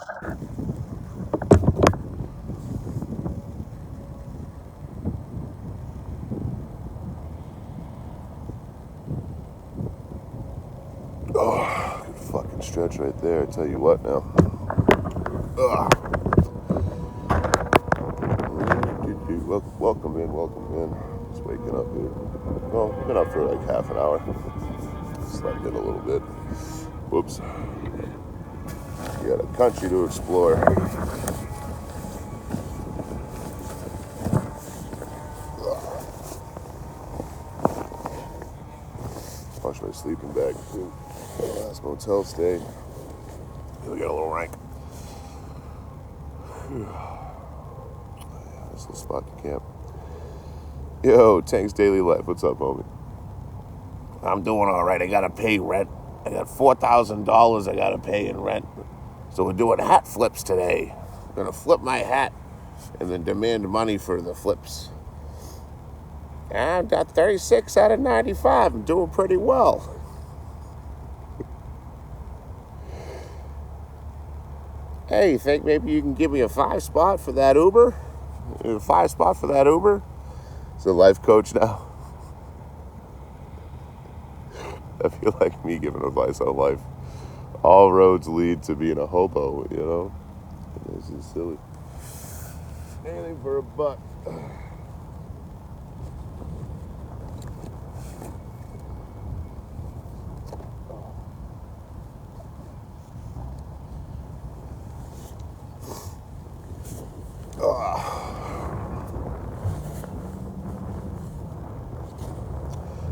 Oh, good fucking stretch right there. I tell you what now. Welcome in. Just waking up here. Well, I've been up for like half an hour. Slept in a little bit. Whoops. You got a country to explore. Wash my sleeping bag too. Last motel stay. You'll get a little rank. Nice little spot to camp. Yo, Tank's Daily Life. What's up, homie? I'm doing all right. I gotta pay rent. I got $4,000 I gotta pay in rent. So we're doing hat flips today. I'm gonna flip my hat and then demand money for the flips. I got 36 out of 95. I'm doing pretty well. Hey, you think maybe you can give me a 5 spot for that Uber? A 5 spot for that Uber? It's a life coach now. I feel like me giving advice on life. All roads lead to being a hobo, you know? This is silly. Anything for a buck.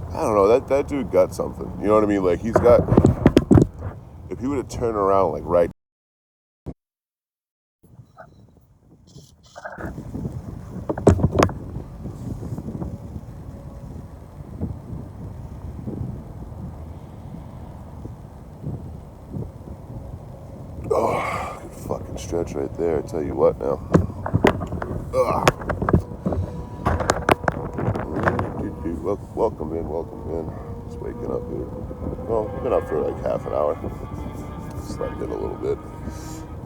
I don't know, that dude got something. You know what I mean? Like, he's got... If he would have turned around, like, right... Oh, good fucking stretch right there. I tell you what now. Welcome in. Just waking up here. Well, I've been up for like half an hour. Slept in a little bit.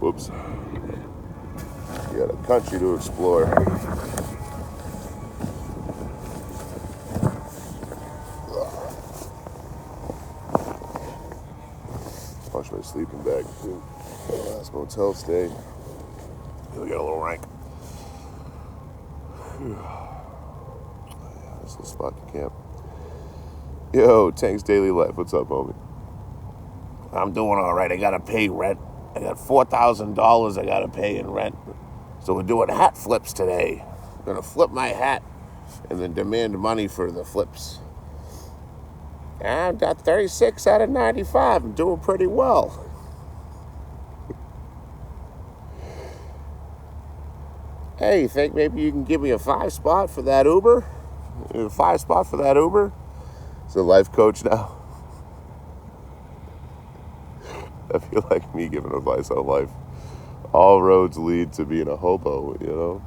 Whoops. You got a country to explore. Wash my sleeping bag too. Last motel stay. You'll get a little rank. Nice little spot to camp. Yo, Tank's Daily Life. What's up, homie? I'm doing all right. I gotta pay rent. I got $4,000 I gotta pay in rent. So we're doing hat flips today. I'm gonna flip my hat and then demand money for the flips. I got 36 out of 95. I'm doing pretty well. Hey, you think maybe you can give me a 5 spot for that Uber? A 5 spot for that Uber? It's a life coach now. I feel like me giving advice on life. All roads lead to being a hobo, you know?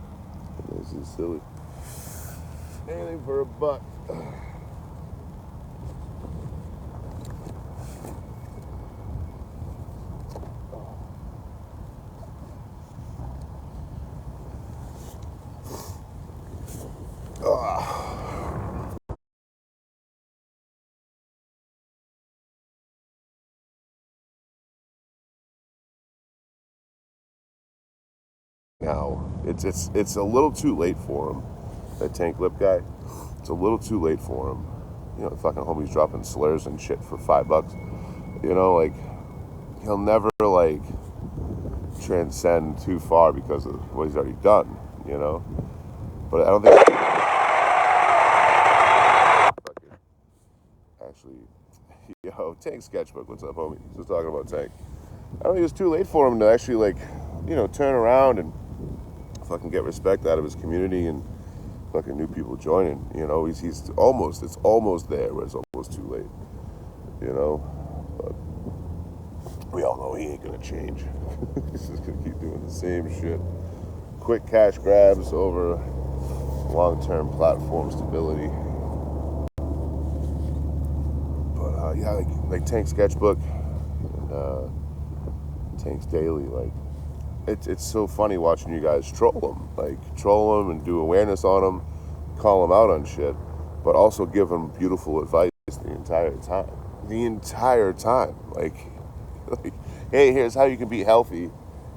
This is silly. Anything for a buck. Now, it's a little too late for him. That Tank Lip guy. It's a little too late for him. You know, the fucking homie's dropping slurs and shit for $5. You know, like, he'll never, like, transcend too far because of what he's already done, you know? But I don't think... Actually, yo, Tank Sketchbook, what's up, homie? Just talking about Tank. I don't think it's too late for him to actually, like, you know, turn around and fucking get respect out of his community and fucking new people joining. You know, it's almost there, but it's almost too late. You know, but we all know he ain't gonna change. He's just gonna keep doing the same shit. Quick cash grabs over long-term platform stability. But yeah, like Tank Sketchbook and Tank's Daily, like, it's so funny watching you guys troll them and do awareness on them, call them out on shit, but also give them beautiful advice the entire time. The entire time, like, hey, here's how you can be healthy.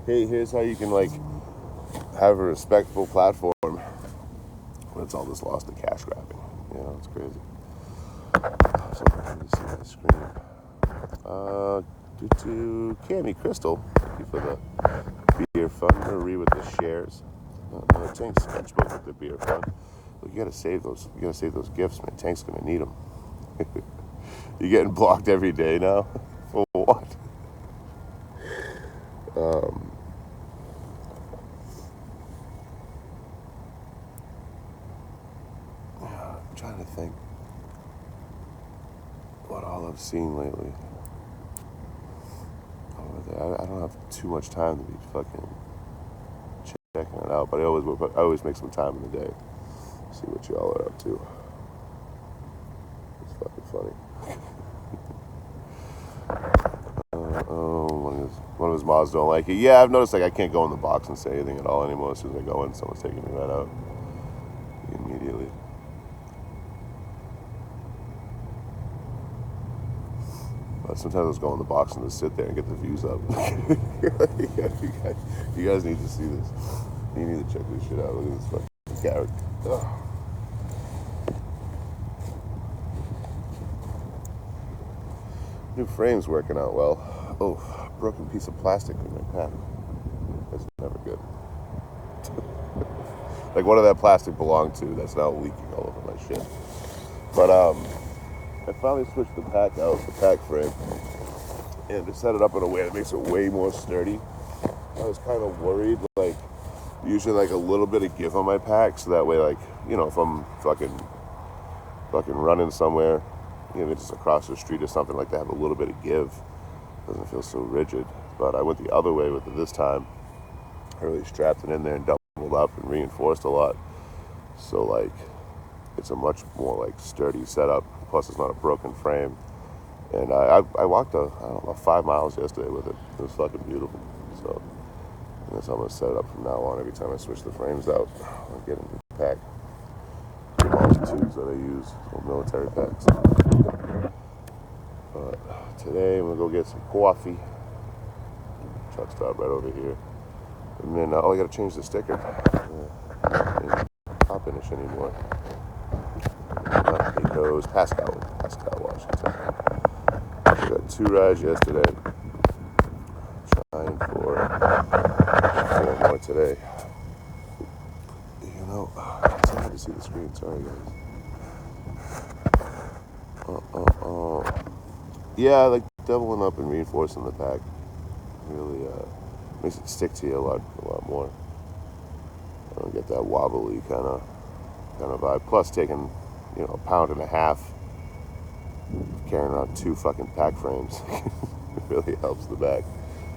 Hey, here's how you can like have a respectful platform. But it's all just lost to cash grabbing. You know, it's crazy. So let me see my screen. To Cammy Crystal, thank you for the beer fund. Marie with the shares. Tank's sketchbook with the beer fund. Look, you gotta save those. You gotta save those gifts, man. Tank's gonna need them. You're getting blocked every day now. For what? I'm trying to think what all I've seen lately. I don't have too much time to be fucking checking it out, but I always make some time in the day. See what y'all are up to. It's fucking funny. One of his mods don't like it. Yeah, I've noticed like I can't go in the box and say anything at all anymore. As soon as I go in, someone's taking me right out immediately. But sometimes I'll just go in the box and just sit there and get the views up. You guys need to see this. You need to check this shit out. Look at this fucking character. Ugh. New frame's working out well. Oh, broken piece of plastic in my pen. That's never good. Like, what did that plastic belong to that's now leaking all over my shit? But I finally switched the pack out, the pack frame, and to set it up in a way that makes it way more sturdy. I was kind of worried, like, usually like a little bit of give on my pack, so that way, like, you know, if I'm fucking running somewhere, you know, just across the street or something, like, to have a little bit of give. Doesn't feel so rigid. But I went the other way with it this time. I really strapped it in there and doubled up and reinforced a lot. So, like, it's a much more, like, sturdy setup. Plus, it's not a broken frame. And I walked, I don't know, 5 miles yesterday with it. It was fucking beautiful. So, that's how I'm going to set it up from now on. Every time I switch the frames out, I'll get a new pack. Tubes that I use, little military packs. But today I'm gonna go get some coffee. Truck stop right over here. And then, I gotta change the sticker. Not finish anymore. It goes Pascal Washington. We got 2 rides yesterday. Trying for 4 more today. You know, it's hard to see the screen. Sorry, guys. Yeah, like doubling up and reinforcing the pack really makes it stick to you a lot more. I don't get that wobbly kind of vibe. Plus, taking, you know, a pound and a half, carrying around 2 fucking pack frames, it really helps the back.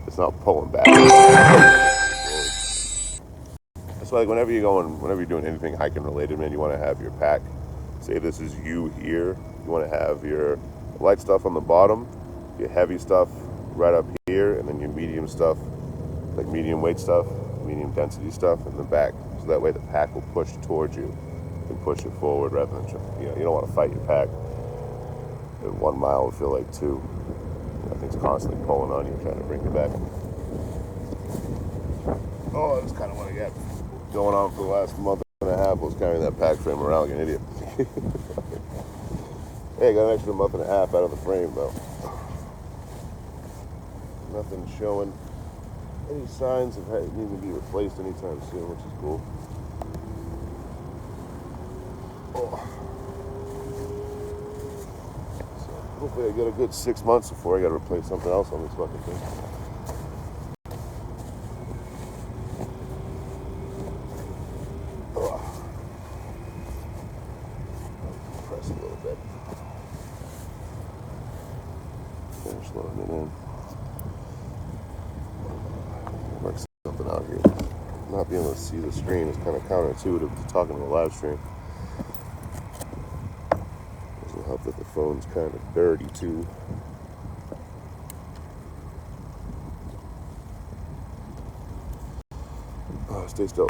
It's not pulling back. That's why, like, whenever you're doing anything hiking related, man, you want to have your pack. Say this is you here. You want to have your light stuff on the bottom, your heavy stuff right up here, and then your medium stuff, like medium weight stuff, medium density stuff in the back. So that way the pack will push towards you and push it forward rather than, you know, you don't want to fight your pack. At 1 mile would feel like 2. You know, things constantly pulling on you, trying to bring you back. Oh, that's kind of what I got going on for the last month and a half. Was carrying that pack frame around like an idiot. Hey, I got an extra month and a half out of the frame though. Nothing showing any signs of it needing to be replaced anytime soon, which is cool. Oh. So hopefully I get a good 6 months before I got to replace something else on this fucking thing. Press a little bit. Finish loading it in. Work something out here. Not being able to see the screen is kind of counterintuitive to talking to a live stream. Doesn't help that the phone's kind of dirty too. Stay still.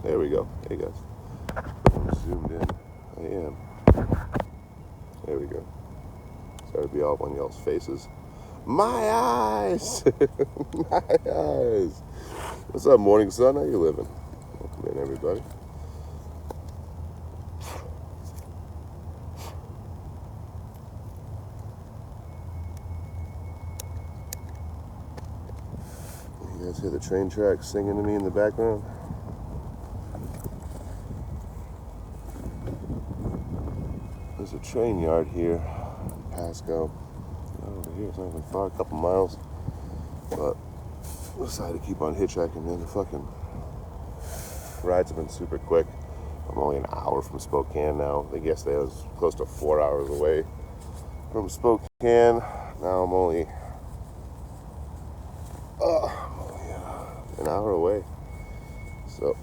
There we go. Hey guys. I'm zoomed in. I am. There we go. Sorry to be all up on y'all's faces. My eyes! My eyes! What's up, morning sun? How you living? Welcome in, everybody. You guys hear the train tracks singing to me in the background? There's a train yard here in Pasco. Over here, it's not even far, a couple miles. But I decided to keep on hitchhiking, man. The fucking rides have been super quick. I'm only an hour from Spokane now. I think yesterday I was close to 4 hours away from Spokane. Now I'm only an hour away. So,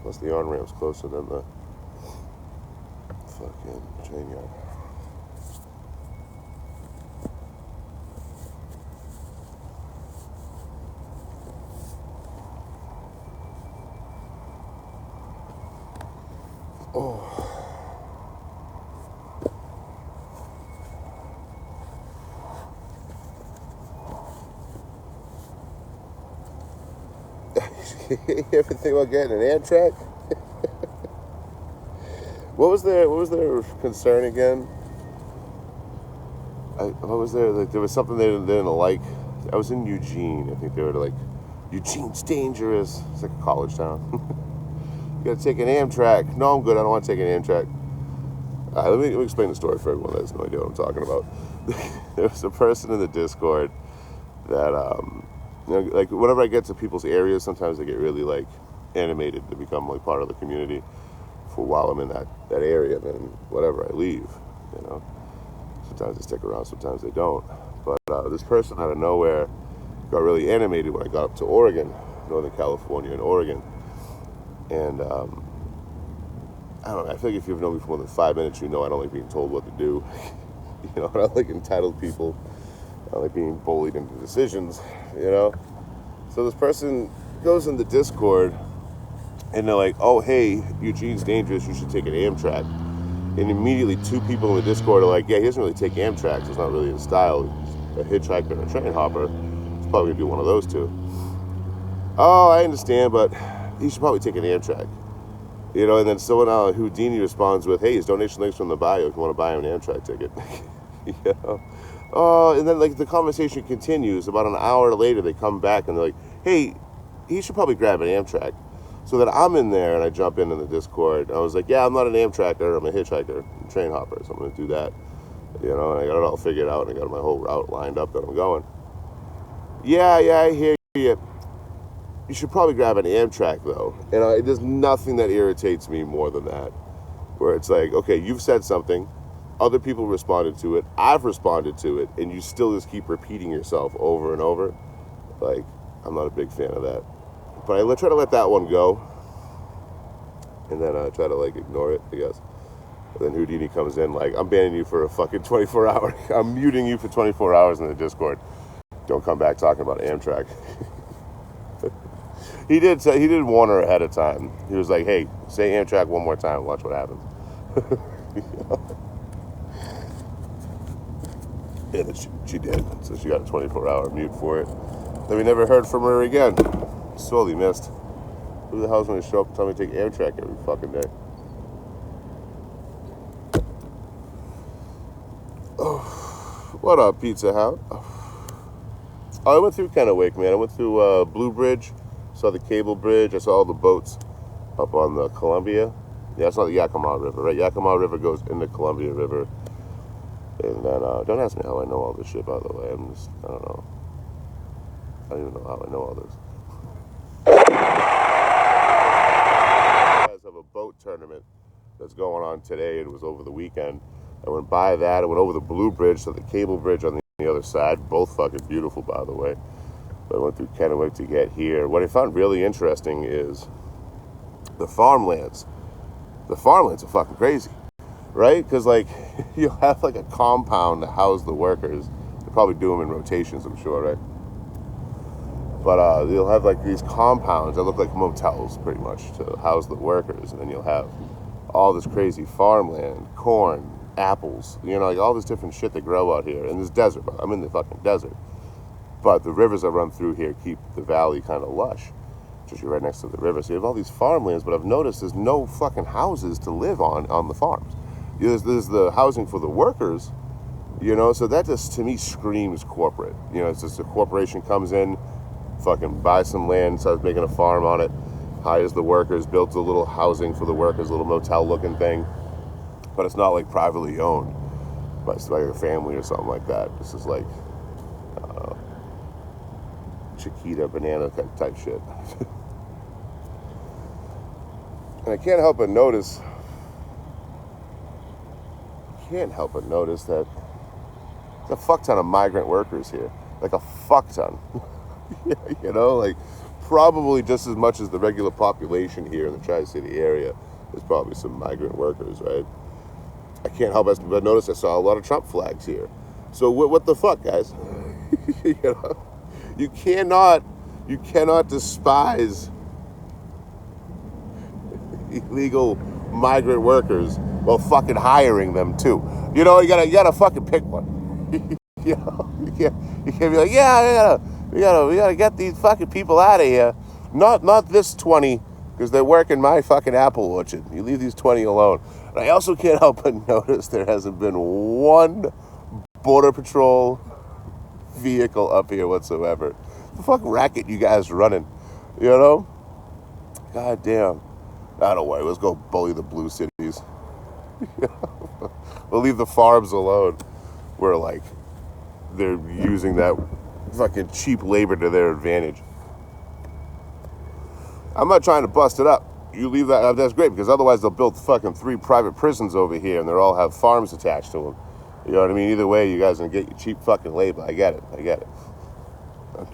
plus the on-ramp's closer than the fucking train yard. Oh. You ever think about getting an Amtrak? What was their concern again? What was there? Like, there was something they didn't like. I was in Eugene. I think they were like, Eugene's dangerous. It's like a college town. You gotta take an Amtrak. No, I'm good. I don't want to take an Amtrak. Let me explain the story for everyone that has no idea what I'm talking about. There was a person in the Discord that, like whenever I get to people's areas, sometimes they get really like animated to become like part of the community for while I'm in that area, and then whatever I leave, you know. Sometimes they stick around, sometimes they don't. But this person out of nowhere got really animated when I got up to Oregon, Northern California and Oregon. And I don't know, I feel like if you've known me for more than 5 minutes, you know I don't like being told what to do. You know, I don't like entitled people. I don't like being bullied into decisions, you know. So this person goes in the Discord and they're like, oh, hey, Eugene's dangerous, you should take an Amtrak. And immediately 2 people in the Discord are like, yeah, he doesn't really take Amtrak. It's not really his style. He's a hitchhiker and a train hopper. He's probably going to be one of those 2. Oh, I understand, but he should probably take an Amtrak. You know, and then someone, Houdini responds with, hey, his donation link's from the bio if you want to buy him an Amtrak ticket. You know? Oh, and then like the conversation continues. About an hour later, they come back and they're like, hey, he should probably grab an Amtrak. So that I'm in there and I jump in the Discord. I was like, yeah, I'm not an Amtracker, I'm a hitchhiker, I'm a train hopper, so I'm going to do that. You know, and I got it all figured out and I got my whole route lined up that I'm going. Yeah, I hear you. You should probably grab an Amtrak though. And there's nothing that irritates me more than that. Where it's like, okay, you've said something, other people responded to it, I've responded to it, and you still just keep repeating yourself over and over. Like, I'm not a big fan of that. But I try to let that one go, and then I try to like ignore it, I guess. And then Houdini comes in like, I'm banning you for a fucking 24 hour. I'm muting you for 24 hours in the Discord. Don't come back talking about Amtrak. He did warn her ahead of time. He was like, hey, say Amtrak one more time, watch what happens. You know? Yeah, she did. So she got a 24-hour mute for it. Then we never heard from her again. Sorely missed. Who the hell's going to show up and tell me to take Amtrak every fucking day? Oh, what up, Pizza Hut? Oh, I went through Kennewick, man. I went through Blue Bridge, saw the cable bridge. I saw all the boats up on the Columbia. Yeah, I saw the Yakima River, right? Yakima River goes into Columbia River. And then, don't ask me how I know all this shit, by the way. I don't know. I don't even know how I know all this. Of a boat tournament that's going on today. It was over the weekend. I went by that. I went over the Blue Bridge, so the cable bridge on the other side. Both fucking beautiful, by the way. But I went through Kennewick to get here. What I found really interesting is the farmlands. The farmlands are fucking crazy, right? Because, like, you'll have, like, a compound to house the workers. They probably do them in rotations, I'm sure, right? But you'll have, like, these compounds that look like motels, pretty much, to house the workers. And then you'll have all this crazy farmland, corn, apples, you know, like all this different shit that grow out here. And this desert, I'm in the fucking desert. But the rivers that run through here keep the valley kind of lush, just you're right next to the river. So you have all these farmlands, but I've noticed there's no fucking houses to live on the farms. There's the housing for the workers, you know, so that just, to me, screams corporate. You know, it's just a corporation comes in, fucking buys some land, starts making a farm on it, hires the workers, builds a little housing for the workers, a little motel-looking thing. But it's not, like, privately owned by like a family or something like that. This is like Chiquita banana type shit. And I can't help but notice that there's a fuck ton of migrant workers here. Like a fuck ton. You know, like probably just as much as the regular population here in the Tri-City area. There's probably some migrant workers, right? I can't help but notice I saw a lot of Trump flags here. So what the fuck, guys? You know, you cannot despise illegal migrant workers while fucking hiring them too. You know, you gotta fucking pick one. You know, you can't be like, yeah, we gotta get these fucking people out of here. Not this 20, because they're working my fucking apple orchard. You leave these 20 alone. And I also can't help but notice there hasn't been one Border Patrol vehicle up here whatsoever. The fucking racket you guys running, you know? God damn. I don't worry, let's go bully the blue cities. We'll leave the farms alone. Where, like, they're using that fucking cheap labor to their advantage. I'm not trying to bust it up. You leave that, that's great, because otherwise they'll build fucking 3 private prisons over here and they'll all have farms attached to them. You know what I mean? Either way, you guys are going to get your cheap fucking labor. I get it. I'm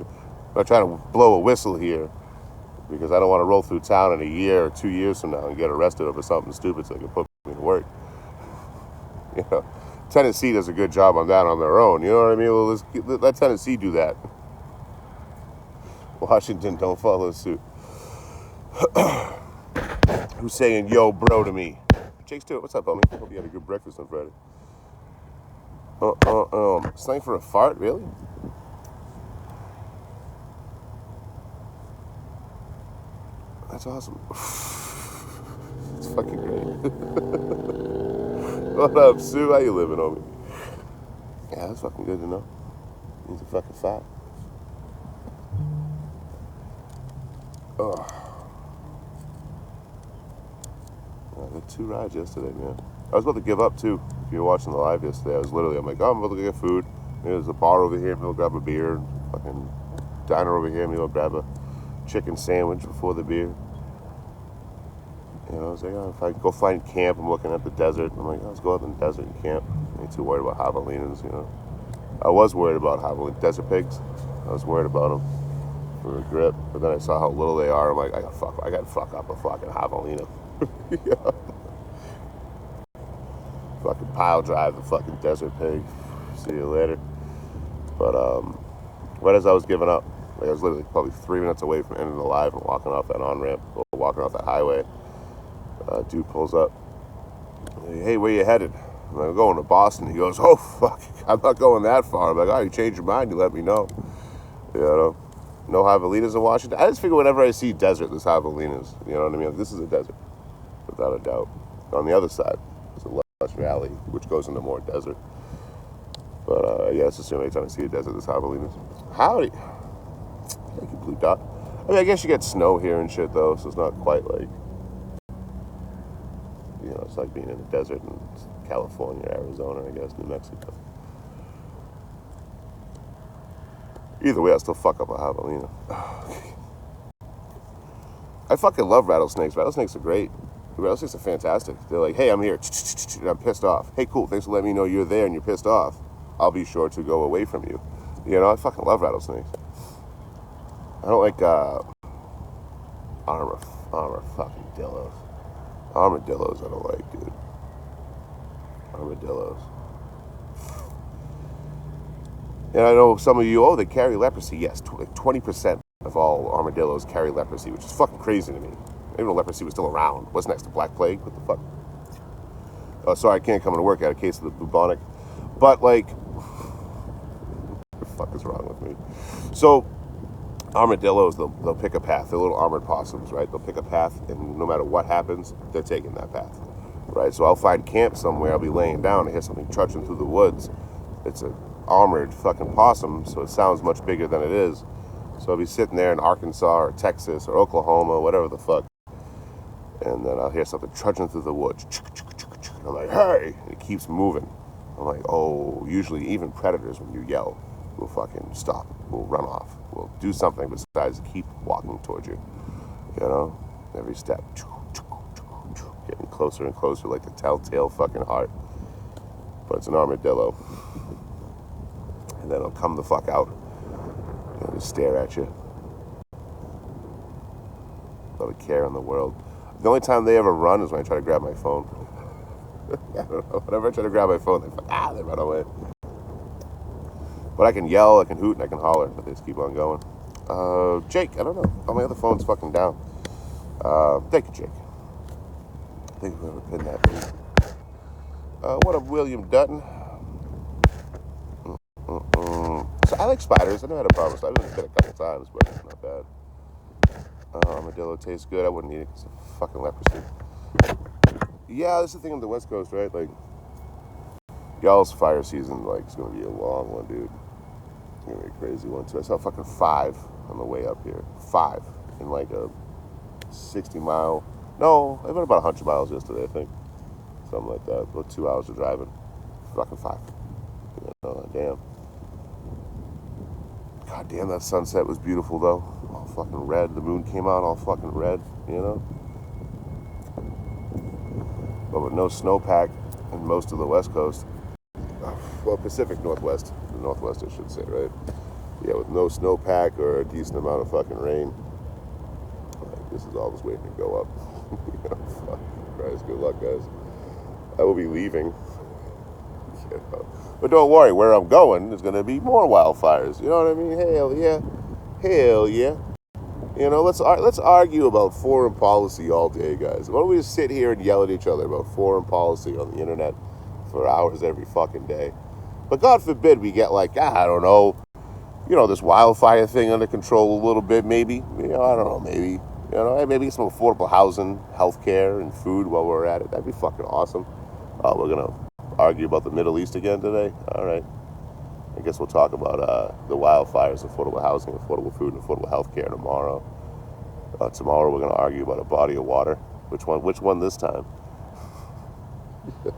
not trying to blow a whistle here, because I don't want to roll through town in a year or 2 years from now and get arrested over something stupid so they can put me to work. You know, Tennessee does a good job on that on their own. You know what I mean? Well, let Tennessee do that. Washington, don't follow suit. Who's saying yo bro to me? Jake Stewart, what's up, homie? Hope you had a good breakfast on Friday. Slang for a fart, really? That's awesome. It's fucking great. What up, Sue? How you living, homie? Yeah, that's fucking good to know. He's a fucking fat. Oh. I had 2 rides yesterday, man. I was about to give up, too. If you were watching the live yesterday, I'm like, oh, I'm about to get food. There's a bar over here, maybe I'll grab a beer. Fucking diner over here, maybe I'll grab a chicken sandwich before the beer. You know, I was like, oh, if I go find camp, I'm looking at the desert. I'm like, oh, let's go out in the desert and camp. I ain't too worried about javelinas, you know. I was worried about desert pigs. I was worried about them for a grip. But then I saw how little they are. I'm like, I gotta fuck up a fucking javelina. Yeah. Fucking pile drive the fucking desert pig. See you later. But right as I was giving up, like I was literally probably 3 minutes away from ending the live and walking off that on-ramp, or walking off that highway. Dude pulls up. Hey, where you headed? I'm like, I'm going to Boston. He goes, oh, fuck, I'm not going that far. I'm like, oh, you changed your mind, you let me know. You know, no javelinas in Washington. I just figure whenever I see desert, there's javelinas. You know what I mean? Like, this is a desert, without a doubt. On the other side, there's a lush valley, which goes into more desert. But, yeah, it's just the only time I see a desert, there's javelinas. Howdy. Thank you, Blue Dot. I mean, I guess you get snow here and shit, though, so it's not quite like, you know, it's like being in the desert in California, Arizona, I guess, New Mexico. Either way, I still fuck up a javelina. I fucking love rattlesnakes. Rattlesnakes are great. Rattlesnakes are fantastic. They're like, hey, I'm here, and I'm pissed off. Hey, cool, thanks for letting me know you're there and you're pissed off. I'll be sure to go away from you. You know, I fucking love rattlesnakes. I don't like armor fucking dillos. Armadillos I don't like, dude. Armadillos. And I know some of you, they carry leprosy. Yes, 20% of all armadillos carry leprosy, which is fucking crazy to me. Even though leprosy was still around. What's next, the Black Plague? What the fuck? Oh, sorry, I can't come into work. I had a case of the bubonic. But, like, what the fuck is wrong with me? So, armadillos, they'll pick a path. They're little armored possums, right? They'll pick a path, and no matter what happens, they're taking that path, right? So I'll find camp somewhere. I'll be laying down and hear something trudging through the woods. It's an armored fucking possum, so it sounds much bigger than it is. So I'll be sitting there in Arkansas or Texas or Oklahoma, whatever the fuck, and then I'll hear something trudging through the woods. And I'm like, hey! And it keeps moving. I'm like, oh, usually even predators, when you yell, will fucking stop. Will run off. Will do something besides keep walking towards you. You know? Every step. Getting closer and closer like the telltale fucking heart. But it's an armadillo. And then it'll come the fuck out. And just stare at you. Not a care in the world. The only time they ever run is when I try to grab my phone. I don't know. Whenever I try to grab my phone, they run away. But I can yell, I can hoot, and I can holler, but they just keep on going. Jake, I don't know. Oh, my other phone's fucking down. Thank you, Jake. I think whoever pinned that thing. What up, William Dutton? So I like spiders. I never had a problem with spiders. I've been a couple times, but it's not bad. Armadillo tastes good. I wouldn't eat it because of fucking leprosy. Yeah, that's the thing on the West Coast, right? Like, y'all's fire season, like, it's gonna be a long one, dude. It's gonna be a crazy one too. I saw fucking 5 on the way up here. 5 in like a 60-mile. No, I went about 100 miles yesterday, I think. Something like that. About 2 hours of driving. Fucking 5. You know, damn. God damn, that sunset was beautiful though. All fucking red. The moon came out all fucking red, you know? But with no snowpack in most of the West Coast, well, Pacific Northwest, the Northwest I should say, right? Yeah, with no snowpack or a decent amount of fucking rain, like, this is all just waiting to go up. You know, fuck Christ, good luck, guys. I will be leaving. You know. But don't worry, where I'm going, there's going to be more wildfires. You know what I mean? Hell yeah. Hell yeah. You know, let's argue about foreign policy all day, guys. Why don't we just sit here and yell at each other about foreign policy on the internet for hours every fucking day? But God forbid we get like, I don't know, you know, this wildfire thing under control a little bit, maybe. You know, I don't know, maybe. You know, maybe some affordable housing, healthcare, and food while we're at it. That'd be fucking awesome. Oh, we're going to argue about the Middle East again today? All right. I guess we'll talk about the wildfires, affordable housing, affordable food, and affordable healthcare tomorrow. Tomorrow we're going to argue about a body of water. Which one this time? I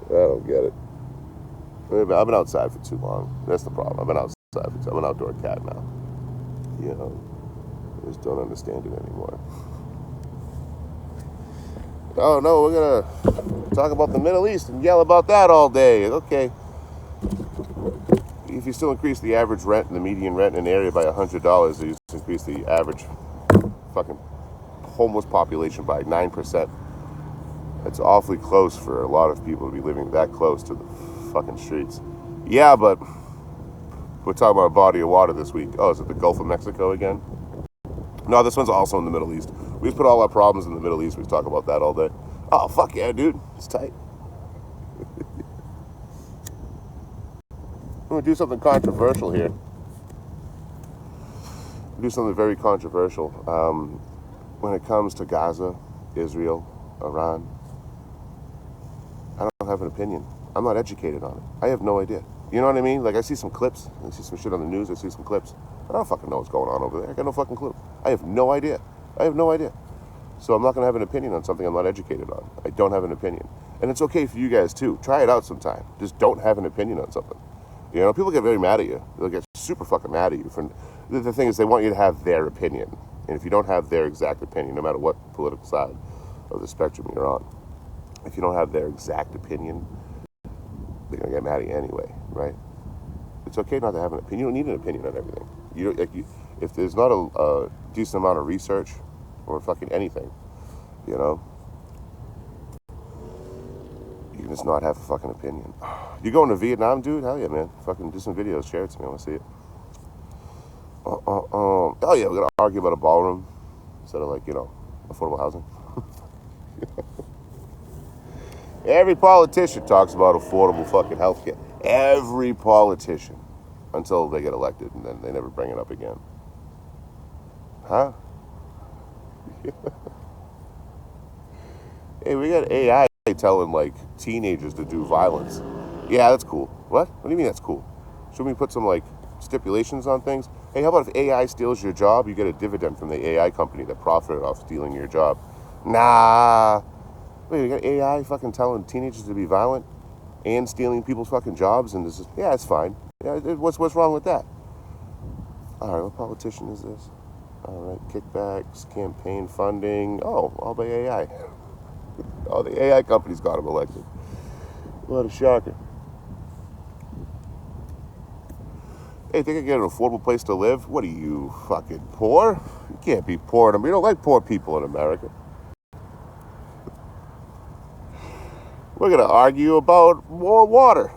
don't get it. I've been outside for too long. That's the problem. I've been outside for too long. I'm an outdoor cat now. You know, I just don't understand it anymore. Oh no, we're going to talk about the Middle East and yell about that all day. Okay. If you still increase the average rent and the median rent in an area by $100, you just increase the average fucking homeless population by 9%. It's awfully close for a lot of people to be living that close to the fucking streets. Yeah, but we're talking about a body of water this week. Oh, is it the Gulf of Mexico again? No, this one's also in the Middle East. We just put all our problems in the Middle East. We talk about that all day. Oh, fuck yeah, dude. It's tight. I'm going to do something controversial here. Do something very controversial. When it comes to Gaza, Israel, Iran, I don't have an opinion. I'm not educated on it. I have no idea. You know what I mean? Like, I see some clips. I see some shit on the news. I see some clips. I don't fucking know what's going on over there. I got no fucking clue. I have no idea. So I'm not going to have an opinion on something I'm not educated on. I don't have an opinion. And it's okay for you guys, too. Try it out sometime. Just don't have an opinion on something. You know, people get very mad at you. They'll get super fucking mad at you. The thing is, they want you to have their opinion And if you don't have their exact opinion, no matter what political side of the spectrum you're on, if you don't have their exact opinion, they're gonna get mad at you anyway, right? It's okay not to have an opinion. You don't need an opinion on everything. If there's not a decent amount of research or fucking anything, you know, you can just not have a fucking opinion. You going to Vietnam, dude? Hell yeah, man. Fucking do some videos, share it to me. I want to see it. Oh yeah, we're gonna argue about a ballroom instead of like, affordable housing. Every politician talks about affordable fucking healthcare. Every politician, until they get elected, and then they never bring it up again. Huh? Hey, we got AI telling like teenagers to do violence. Yeah, that's cool. What do you mean that's cool? Should we put some like stipulations on things? Hey, how about if AI steals your job, you get a dividend from the AI company that profited off stealing your job? Nah. Wait, you got AI fucking telling teenagers to be violent and stealing people's fucking jobs, and this is, yeah, it's fine. Yeah, what's wrong with that? All right, what politician is this? All right, kickbacks, campaign funding. Oh, all by AI. Oh, the AI company's got him elected. What a shocker. Hey, think I can get an affordable place to live? What are you, fucking poor? You can't be poor in America. We don't like poor people in America. We're going to argue about more water.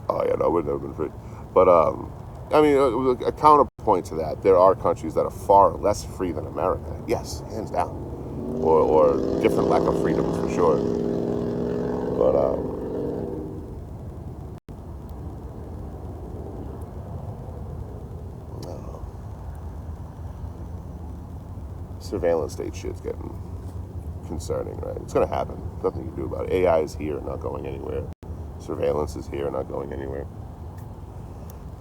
Oh, yeah, no, we've never been free. But, I mean, a counterpoint to that, there are countries that are far less free than America. Yes, hands down. Or different lack of freedoms, for sure. But, surveillance state shit's getting concerning, right? It's going to happen. Nothing you can do about it. AI is here, not going anywhere. Surveillance is here, not going anywhere.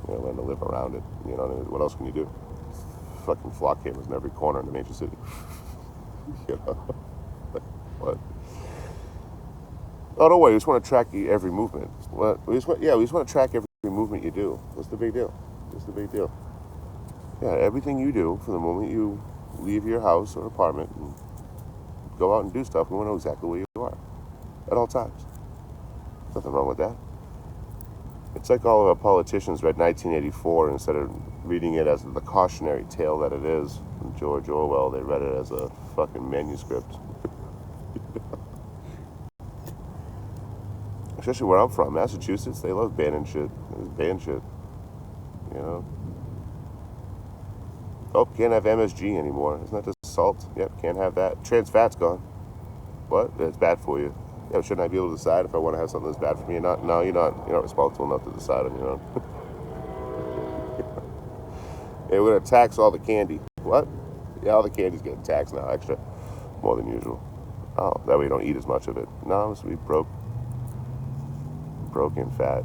Learn to live around it. You know what else can you do? Fucking flock cameras in every corner in the major city. What? Oh, don't worry. We just want to track every movement. What? We just want to track every movement you do. What's the big deal? What's the big deal? Yeah, everything you do from the moment you leave your house or apartment and go out and do stuff, we want to know exactly where you are at all times. Nothing wrong with that. It's like all of our politicians read 1984 instead of reading it as the cautionary tale that it is from George Orwell. They read it as a fucking manuscript. Especially where I'm from, Massachusetts, they love banning shit. They just ban shit. Oh, can't have MSG anymore. Isn't that just salt? Yep, can't have that. Trans fat's gone. What? It's bad for you. Yeah, shouldn't I be able to decide if I want to have something that's bad for me or not? No, you're not. You're not responsible enough to decide on your own. Hey, we're gonna tax all the candy. What? Yeah, all the candy's getting taxed now, extra, more than usual. Oh, that way you don't eat as much of it. No, I'm supposed to be broke and fat.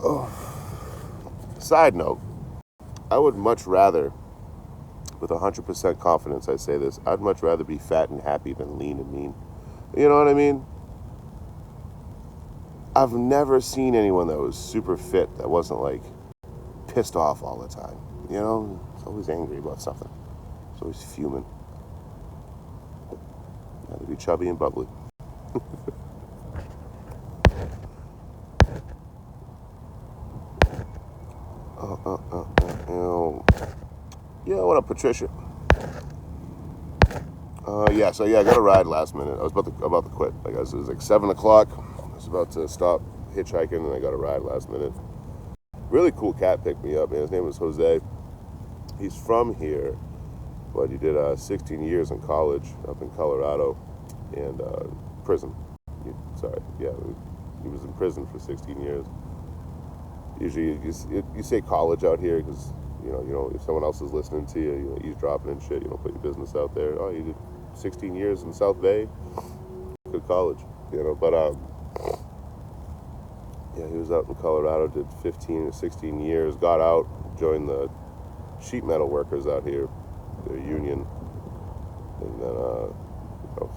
Oh. Side note, I would much rather, with 100% confidence I say this, I'd much rather be fat and happy than lean and mean. You know what I mean? I've never seen anyone that was super fit that wasn't like pissed off all the time. It's always angry about something. It's always fuming. Rather be chubby and bubbly. Yeah, what up, Patricia? I got a ride last minute. I was about to quit. Like, it was like 7 o'clock. I was about to stop hitchhiking, and I got a ride last minute. Really cool cat picked me up, man. His name was Jose. He's from here, but he did 16 years in college up in Colorado, and prison. He was in prison for 16 years. Usually, you say college out here because if someone else is listening to you, eavesdropping and shit, you don't put your business out there. Oh, you did 16 years in South Bay, good college, But he was out in Colorado, did 15 or 16 years, got out, joined the sheet metal workers out here, their union, and then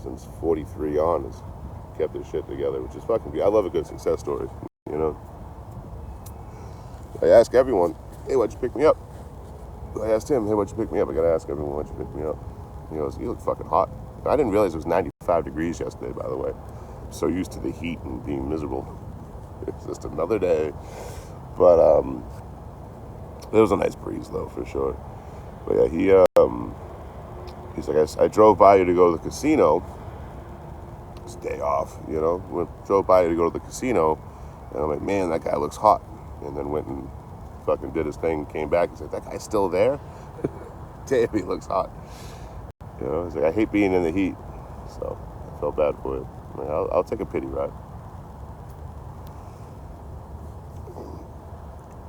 since 43 on, has kept his shit together, which is fucking. I love a good success story, I ask everyone, hey, why'd you pick me up? I asked him, hey, why'd you pick me up? I gotta ask everyone, why'd you pick me up? He goes, you look fucking hot. I didn't realize it was 95 degrees yesterday, by the way. So used to the heat and being miserable. It's just another day. But it was a nice breeze though, for sure. But yeah, he's like, I drove by you to go to the casino. It's day off, you know. Drove by you to go to the casino, and I'm like, man, that guy looks hot. And then went and fucking did his thing, came back and said, that guy's still there? Damn, he looks hot. You know, he's like, I hate being in the heat. So I felt bad for it. I mean, I'll take a pity ride.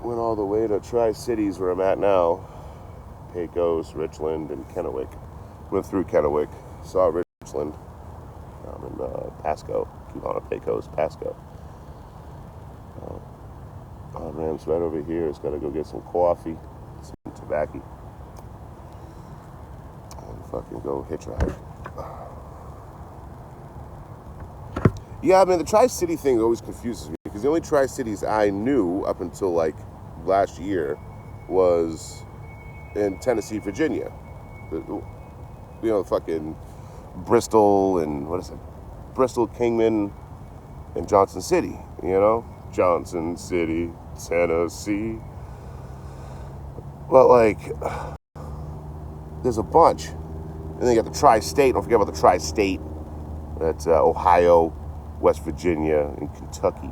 Went all the way to Tri-Cities where I'm at now. Pecos, Richland, and Kennewick. Went through Kennewick, saw Richland. I'm in Pasco. Keep on at Pecos, Pasco. On-ramp's right over here. It's got to go get some coffee, some tobacco, and fucking go hitch ride. Yeah, I mean, the Tri-City thing always confuses me because the only Tri-Cities I knew up until like last year was in Tennessee, Virginia. You know, fucking Bristol and what is it? Bristol, Kingman, and Johnson City. You know, Johnson City, Tennessee. But like, there's a bunch, and then you got the Tri-State. Don't forget about the Tri-State. That's Ohio, West Virginia, and Kentucky.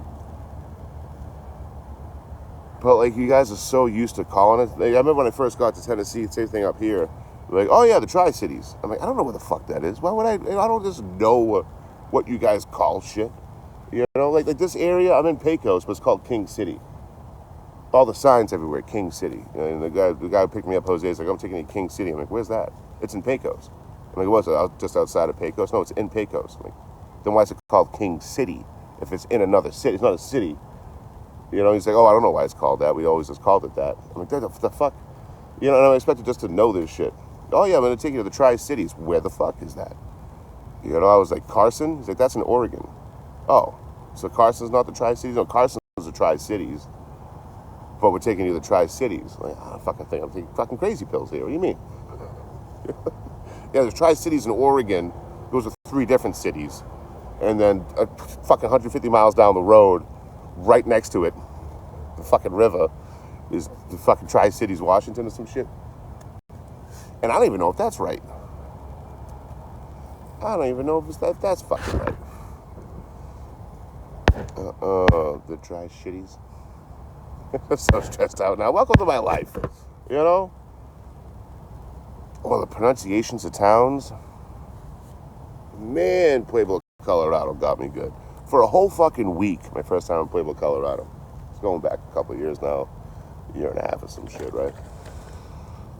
But like, you guys are so used to calling it. Like, I remember when I first got to Tennessee, same thing up here. Like, oh yeah, the Tri-Cities. I'm like, I don't know what the fuck that is. Why would I don't just know what you guys call shit. You know, like this area, I'm in Pecos, but it's called King City. All the signs everywhere, King City. And the guy who picked me up, Jose, is like, I'm taking you to King City. I'm like, where's that? It's in Pecos. I'm like, what's it? Just outside of Pecos? No, it's in Pecos. I'm like, then why is it called King City if it's in another city? It's not a city. You know, he's like, oh, I don't know why it's called that. We always just called it that. I'm like, the fuck? You know, and I expected just to know this shit. Oh, yeah, I'm going to take you to the Tri-Cities. Where the fuck is that? You know, I was like, Carson? He's like, that's in Oregon. Oh, so Carson's not the Tri-Cities? No, Carson's the Tri-Cities. But we're taking you to the Tri-Cities. Like, I don't fucking think I'm taking fucking crazy pills here. What do you mean? Yeah, there's Tri-Cities in Oregon. Those are 3 different cities. And then fucking 150 miles down the road, right next to it, the fucking river, is the fucking Tri-Cities, Washington or some shit. And I don't even know if that's right. I don't even know if that's fucking right. The Tri-Cities. I'm so stressed out now. Welcome to my life. You know? Well, the pronunciations of towns. Man, Pueblo, Colorado got me good. For a whole fucking week, my first time in Pueblo, Colorado. It's going back a couple of years now. A year and a half or some shit, right?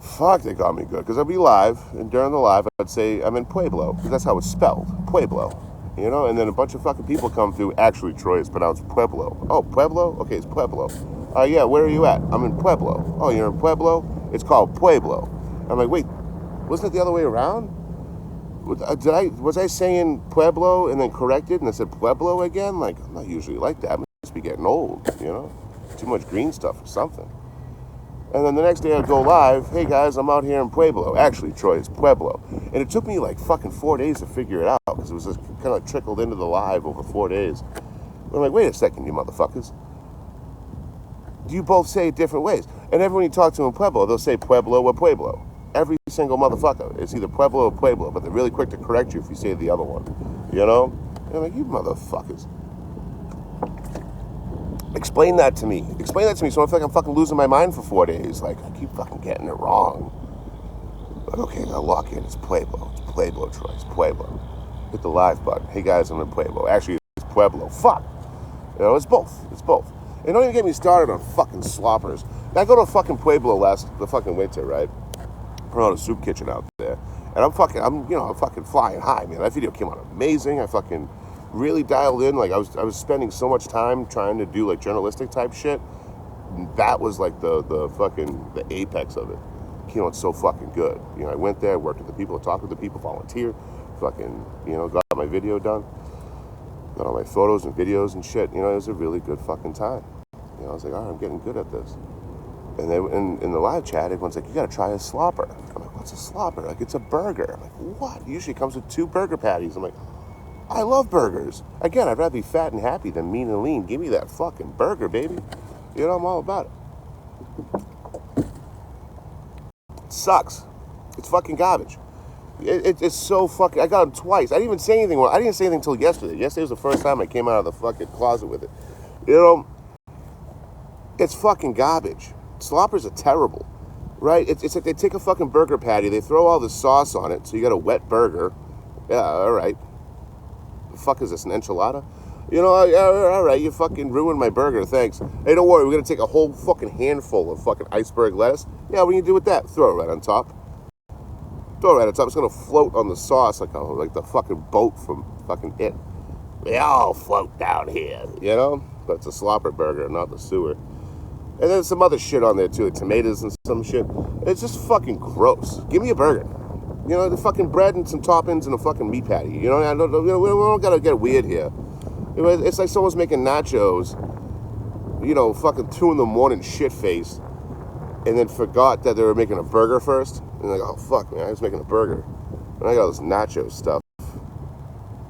Fuck, they got me good. Because I'd be live, and during the live, I'd say I'm in Pueblo. Because that's how it's spelled. Pueblo. You know? And then a bunch of fucking people come through. Actually, Troy, it's pronounced Pueblo. Oh, Pueblo? Okay, it's Pueblo. Yeah, where are you at? I'm in Pueblo. Oh, you're in Pueblo? It's called Pueblo. I'm like, wait, wasn't it the other way around? Was I saying Pueblo and then corrected and I said Pueblo again? Like, I'm not usually like that. I must be getting old, you know? Too much green stuff or something. And then the next day I'd go live, hey guys, I'm out here in Pueblo. Actually, Troy, it's Pueblo. And it took me like fucking 4 days to figure it out because it was just kind of trickled into the live over 4 days. I'm like, wait a second, you motherfuckers. You both say it different ways. And everyone you talk to in Pueblo, they'll say Pueblo or Pueblo. Every single motherfucker. It's either Pueblo or Pueblo, but they're really quick to correct you if you say the other one. You know? And I'm like, you motherfuckers. Explain that to me. Explain that to me so I feel like I'm fucking losing my mind for 4 days. Like, I keep fucking getting it wrong. But okay, I gotta lock in. It's Pueblo. It's Pueblo, Troy. It's Pueblo. Hit the live button. Hey guys, I'm in Pueblo. Actually, it's Pueblo. Fuck. You know, it's both. It's both. And don't even get me started on fucking sloppers. I go to fucking Pueblo the fucking winter, right? Promote a soup kitchen out there. And I'm fucking flying high, man. That video came out amazing. I fucking really dialed in. Like I was spending so much time trying to do like journalistic type shit. That was like the apex of it. Came out so fucking good. You know, I went there, worked with the people, talked with the people, volunteered, fucking, you know, got my video done. Got all my photos and videos and shit. You know, it was a really good fucking time. I was like, all right, I'm getting good at this. And they in the live chat, everyone's like, you gotta try a slopper. I'm like, what's a slopper? Like, it's a burger. I'm like, what? Usually it comes with 2 burger patties. I'm like, I love burgers. Again, I'd rather be fat and happy than mean and lean. Give me that fucking burger, baby. You know, I'm all about it. It sucks. It's fucking garbage. It's so fucking... I got them twice. I didn't even say anything. I didn't say anything until yesterday. Yesterday was the first time I came out of the fucking closet with it. You know, it's fucking garbage. Sloppers are terrible, right? It's like they take a fucking burger patty, they throw all the sauce on it, so you got a wet burger. Yeah, all right. The fuck is this, an enchilada? You know, yeah, all right, you fucking ruined my burger, thanks. Hey, don't worry, we're gonna take a whole fucking handful of fucking iceberg lettuce. Yeah, what do you do with that? Throw it right on top. Throw it right on top. It's gonna float on the sauce like the fucking boat from fucking It. They all float down here, you know? But it's a slopper burger, not the sewer. And then some other shit on there too, like tomatoes and some shit. It's just fucking gross. Give me a burger. You know, the fucking bread and some toppings and a fucking meat patty. You know, we don't gotta get weird here. It's like someone's making nachos, you know, fucking 2 a.m, shit faced, and then forgot that they were making a burger first. And like, oh fuck, man, I was making a burger. And I got all this nacho stuff.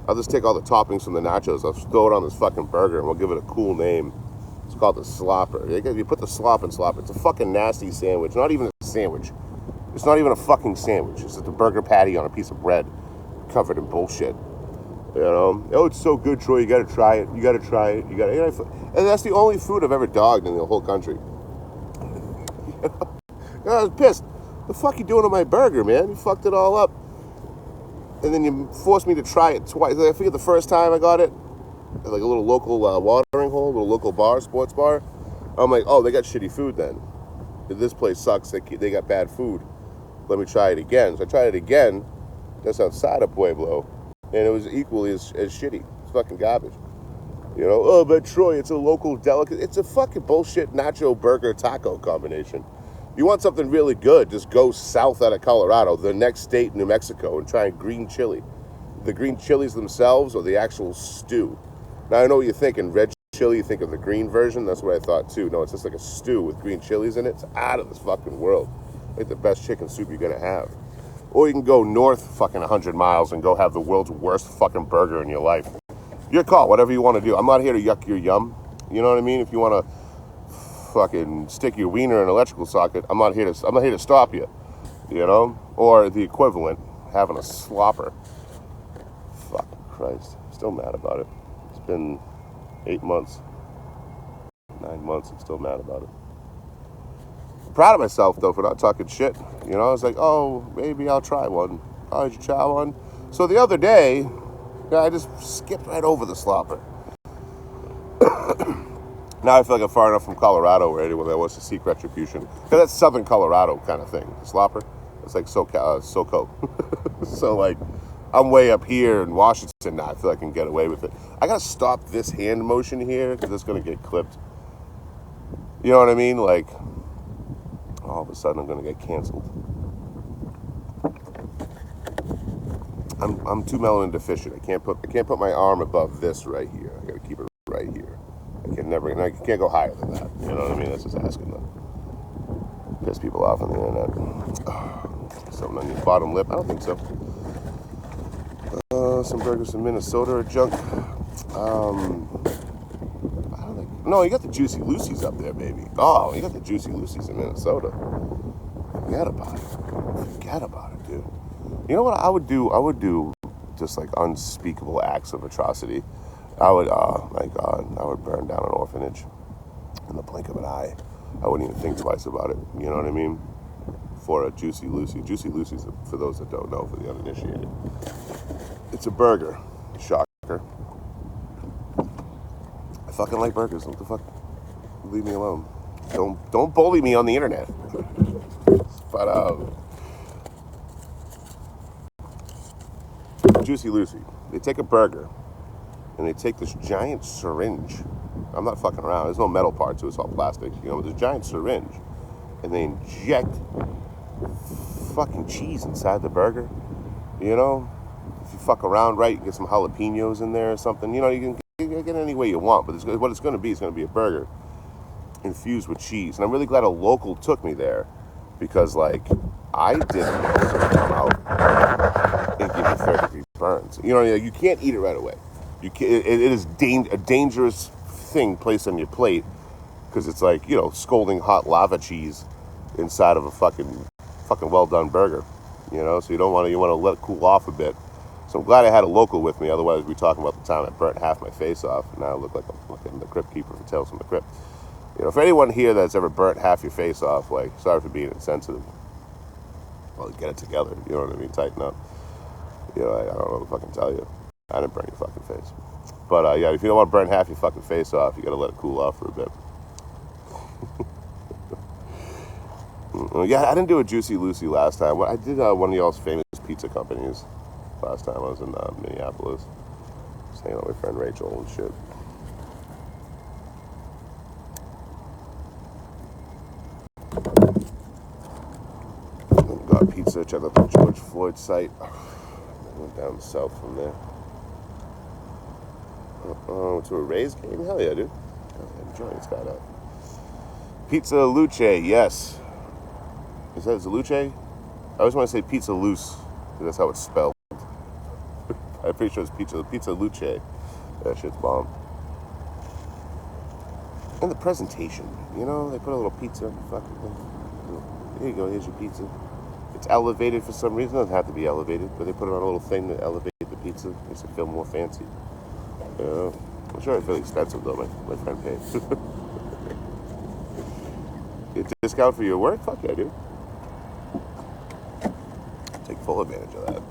I'll just take all the toppings from the nachos, I'll throw it on this fucking burger, and we'll give it a cool name. It's called the slopper. You put the slop in slopper. It's a fucking nasty sandwich. Not even a sandwich. It's not even a fucking sandwich. It's just a burger patty on a piece of bread covered in bullshit. You know? Oh, it's so good, Troy. You gotta try it. You gotta try it. You gotta... And that's the only food I've ever dogged in the whole country. I was pissed. The fuck you doing to my burger, man? You fucked it all up. And then you forced me to try it twice. I forget the first time I got it. Like a little local watering hole, a little local bar, sports bar. I'm like, oh, they got shitty food then. This place sucks. They got bad food. Let me try it again. So I tried it again, just outside of Pueblo, and it was equally as shitty. It's fucking garbage. You know, oh, but Troy, it's a local delicacy. It's a fucking bullshit nacho burger taco combination. You want something really good, just go south out of Colorado, the next state, New Mexico, and try green chili. The green chilies themselves or the actual stew. Now, I know what you're thinking. Red chili, you think of the green version. That's what I thought, too. No, it's just like a stew with green chilies in it. It's out of this fucking world. Like the best chicken soup you're going to have. Or you can go north fucking 100 miles and go have the world's worst fucking burger in your life. Your call, whatever you want to do. I'm not here to yuck your yum. You know what I mean? If you want to fucking stick your wiener in an electrical socket, I'm not here to stop you. You know? Or the equivalent, having a slopper. Fucking Christ. Still mad about it. It's been 8 months. 9 months, I'm still mad about it. I'm proud of myself, though, for not talking shit. You know, I was like, oh, maybe I'll try one. Oh, did you try one? So the other day, I just skipped right over the slopper. Now I feel like I'm far enough from Colorado where anyone that wants to seek retribution. Because that's Southern Colorado kind of thing. The slopper. It's like SoCo. So, like, I'm way up here in Washington now. I feel like I can get away with it. I got to stop this hand motion here because it's going to get clipped. You know what I mean? Like, all of a sudden I'm going to get canceled. I'm too melanin deficient. I can't put my arm above this right here. I got to keep it right here. I can't go higher than that. You know what I mean? That's just asking them. Piss people off on the internet. Something on your bottom lip? I don't think so. Some burgers in Minnesota are junk. I don't think. No, you got the Juicy Lucy's up there, baby. Oh, you got the Juicy Lucy's in Minnesota. Forget about it, dude. You know what I would do? I would do just like unspeakable acts of atrocity. I would, my God, I would burn down an orphanage in the blink of an eye. I wouldn't even think twice about it. You know what I mean? For a Juicy Lucy. Juicy Lucy's, for those that don't know, for the uninitiated. It's a burger. Shocker. I fucking like burgers. What the fuck? Leave me alone. Don't bully me on the internet. But, Juicy Lucy. They take a burger and they take this giant syringe. I'm not fucking around. There's no metal part to it. It's all plastic. You know, this giant syringe. And they inject fucking cheese inside the burger. You know? If you fuck around right, you get some jalapenos in there or something. You know, you can get it any way you want. But what it's going to be is going to be a burger. infused with cheese. And I'm really glad a local took me there because, like, I didn't know it would come out and give you third-degree burns. You know, you can't eat it right away. You can, it is a dangerous thing placed on your plate because it's like, you know, scalding hot lava cheese inside of a fucking well-done burger. You know, so you want to let it cool off a bit. So I'm glad I had a local with me. Otherwise, we'd be talking about the time I burnt half my face off. Now I look like I'm fucking the Crypt Keeper from Tales from the Crypt. You know, for anyone here that's ever burnt half your face off, like, sorry for being insensitive. Well, get it together. You know what I mean? Tighten up. You know, I don't know what to fucking tell you. I didn't burn your fucking face. But, yeah, if you don't want to burn half your fucking face off, you got to let it cool off for a bit. Yeah, I didn't do a Juicy Lucy last time. I did one of y'all's famous pizza companies last time I was in Minneapolis. Just hanging out with my friend Rachel and shit. Got pizza, checked out the George Floyd site. Went down south from there. To a Rays game? Hell yeah, dude. I'm enjoying this guy out. Pizza Luce, yes. Is that Luce? I always want to say Pizza Loose, because that's how it's spelled. I'm pretty sure it's Pizza Luce. That shit's bomb. And the presentation, you know, they put a little pizza on the fucking thing. Here you go, here's your pizza. It's elevated for some reason. It doesn't have to be elevated, but they put it on a little thing to elevate the pizza. Makes it feel more fancy. I'm sure it's really expensive, though. My friend paid. Get a discount for your work? Fuck yeah, dude. Take full advantage of that.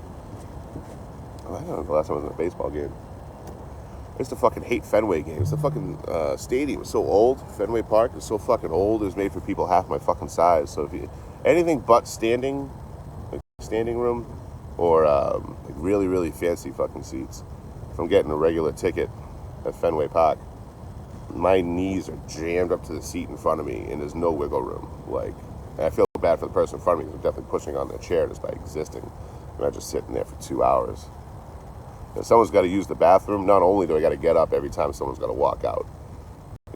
I don't know the last time I was in a baseball game. I used to fucking hate Fenway games. The fucking stadium was so old. Fenway Park is so fucking old. It was made for people half my fucking size. So if you anything but standing, like standing room, or like really, really fancy fucking seats, from getting a regular ticket at Fenway Park, my knees are jammed up to the seat in front of me, and there's no wiggle room. Like, and I feel bad for the person in front of me because they're definitely pushing on their chair just by existing. And I'm just sitting there for 2 hours. And someone's got to use the bathroom. Not only do I got to get up every time someone's got to walk out.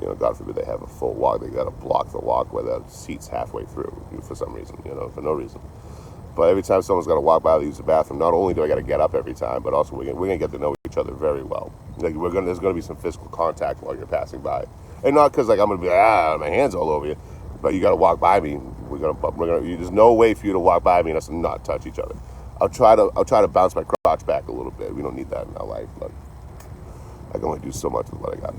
You know, God forbid they have a full walk. They got to block the walk where the seat's halfway through for some reason, you know, for no reason. But every time someone's got to walk by to use the bathroom, not only do I got to get up every time, but also we're gonna get to know each other very well. Like there's gonna be some physical contact while you're passing by, and not because like I'm gonna be my hands all over you, but you got to walk by me. There's no way for you to walk by me and us not touch each other. I'll try to bounce my crotch back a little bit. We don't need that in our life. But I can only do so much with what I got.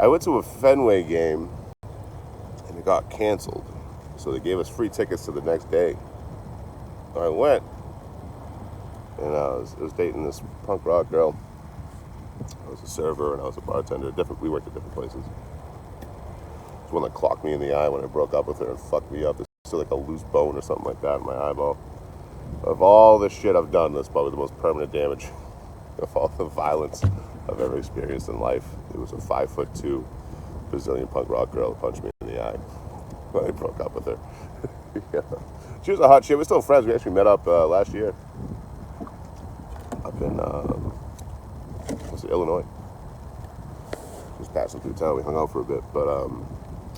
I went to a Fenway game. It got canceled, so they gave us free tickets to the next day. So I went, and I was dating this punk rock girl. I was a server and I was a bartender. We worked at different places. It's one that clocked me in the eye when I broke up with her and fucked me up. There's still like a loose bone or something like that in my eyeball. Of all the shit I've done, that's probably the most permanent damage of all the violence I've ever experienced in life. It was a 5'2" Brazilian punk rock girl that punched me in the eye when I broke up with her. Yeah. She was a hot shit. We're still friends. We actually met up last year up in Illinois. Just passing through town. We hung out for a bit, but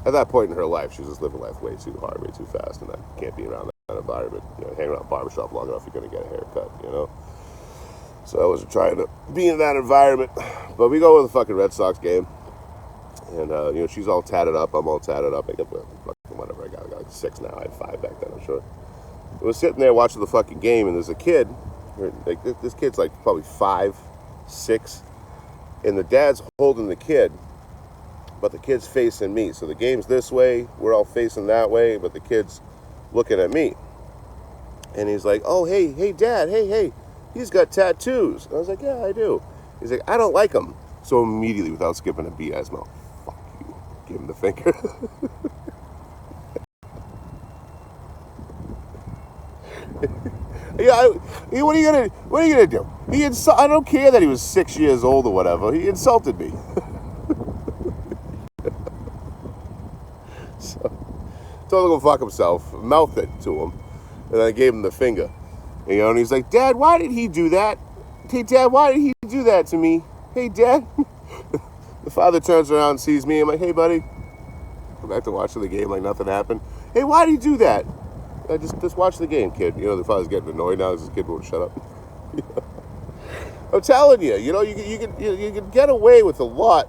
at that point in her life, she was just living life way too hard, way too fast, and I can't be around that environment. You know, hang around a barbershop long enough, you're gonna get a haircut, you know. So I wasn't trying to be in that environment. But we go to the fucking Red Sox game. And, you know, she's all tatted up. I'm all tatted up. I got whatever I got. I got like 6 now. I had 5 back then, I'm sure. I was sitting there watching the fucking game, and there's a kid. Like, this kid's like probably 5, 6. And the dad's holding the kid, but the kid's facing me. So the game's this way. We're all facing that way, but the kid's looking at me. And he's like, oh, hey, Dad, hey. He's got tattoos. And I was like, yeah, I do. He's like, I don't like them. So immediately, without skipping a beat, I smell, fuck you. Give him the finger. Yeah, what are you gonna do? I don't care that he was 6 years old or whatever. He insulted me. So, told him to go fuck himself. Mouthed it to him, and I gave him the finger. You know, and he's like, Dad, why did he do that? Hey, Dad, why did he do that to me? Hey, Dad. The father turns around, sees me. I'm like, hey, buddy. Go back to watching the game like nothing happened. Hey, why do you do that? I just watch the game, kid. You know, the father's getting annoyed now because his kid won't shut up. I'm telling you, you know, you can get away with a lot.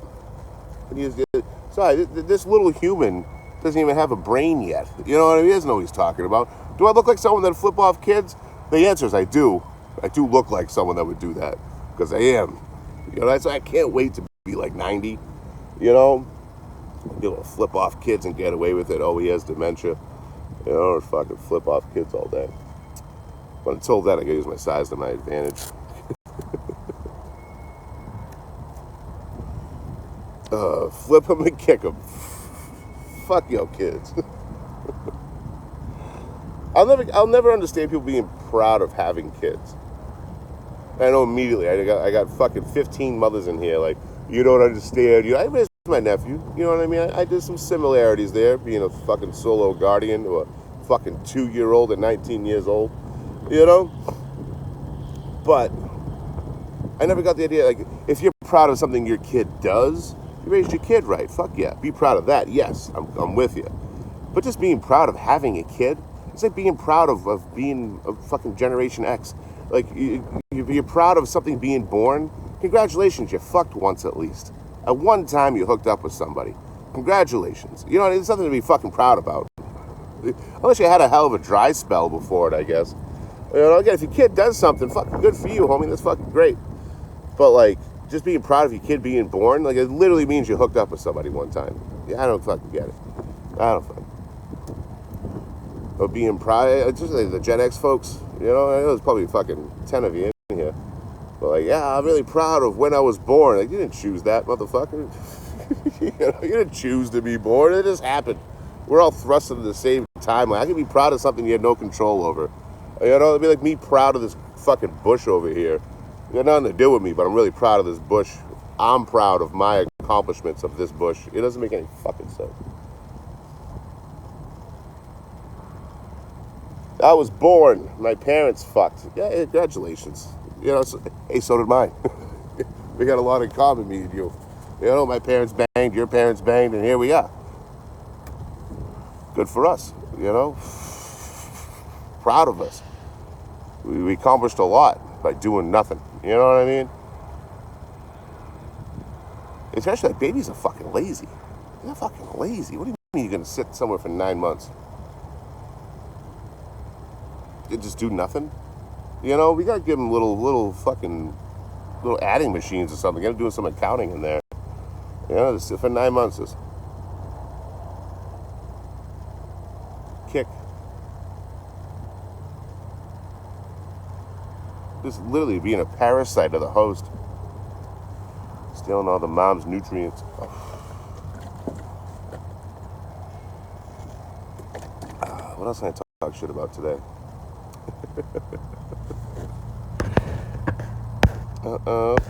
Sorry, this little human doesn't even have a brain yet. You know what I mean? He doesn't know what he's talking about. Do I look like someone that'd flip off kids? The answer is I do. I do look like someone that would do that because I am. You know, that's why I can't wait to be like 90. You know, be able to flip off kids and get away with it. Oh, he has dementia. You know, or fucking flip off kids all day. But until then, I gotta use my size to my advantage. Flip them and kick them. Fuck your kids. I'll never understand people being proud of having kids. I know immediately. I got fucking 15 mothers in here. Like, you don't understand. I raised my nephew. You know what I mean? I did some similarities there, being a fucking solo guardian to a fucking 2-year-old at 19 years old. You know? But I never got the idea, like, if you're proud of something your kid does, you raised your kid right. Fuck yeah. Be proud of that. Yes, I'm with you. But just being proud of having a kid, it's like being proud of being a fucking Generation X. Like, you're proud of something being born. Congratulations, you fucked once at least. At one time, you hooked up with somebody. Congratulations. You know, it's something to be fucking proud about. Unless you had a hell of a dry spell before it, I guess. You know, again, if your kid does something, fucking good for you, homie. That's fucking great. But, like, just being proud of your kid being born, like, it literally means you hooked up with somebody one time. Yeah, I don't fucking get it. I don't fucking. But being proud, just like the Gen X folks, you know, I know there's probably fucking 10 of you in here. But, like, yeah, I'm really proud of when I was born. Like, you didn't choose that, motherfucker. You know, you didn't choose to be born. It just happened. We're all thrust into the same timeline. I can be proud of something you had no control over. You know, it'd be like me proud of this fucking bush over here. It got nothing to do with me, but I'm really proud of this bush. I'm proud of my accomplishments of this bush. It doesn't make any fucking sense. I was born. My parents fucked. Yeah, congratulations. You know, hey, so did mine. We got a lot in common, me and you. You know, my parents banged, your parents banged, and here we are. Good for us, you know. Proud of us. We accomplished a lot by doing nothing. You know what I mean? Especially like babies are fucking lazy. They're fucking lazy. What do you mean you're gonna sit somewhere for 9 months? You just do nothing? You know, we gotta give them little adding machines or something. Gotta do some accounting in there. You know, just sit for 9 months. Just kick. Just literally being a parasite of the host. Stealing all the mom's nutrients. What else can I talk shit about today?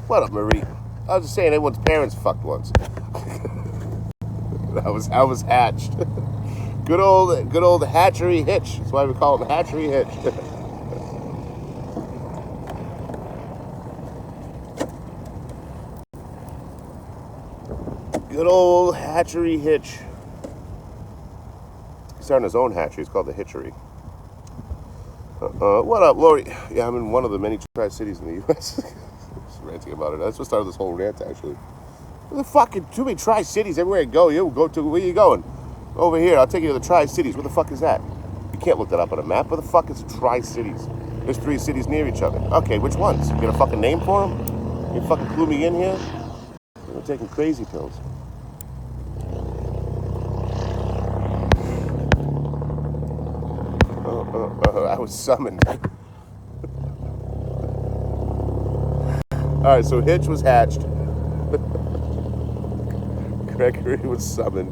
What up, Marie? I was just saying everyone's parents fucked once. I was hatched. Good old hatchery hitch. That's why we call them hatchery hitch. Good old hatchery hitch. He's starting his own hatchery. It's called the Hitchery. What up, Lori? Yeah, I'm in one of the many Tri-Cities in the U.S. Just ranting about it. That's what started this whole rant, actually. There's fucking too many Tri-Cities everywhere I go. You go to, where you going? Over here. I'll take you to the Tri-Cities. Where the fuck is that? You can't look that up on a map. Where the fuck is the Tri-Cities? There's 3 cities near each other. Okay, which ones? You got a fucking name for them? You fucking clue me in here? You're taking crazy pills. I was summoned. Alright, so Hitch was hatched. Gregory was summoned.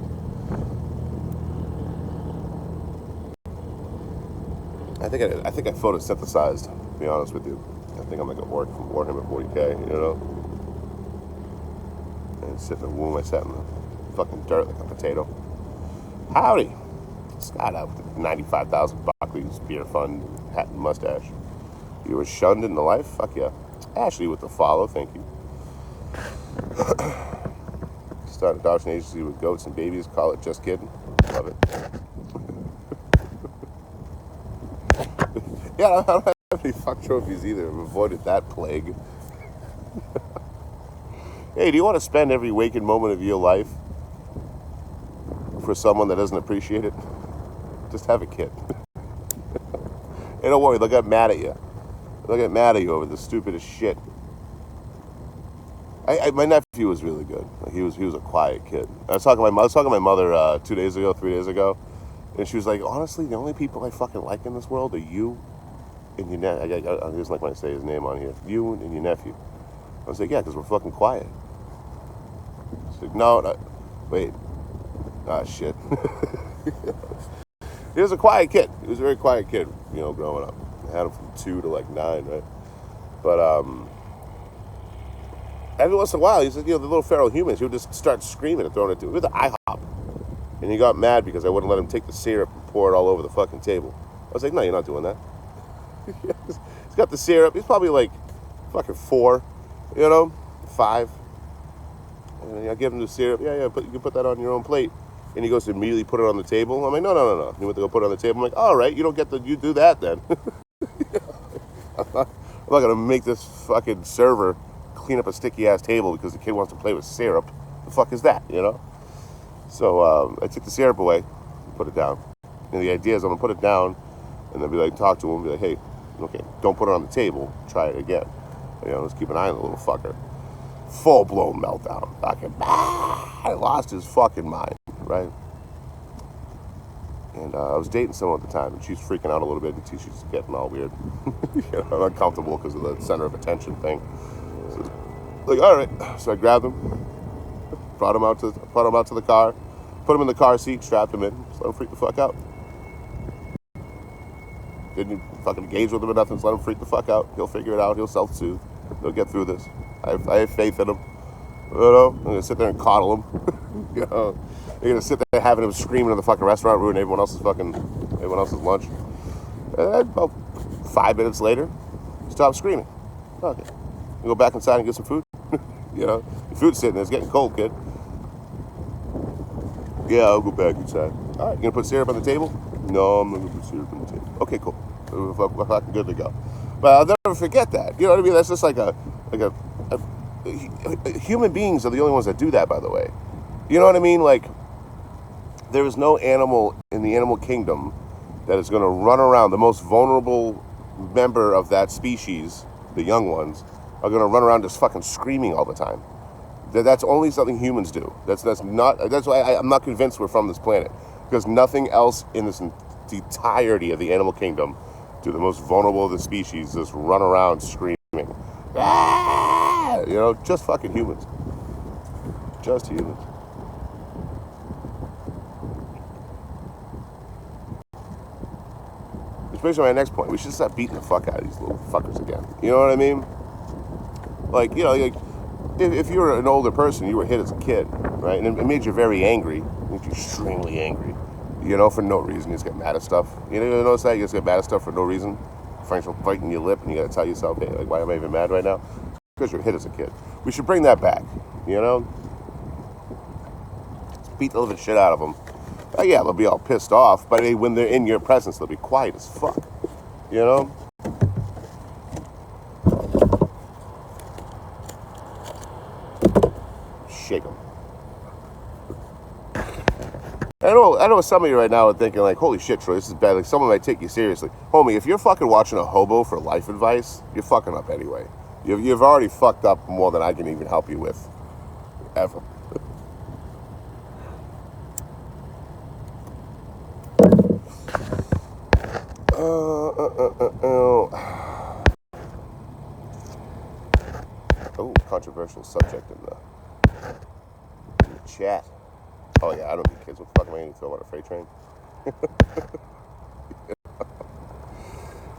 I think I photosynthesized, to be honest with you. I think I'm like a orc from Warhammer 40k, you know? And sit in the womb, I sat in the fucking dirt like a potato. Howdy! Scott out with the 95,000 Buckley's beer fund, hat and mustache. You were shunned in the life? Fuck yeah. Ashley with the follow, thank you. start an adoption agency with goats and babies. Call it Just Kidding. Love it. Yeah, I don't have any fuck trophies either. I've avoided that plague. Hey, do you want to spend every waking moment of your life for someone that doesn't appreciate it? Just have a kid. Hey, don't worry, they'll get mad at you. They'll get mad at you over the stupidest shit. My nephew was really good. Like, he was a quiet kid. I was talking to my mother 3 days ago, and she was like, honestly, the only people I fucking like in this world are you and your nephew. I just like when I say his name on here. You and your nephew. I was like, yeah, because we're fucking quiet. She's like, no, wait. Ah, shit. He was a quiet kid. He was a very quiet kid, growing up. I had him from 2 to like 9, right? But every once in a while, he said, the little feral humans, he would just start screaming and throwing it to me with the IHOP. And he got mad because I wouldn't let him take the syrup and pour it all over the fucking table. I was like, no, you're not doing that. He's got the syrup. He's probably like fucking 4, 5. And I give him the syrup. Yeah, you can put that on your own plate. And he goes to immediately put it on the table. I'm like, no. He went to go put it on the table. I'm like, all right, you do that then. I'm not going to make this fucking server clean up a sticky ass table because the kid wants to play with syrup. The fuck is that, So I took the syrup away, put it down. And the idea is I'm going to put it down and then be like, talk to him, be like, hey, okay, don't put it on the table. Try it again. Let's keep an eye on the little fucker. Full-blown meltdown. Fucking, I lost his fucking mind, right? And I was dating someone at the time, and she's freaking out a little bit, and she's getting all weird. Uncomfortable because of the center of attention thing. So, like, all right. So I grabbed him, brought him out to the car, put him in the car seat, strapped him in, just let him freak the fuck out. Didn't fucking engage with him or nothing, just let him freak the fuck out. He'll figure it out. He'll self-soothe. He'll get through this. I have faith in him. I'm gonna sit there and coddle him. You're gonna sit there having him screaming in the fucking restaurant, ruining everyone else's lunch. And about 5 minutes later, he stopped screaming. Okay, you go back inside and get some food. Your food's sitting there. It's getting cold, kid. Yeah, I'll go back inside. All right, you gonna put syrup on the table? No, I'm not gonna put syrup on the table. Okay, cool. We're fucking good to go. But I'll never forget that. You know what I mean? That's just like human beings are the only ones that do that, by the way. You know what I mean? Like, there is no animal in the animal kingdom that is going to run around. The most vulnerable member of that species, the young ones, are going to run around just fucking screaming all the time. That's only something humans do. That's why I'm not convinced we're from this planet. Because nothing else in the entirety of the animal kingdom do the most vulnerable of the species just run around screaming. Ah! Just fucking humans. Just humans. Which brings me to my next point. We should stop beating the fuck out of these little fuckers again. You know what I mean? Like, if you were an older person, you were hit as a kid, right? And it made you very angry. It made you extremely angry. For no reason. You just get mad at stuff. You notice that? You just get mad at stuff for no reason. Frank's biting your lip, and you gotta tell yourself, hey, like, why am I even mad right now? Because you're hit as a kid. We should bring that back, Just beat the living shit out of them. Yeah, they'll be all pissed off, but when they're in your presence, they'll be quiet as fuck, Shake them. I know some of you right now are thinking like, holy shit, Troy, this is bad. Like, someone might take you seriously. Homie, if you're fucking watching a hobo for life advice, you're fucking up anyway. You've already fucked up more than I can even help you with. Ever. Oh, controversial subject in the chat. Oh yeah, I don't need kids. What the fuck am I going to throw on a freight train?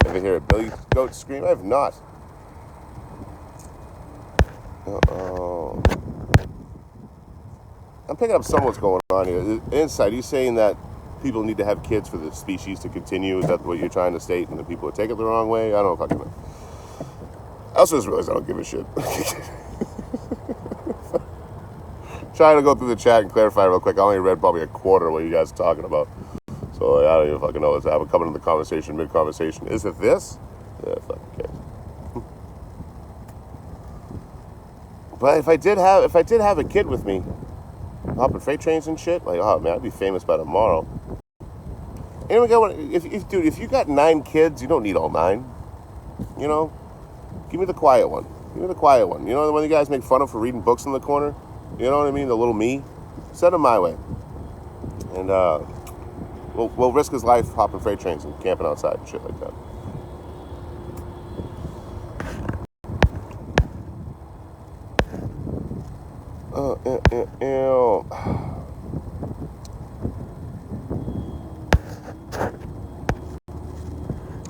Ever hear a billy goat scream? I have not. Uh-oh. I'm picking up somewhat's going on here. Inside, you saying that people need to have kids for the species to continue? Is that what you're trying to state? And the people that take it the wrong way? I don't know if I can. I also just realized I don't give a shit. trying to go through the chat and clarify real quick. I only read probably a quarter of what you guys are talking about. So I don't even fucking know what's happening. Coming into the conversation, mid-conversation. Is it this? Yeah, fucking cares. But if I did have a kid with me, hopping freight trains and shit, like, oh man, I'd be famous by tomorrow. And we got if you got 9 kids, you don't need all 9. You know, give me the quiet one. Give me the quiet one. You know the one you guys make fun of for reading books in the corner. You know what I mean? The little me. Send him my way. And we'll risk his life hopping freight trains and camping outside and shit like that.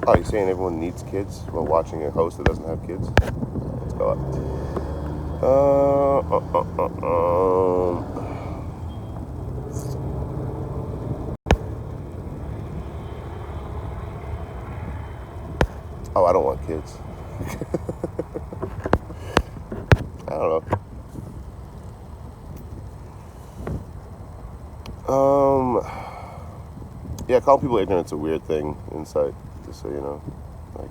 Oh, you're saying everyone needs kids while watching a host that doesn't have kids? Let's go up. Oh, I don't want kids. I don't know. Yeah, calling people ignorant's a weird thing inside. Just so you know, like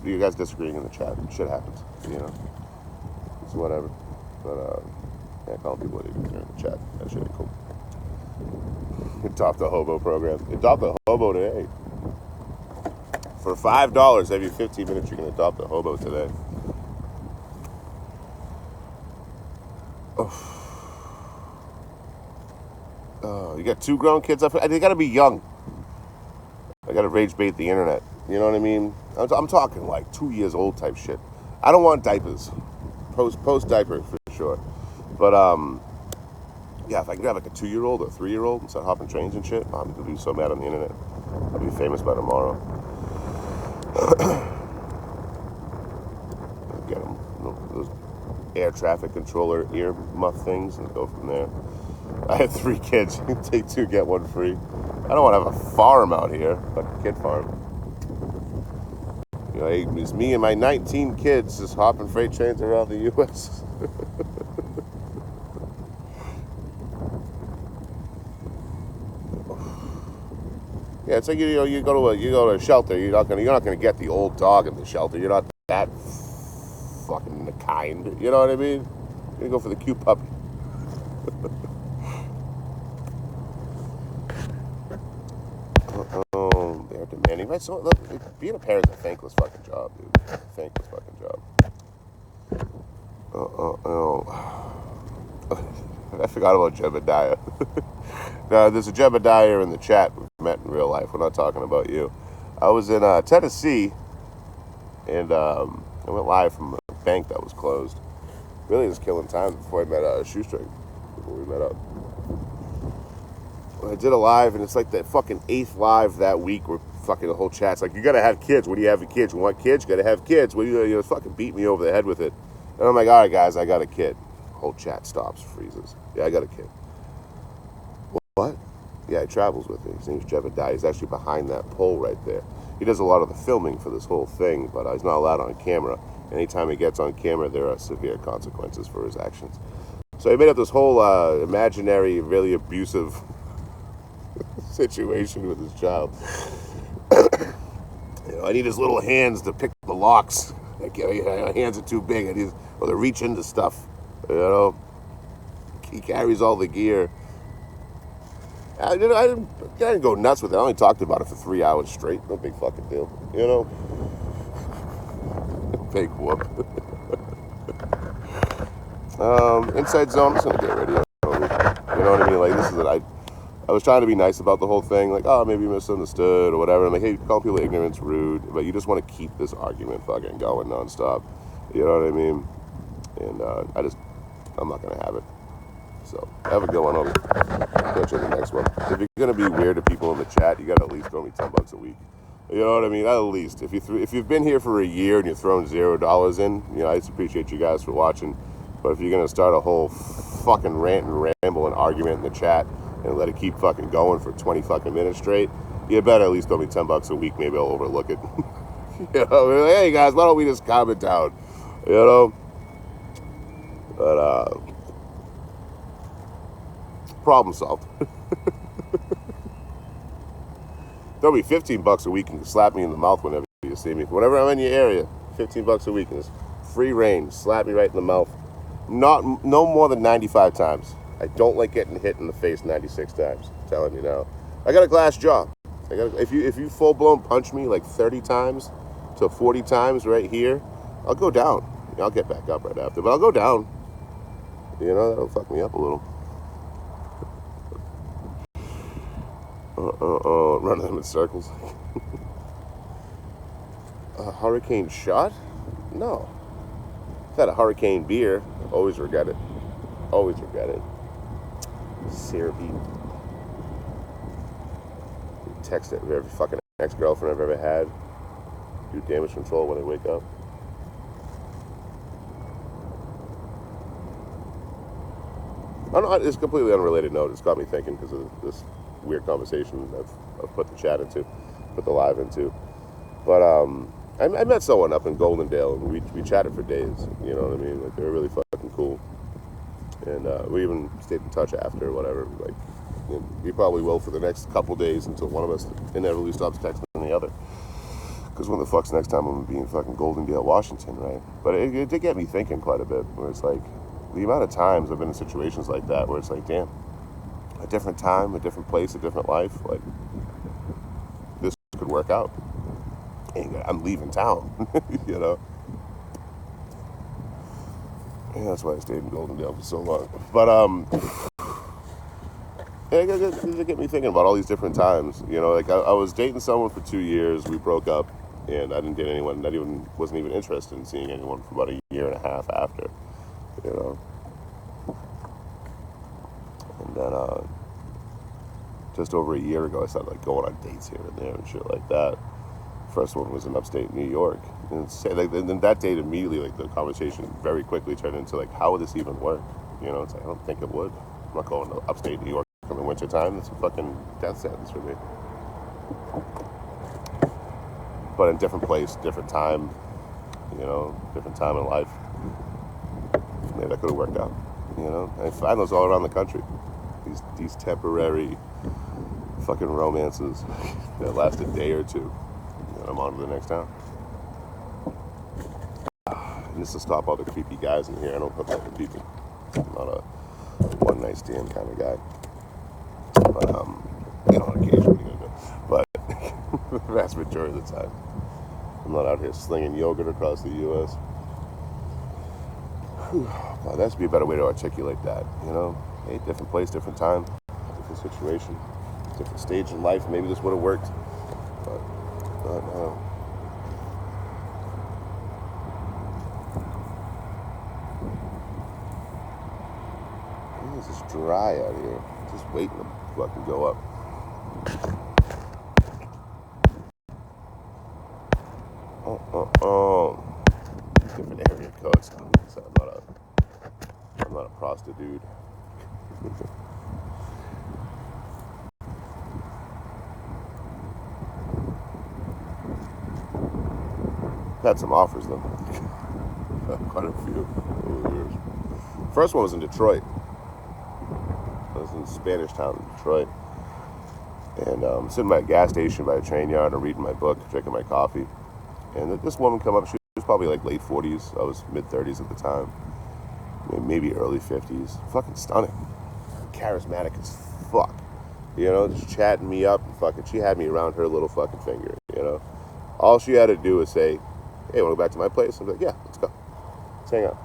you guys disagreeing in the chat, shit happens. You know, it's whatever. But yeah, calling people ignorant in the chat, that shit ain't cool. Adopt the hobo program. Adopt the hobo today. For $5 every 15 minutes, you can adopt a hobo today. Oh, you got 2 grown kids up. They gotta be young. I gotta rage bait the internet. You know what I mean? I'm talking like 2 years old type shit. I don't want diapers. Post diaper for sure. But yeah, if I could have like a 2-year-old or a 3-year-old and start hopping trains and shit, I'm gonna be so mad on the internet. I'll be famous by tomorrow. Get them, those air traffic controller ear muff things and go from there. I have 3 kids. You can take 2, get 1 free. I don't want to have a farm out here, like a kid farm. You know, it's me and my 19 kids just hopping freight trains around the U.S. Yeah, it's like you go to a shelter. You're not gonna get the old dog in the shelter. You're not that fucking kind. You know what I mean? You're gonna go for the cute puppy. They're demanding. Right? So look, being a parent is a thankless fucking job, dude. Thankless fucking job. I forgot about Jebediah. Now, there's a Jebediah in the chat we've met in real life. We're not talking about you. I was in Tennessee, and I went live from a bank that was closed. Really just killing time before I met Shoestring, before we met up. I did a live, and it's like the fucking 8th live that week where fucking the whole chat's like, you gotta have kids. What do you have for kids? You want kids? You gotta have kids. What do you fucking beat me over the head with it. And I'm like, all right, guys, I got a kid. Whole chat stops, freezes. Yeah, I got a kid. What? Yeah, he travels with me. His name's Jebediah. He's actually behind that pole right there. He does a lot of the filming for this whole thing, but he's not allowed on camera. Anytime he gets on camera, there are severe consequences for his actions. So he made up this whole imaginary, really abusive situation with his child. You know, I need his little hands to pick the locks. Like, my hands are too big. I need to reach into stuff. You know, he carries all the gear. I didn't go nuts with it. I only talked about it for 3 hours straight. No big fucking deal. You know, big whoop. Inside Zone. I'm just gonna get ready. You know what I mean? Like, this is it. I was trying to be nice about the whole thing, like, oh, maybe you misunderstood or whatever. I'm like, hey, call people ignorant's rude, but you just want to keep this argument fucking going nonstop. You know what I mean? And I'm not gonna have it. So have a good one, homie. Catch you in the next one. If you're gonna be weird to people in the chat, you gotta at least throw me $10 a week. You know what I mean? At least if you've been here for a year and you're throwing $0 in, you know, I just appreciate you guys for watching. But if you're gonna start a whole fucking rant and ramble and argument in the chat and let it keep fucking going for 20 fucking minutes straight, you better at least throw me $10 a week. Maybe I'll overlook it. You know, like, hey guys, why don't we just calm it down? You know? But Problem solved. Throw me $15 a week and slap me in the mouth whenever you see me. Whenever I'm in your area, $15 a week is free reign. Slap me right in the mouth. No more than 95 times. I don't like getting hit in the face 96 times. I'm telling you now. I got a glass jaw. If you full blown punch me like 30 times to 40 times right here, I'll go down. I'll get back up right after, but I'll go down. You know, that'll fuck me up a little. Running them in circles. A hurricane shot? No. I've had a hurricane beer. Always regret it. Always regret it. Syrupy. Text it every fucking ex-girlfriend I've ever had. Do damage control when I wake up. I don't know, it's a completely unrelated note. It's got me thinking because of this weird conversation I've put the chat into, put the live into. But I met someone up in Goldendale, and we chatted for days. You know what I mean? Like, they were really fucking cool, and we even stayed in touch after, whatever. Like, we probably will for the next couple days until one of us inevitably stops texting the other. Because when the fuck's next time I'm gonna be in fucking Goldendale, Washington, right? But it did get me thinking quite a bit. Where it's like, the amount of times I've been in situations like that, where it's like, damn, a different time, a different place, a different life, like, this could work out. And I'm leaving town, you know? Yeah, that's why I stayed in Goldendale for so long. But, it get me thinking about all these different times, you know? Like, I was dating someone for 2 years, we broke up, and I didn't date anyone, wasn't even interested in seeing anyone for about a year and a half after, you know? And then, just over a year ago, I started, like, going on dates here and there and shit like that. First one was in upstate New York. And then that date immediately, like, the conversation very quickly turned into, like, how would this even work? You know, it's like, I don't think it would. I'm not going to upstate New York in the wintertime. That's a fucking death sentence for me. But in different place, different time, you know, different time in life. Maybe that could have worked out, you know? I find those all around the country. These temporary fucking romances that last a day or two. And I'm on to the next town. And this will stop all the creepy guys in here. I don't hook up with people. I'm not a one night stand kind of guy. But you know, on occasion, what are you gonna do? But the vast majority of the time, I'm not out here slinging yogurt across the U.S. Well, that has to be a better way to articulate that, you know? Hey, different place, different time, different situation, different stage in life. Maybe this would have worked, but not now. It's just dry out here. Just waiting to fucking go up. Different area codes. I'm not a prostitute. Had some offers though. Quite a few over the years. First one was in Detroit. I was in Spanish Town in Detroit. And sitting by a gas station by a train yard and reading my book, drinking my coffee. And this woman come up, she was probably like late 40s. I was mid 30s at the time. Maybe early 50s. Fucking stunning. Charismatic as fuck. You know, just chatting me up and fucking, she had me around her little fucking finger, you know. All she had to do was say, hey, want to go back to my place? I'm like, yeah, let's go. Let's hang out.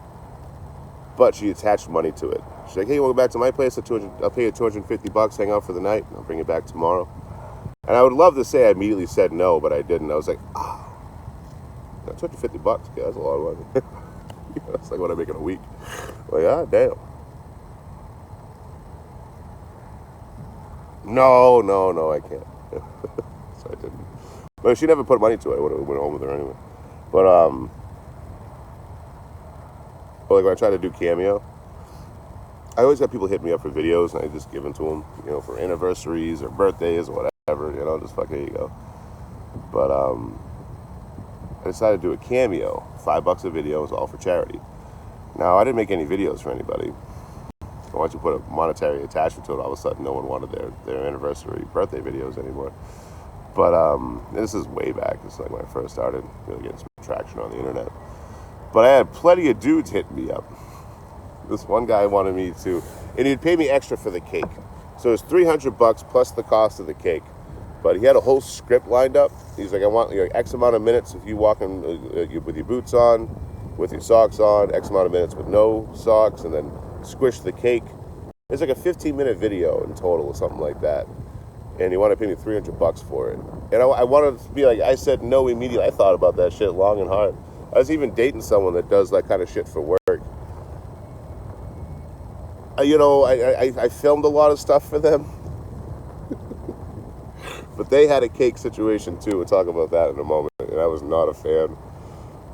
But she attached money to it. She's like, hey, you want to go back to my place? I'll pay you $250, hang out for the night, and I'll bring it back tomorrow. And I would love to say I immediately said no, but I didn't. I was like, $250, yeah, that's a lot of money. That's like what I make in a week. Like, damn. No, I can't. So I didn't. But she never put money to it. I would have went home with her anyway. But like when I try to do Cameo, I always have people hit me up for videos, and I just give them to them, you know, for anniversaries or birthdays or whatever, you know, just fuck, here you go. But I decided to do a Cameo, $5 a video, is all for charity. Now, I didn't make any videos for anybody. once you put a monetary attachment to it, all of a sudden no one wanted their anniversary birthday videos anymore. But this is way back. It's like when I first started really getting some traction on the internet. But I had plenty of dudes hitting me up. This one guy wanted me to, and he'd pay me extra for the cake. So it was $300 plus the cost of the cake. But he had a whole script lined up. He's like, I want X amount of minutes if you walk in with your boots on, with your socks on, X amount of minutes with no socks, and then squish the cake. It's like a 15-minute video in total or something like that. And he wanted to pay me $300 for it. And I wanted to be like, I said no immediately. I thought about that shit long and hard. I was even dating someone that does that kind of shit for work. I filmed a lot of stuff for them. But they had a cake situation too. We'll talk about that in a moment. And I was not a fan.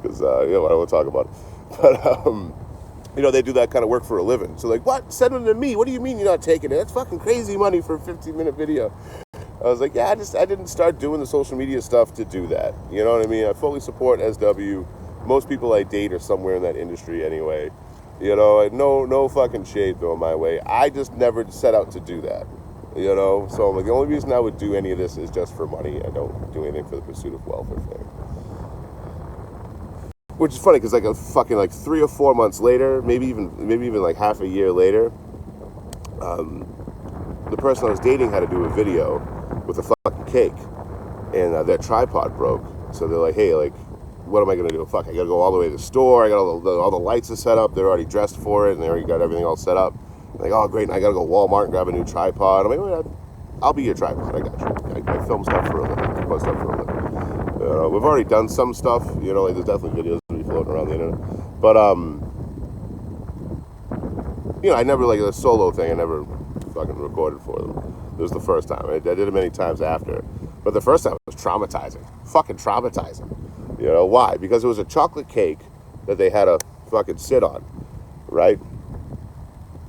Because, I don't want to talk about it. But, they do that kind of work for a living. So like, what? Send them to me. What do you mean you're not taking it? That's fucking crazy money for a 15-minute video. I was like, yeah, I didn't start doing the social media stuff to do that. You know what I mean? I fully support SW. Most people I date are somewhere in that industry anyway. No fucking shade thrown my way. I just never set out to do that. So I'm like, the only reason I would do any of this is just for money. I don't do anything for the pursuit of wealth or fame. Which is funny because like a fucking 3 or 4 months later, maybe even like half a year later, the person I was dating had to do a video with a fucking cake, and their tripod broke. So they're like, hey, like, what am I gonna do? Fuck, I gotta go all the way to the store. I got all the lights are set up. They're already dressed for it, and they already got everything all set up. I'm like, oh great, and I gotta go to Walmart and grab a new tripod. I'm like, oh, I'll be your tripod. I got you. I film stuff for a living. I post stuff for a living. We've already done some stuff. Like there's definitely videos of me floating around the internet. But I never like a solo thing. I never fucking recorded for them. It was the first time. I did it many times after, but the first time was traumatizing. Fucking traumatizing. Why? Because it was a chocolate cake that they had to fucking sit on, right?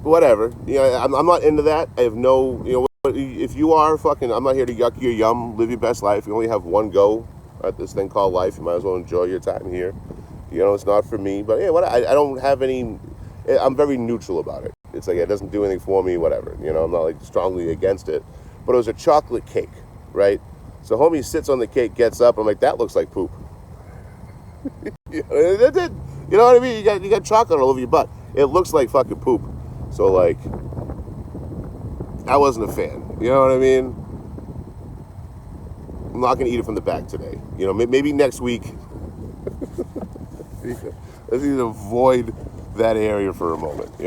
Whatever. I'm not into that. I have no. If you are fucking, I'm not here to yuck your yum. Live your best life. You only have one go at this thing called life. You might as well enjoy your time here. It's not for me. But yeah, I don't have any. I'm very neutral about it. It's like it doesn't do anything for me. Whatever. I'm not like strongly against it. But it was a chocolate cake, right? So homie sits on the cake, gets up. I'm like, that looks like poop. It did. You know what I mean? You got chocolate all over your butt. It looks like fucking poop. So like, I wasn't a fan. You know what I mean? I'm not gonna eat it from the back today. Maybe next week. Let's either avoid that area for a moment.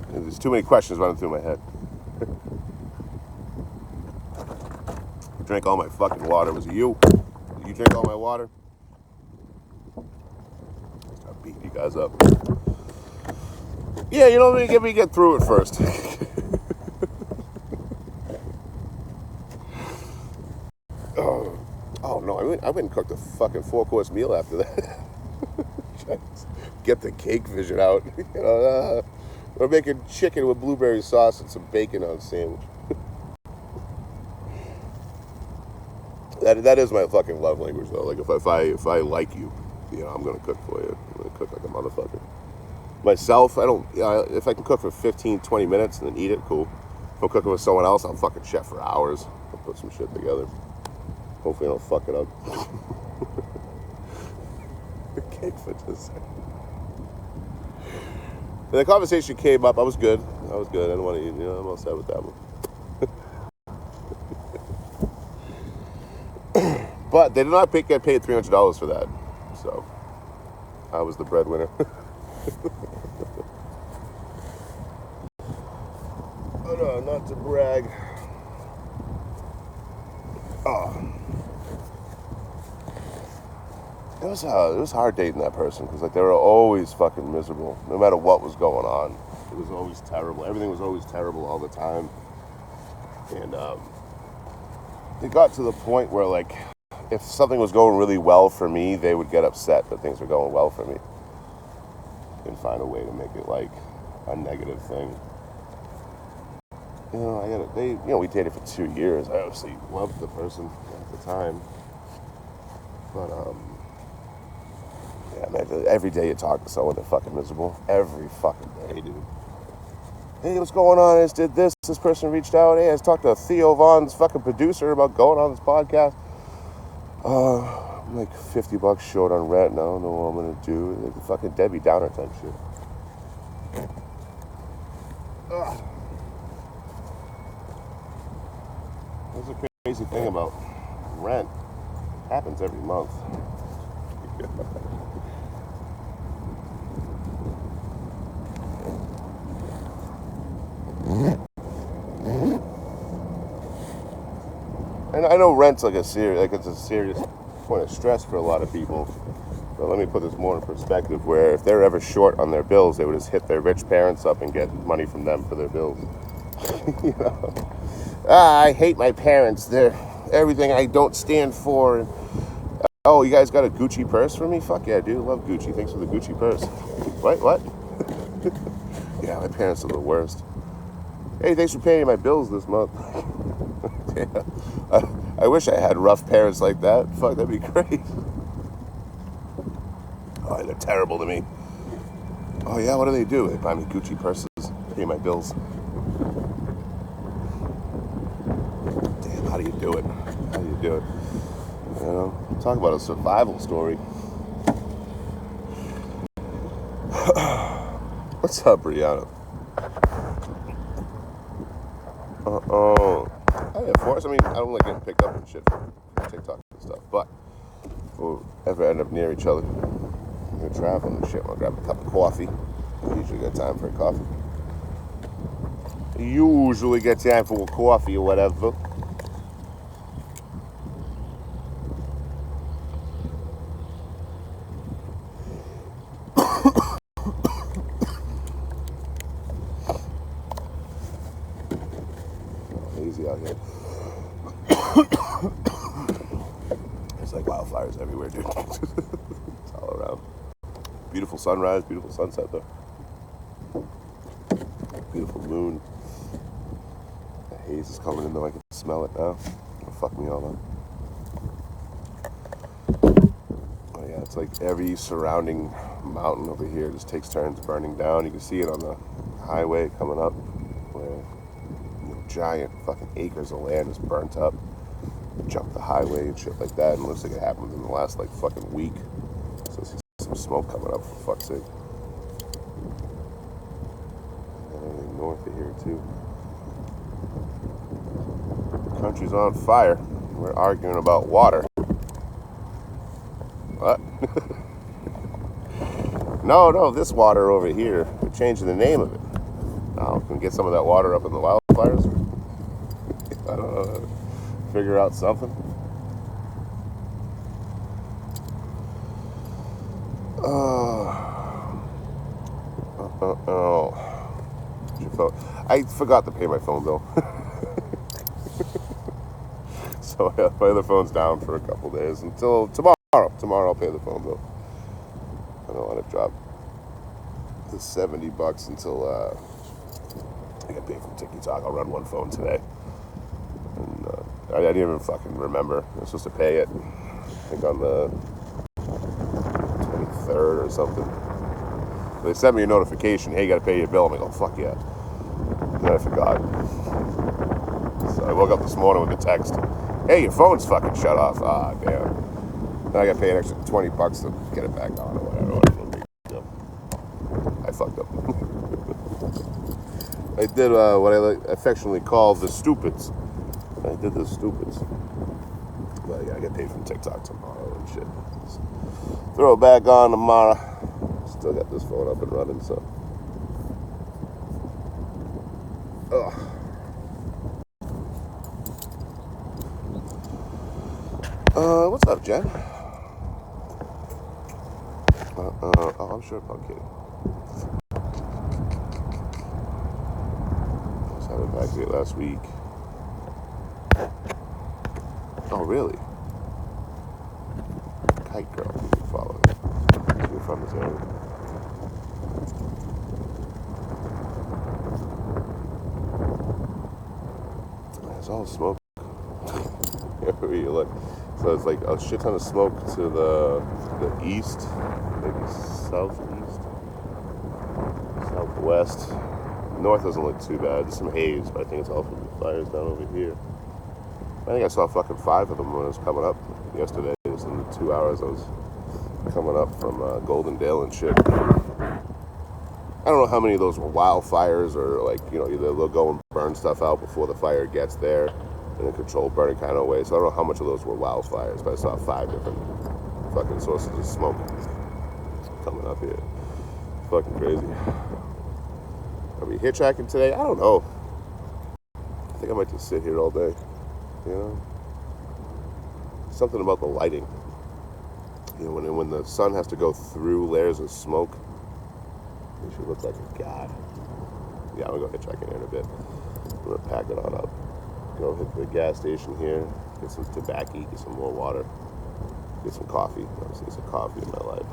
There's too many questions running through my head. I drank all my fucking water. Was it you? Did you drink all my water? Start beating you guys up. Yeah, let me get through it first. Oh no, I went and cooked a fucking 4-course meal after that. Get the cake vision out. We're making chicken with blueberry sauce and some bacon on a sandwich. That is my fucking love language though. Like if I like you, I'm gonna cook for you. I'm gonna cook like a motherfucker. Myself, I don't. If I can cook for 15, 20 minutes and then eat it, cool. If I'm cooking with someone else, I'll fucking chef for hours. I'll put some shit together. Hopefully I don't fuck it up. The cake for just. And the conversation came up. I was good. I didn't want to eat. I'm all set with that one. But they did not get paid $300 for that. So I was the breadwinner. Oh no, not to brag. Oh. It was hard dating that person because like they were always fucking miserable, no matter what was going on. It was always terrible. Everything was always terrible all the time. And it got to the point where like if something was going really well for me, they would get upset that things were going well for me and find a way to make it like a negative thing. We dated for 2 years. I obviously loved the person at the time. But, Yeah, man, every day you talk to someone, they're fucking miserable. Every fucking day, dude. Hey, what's going on? I just did this. This person reached out. Hey, I just talked to Theo Vaughn's fucking producer about going on this podcast. I'm like $50 short on rent now. I don't know what I'm gonna do. Like the fucking Debbie Downer type shit. Ugh. That's the crazy thing about rent. It happens every month. And I know rent's like it's a serious point of stress for a lot of people. But let me put this more in perspective where if they're ever short on their bills, they would just hit their rich parents up and get money from them for their bills. You know? I hate my parents. They're everything I don't stand for. Oh, you guys got a Gucci purse for me? Fuck yeah, dude. Love Gucci. Thanks for the Gucci purse. What? Yeah, my parents are the worst. Hey, thanks for paying my bills this month. Yeah. I wish I had rough parents like that. Fuck, that'd be great. Oh, they're terrible to me. Oh, yeah, what do they do? They buy me Gucci purses, pay my bills. Damn, how do you do it? How do you do it? You know, talk about a survival story. What's up, Brianna? Oh yeah, of course. I mean, I don't like getting picked up and shit from TikTok and stuff, but if we'll ever end up near each other, we're traveling and shit, we'll grab a cup of coffee. I usually get time for a coffee. Usually get time for a coffee or whatever. Easy out here. It's like wildfires everywhere, dude. It's all around. Beautiful sunrise, beautiful sunset though. Beautiful moon. The haze is coming in though, I can smell it now. It'll fuck me all up. Oh yeah, it's like every surrounding mountain over here just takes turns burning down. You can see it on the highway coming up where giant fucking acres of land is burnt up. Jump the highway and shit like that, and it looks like it happened in the last like fucking week. So I see some smoke coming up, for fuck's sake. And north of here too. The country's on fire. We're arguing about water. What? No, this water over here. We're changing the name of it. Now, can we get some of that water up in the wildfires? I don't know. Figure out something. I forgot to pay my phone bill. So yeah, my other phone's down for a couple days until tomorrow. Tomorrow I'll pay the phone bill. I don't want to drop the $70 until I get paid from TikTok. I'll run one phone today. And I didn't even fucking remember. I was supposed to pay it, I think on the 23rd or something. They sent me a notification, hey, you gotta pay your bill. I'm like, oh, fuck yeah. And then I forgot. So I woke up this morning with a text, hey, your phone's fucking shut off. Ah, damn. Then I gotta pay an extra $20 to get it back on or whatever. I fucked up. I did what I affectionately call the stupids. I did the stupids. But yeah, I get paid from TikTok tomorrow and shit. Just throw it back on tomorrow. Still got this phone up and running, so. Ugh. What's up, Jen? Oh, I'm sure I'm kidding. I was back here last week. Oh, really? Kite Girl, you can follow her. You're from this area. There's all smoke. Everywhere you look. So it's like a shit ton of smoke to the east, maybe southeast, southwest. North doesn't look too bad. There's some haze, but I think it's all from the fires down over here. I think I saw fucking 5 of them when I was coming up yesterday. It was in the 2 hours I was coming up from Goldendale and shit. I don't know how many of those were wildfires or like, you know, either they'll go and burn stuff out before the fire gets there in a controlled burning kind of way. So I don't know how much of those were wildfires, but I saw 5 different fucking sources of smoke coming up here. Fucking crazy. Are we hitchhiking today? I don't know. I think I might just sit here all day. You know? Something about the lighting. You know, when the sun has to go through layers of smoke, it should look like a god. Yeah, I'm gonna go hitchhiking here in a bit. I'm gonna pack it on up. Go hit the gas station here, get some tobacco, get some more water, get some coffee. Obviously, some coffee in my life.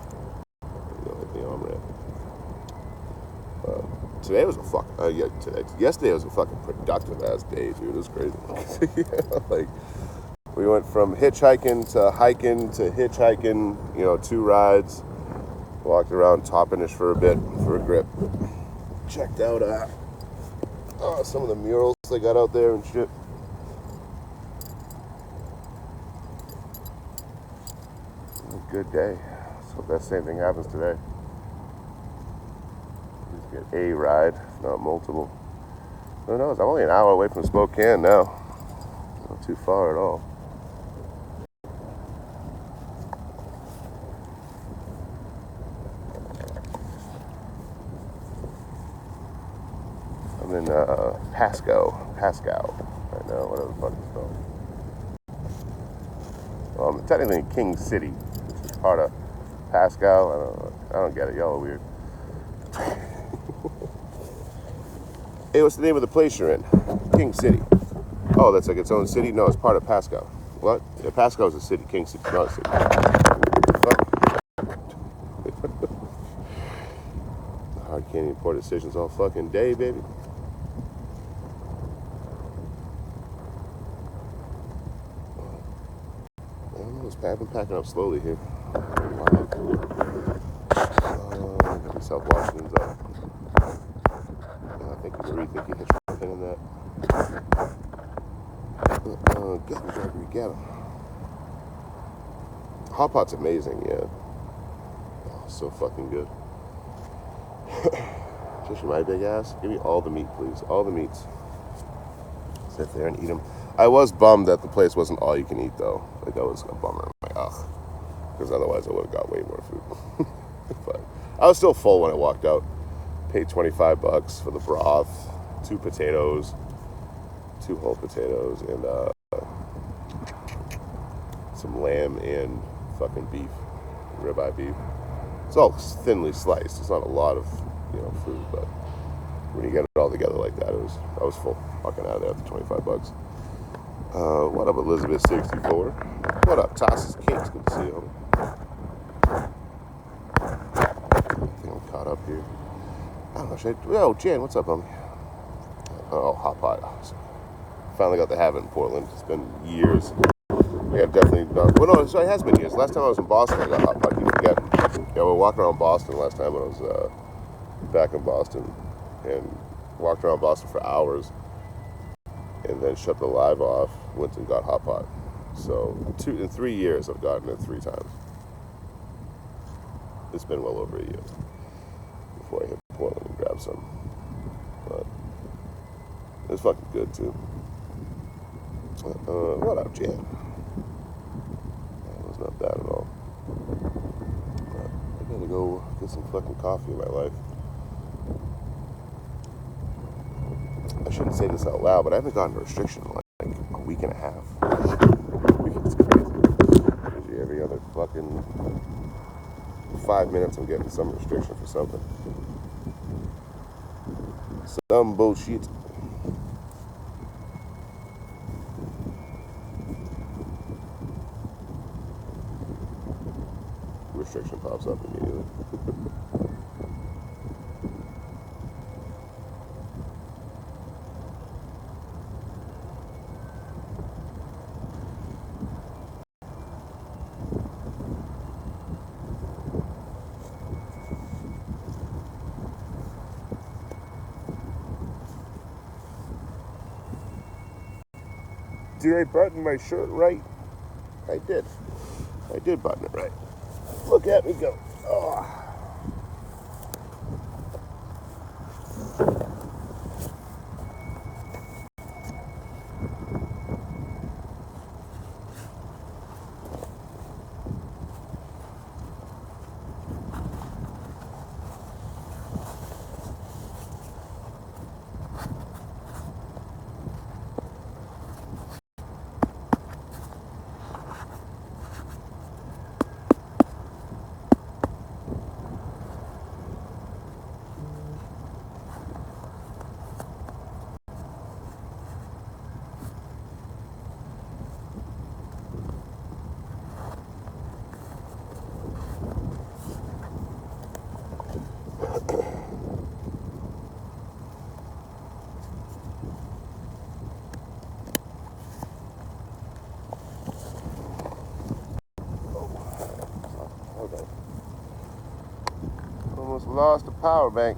Go hit the on-ramp. Today was yesterday was a fucking productive ass day, dude. It was crazy. Like, we went from hitchhiking to hiking to hitchhiking, you know, 2 rides. Walked around Toppenish for a bit for a grip. Checked out some of the murals they got out there and shit. A good day. So hope that same thing happens today. Just get a ride, if not multiple. Who knows? I'm only an hour away from Spokane now. Not too far at all. I'm in Pasco right now, whatever the fuck it's called. Well, I'm technically in King City, which is part of Pasco. I don't get it. Y'all are weird. Hey, what's the name of the place you're in? King City. Oh, that's like its own city? No, it's part of Pasco. What? Yeah, Pasco is a city. King City is not a city. Hard candy poor decisions all fucking day, baby. I've been packing up slowly here. Maybe South Washington's up. Thank you, Marie. Thank you, Hitch, for pinning that. Get him, Gregory, get him. Hot Pot's amazing, yeah. Oh, so fucking good. Especially my big ass. Give me all the meat, please. All the meats. Sit there and eat them. I was bummed that the place wasn't all you can eat, though. Like, that was a bummer. I'm like, ugh. Because otherwise I would have got way more food. But I was still full when I walked out. Paid $25 for the broth, 2 potatoes, 2 whole potatoes, and some lamb and fucking beef, ribeye beef. It's all thinly sliced. It's not a lot of, you know, food, but when you get it all together like that, I was full. Walking out of there after $25. What up, Elizabeth64? What up, Toss's Cakes? Good to see you. I think I'm caught up here. I don't know. Yo, Jan, what's up, homie? Oh, Hot Pot. Finally got to have it in Portland. It's been years. Yeah, definitely not. Well, no, so it has been years. Last time I was in Boston, I got Hot Pot. You forget. Yeah, we were walking around Boston last time when I was back in Boston. And walked around Boston for hours. And then shut the live off. Went and got Hot Pot. So, in 3 years, I've gotten it 3 times. It's been well over a year before I hit Portland and grab some. But it's fucking good too. What up, Jan? That was not bad at all. But I gotta go get some fucking coffee in my life. I shouldn't say this out loud, but I haven't gotten a restriction in like a week and a half. It's crazy. Usually every other fucking 5 minutes I'm getting some restriction for something. Some bullshit. Restriction pops up immediately. Did I button my shirt right? I did. I did button it right. Look at me go. Oh. Okay. Almost lost the power bank.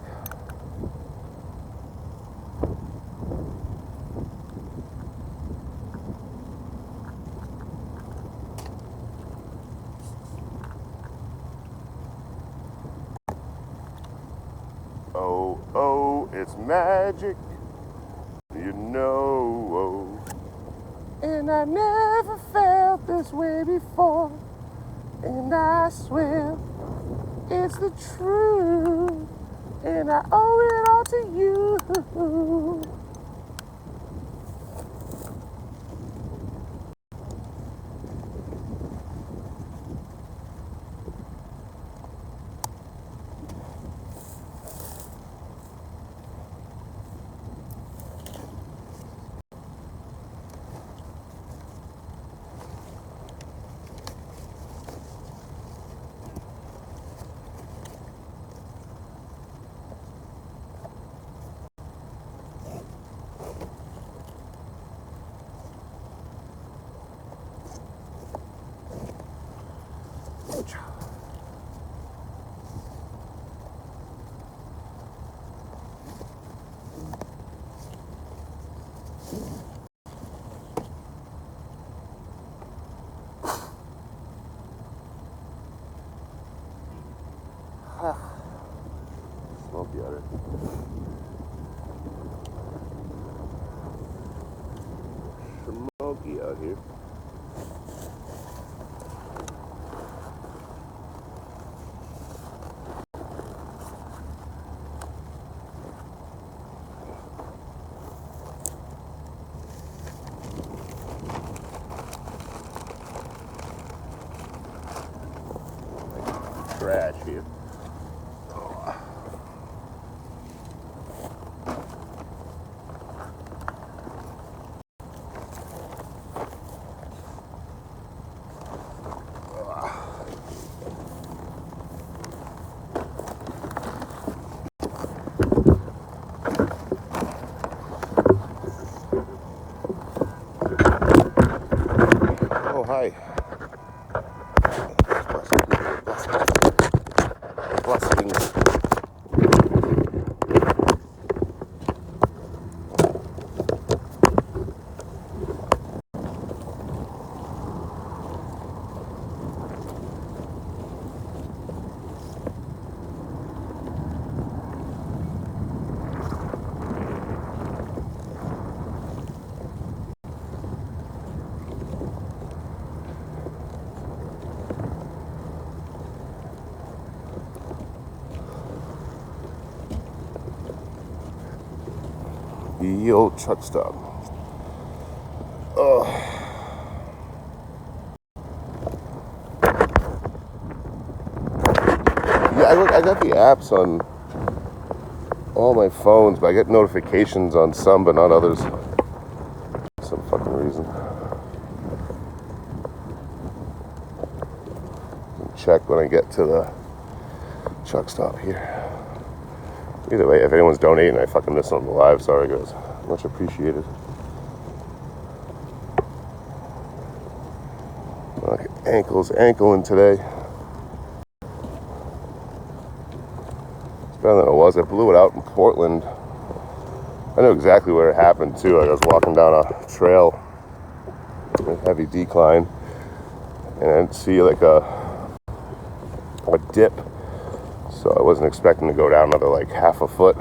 Oh, oh, it's magic, you know. And I never felt this way before. And I swear it's the truth. And I owe it all to you. Smoky out here. Smoky out here. Trash here. Oh, hi. Blessings. The old truck stop. Oh. Yeah, I got the apps on all my phones, but I get notifications on some, but not others. For some fucking reason. Check when I get to the truck stop here. Either way, if anyone's donating, I fucking miss on the live. Sorry, guys. Much appreciated. My ankle's ankling today. It's better than it was. I blew it out in Portland. I know exactly where it happened, too. I was walking down a trail a heavy decline, and I didn't see like a dip, so I wasn't expecting to go down another like half a foot.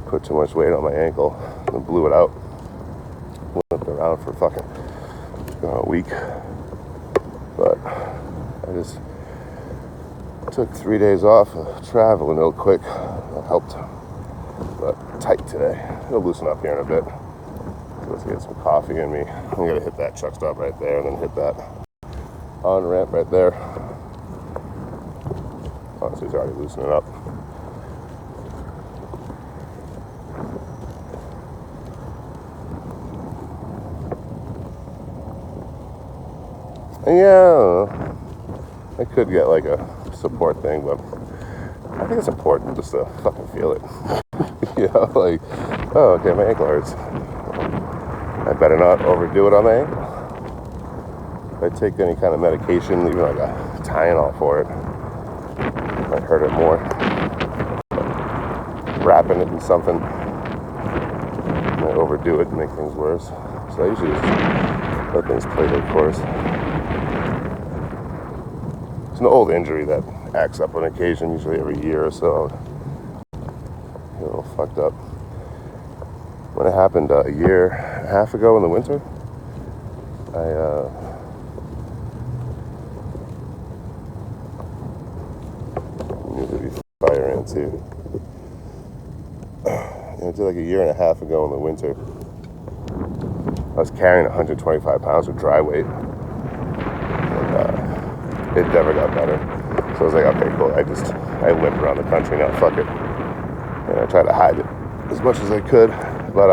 Put too much weight on my ankle and blew it out. Limped around for fucking a week, but I just took 3 days off of traveling real quick. That helped, but tight today. It'll loosen up here in a bit. Let's get some coffee in me. I'm gonna hit that truck stop right there, and then hit that on ramp right there. Oh, so he's already loosening up. Yeah, I could get like a support thing, but I think it's important just to fucking feel it. You know, like, oh, okay, my ankle hurts. I better not overdo it on my ankle. If I take any kind of medication, even like a Tylenol for it, might hurt it more. But wrapping it in something might overdo it and make things worse. So I usually just let things play their course. It's an old injury that acts up on occasion, usually every year or so. Get a little fucked up. When it happened a year and a half ago in the winter, I need to be fire ant too. It did like a year and a half ago in the winter. I was carrying 125 pounds of dry weight. It never got better. So I was like, okay, cool. I limp around the country now, fuck it. And I tried to hide it as much as I could. But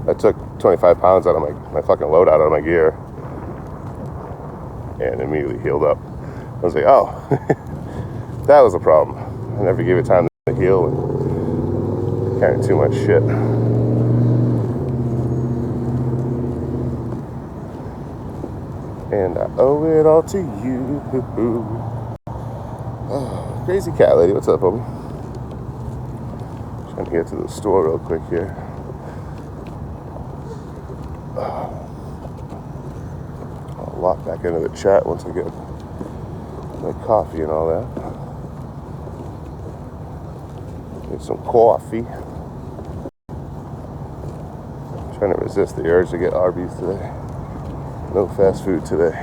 I took 25 pounds out of my fucking load out of my gear and immediately healed up. I was like, oh, that was a problem. I never gave it time to heal and carrying too much shit. And I owe it all to you. Oh, crazy cat lady, what's up, homie? Trying to get to the store real quick here. I'll lock back into the chat once I get my coffee and all that. Get some coffee. Trying to resist the urge to get Arby's today. No fast food today.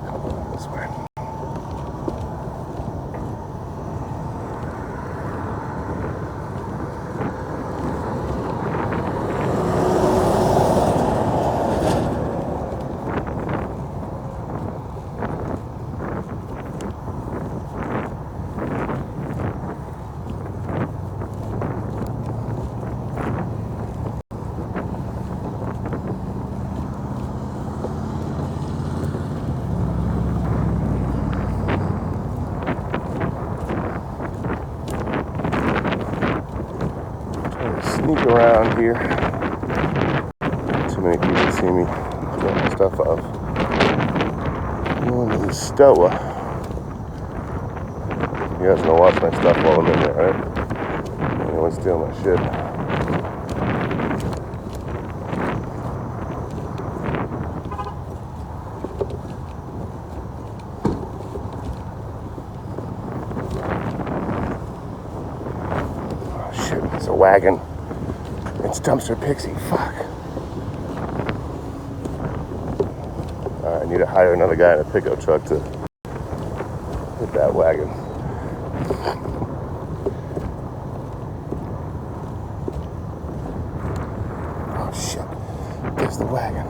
Come on this way. Sneak around here. Too many people see me drop my stuff off. Going to the Stoa. You guys gonna watch my stuff while I'm in there, right? Anyone steal my shit? Oh shit, it's a wagon. It's Dumpster Pixie, fuck. I need to hire another guy in a pickup truck to hit that wagon. Oh shit, there's the wagon.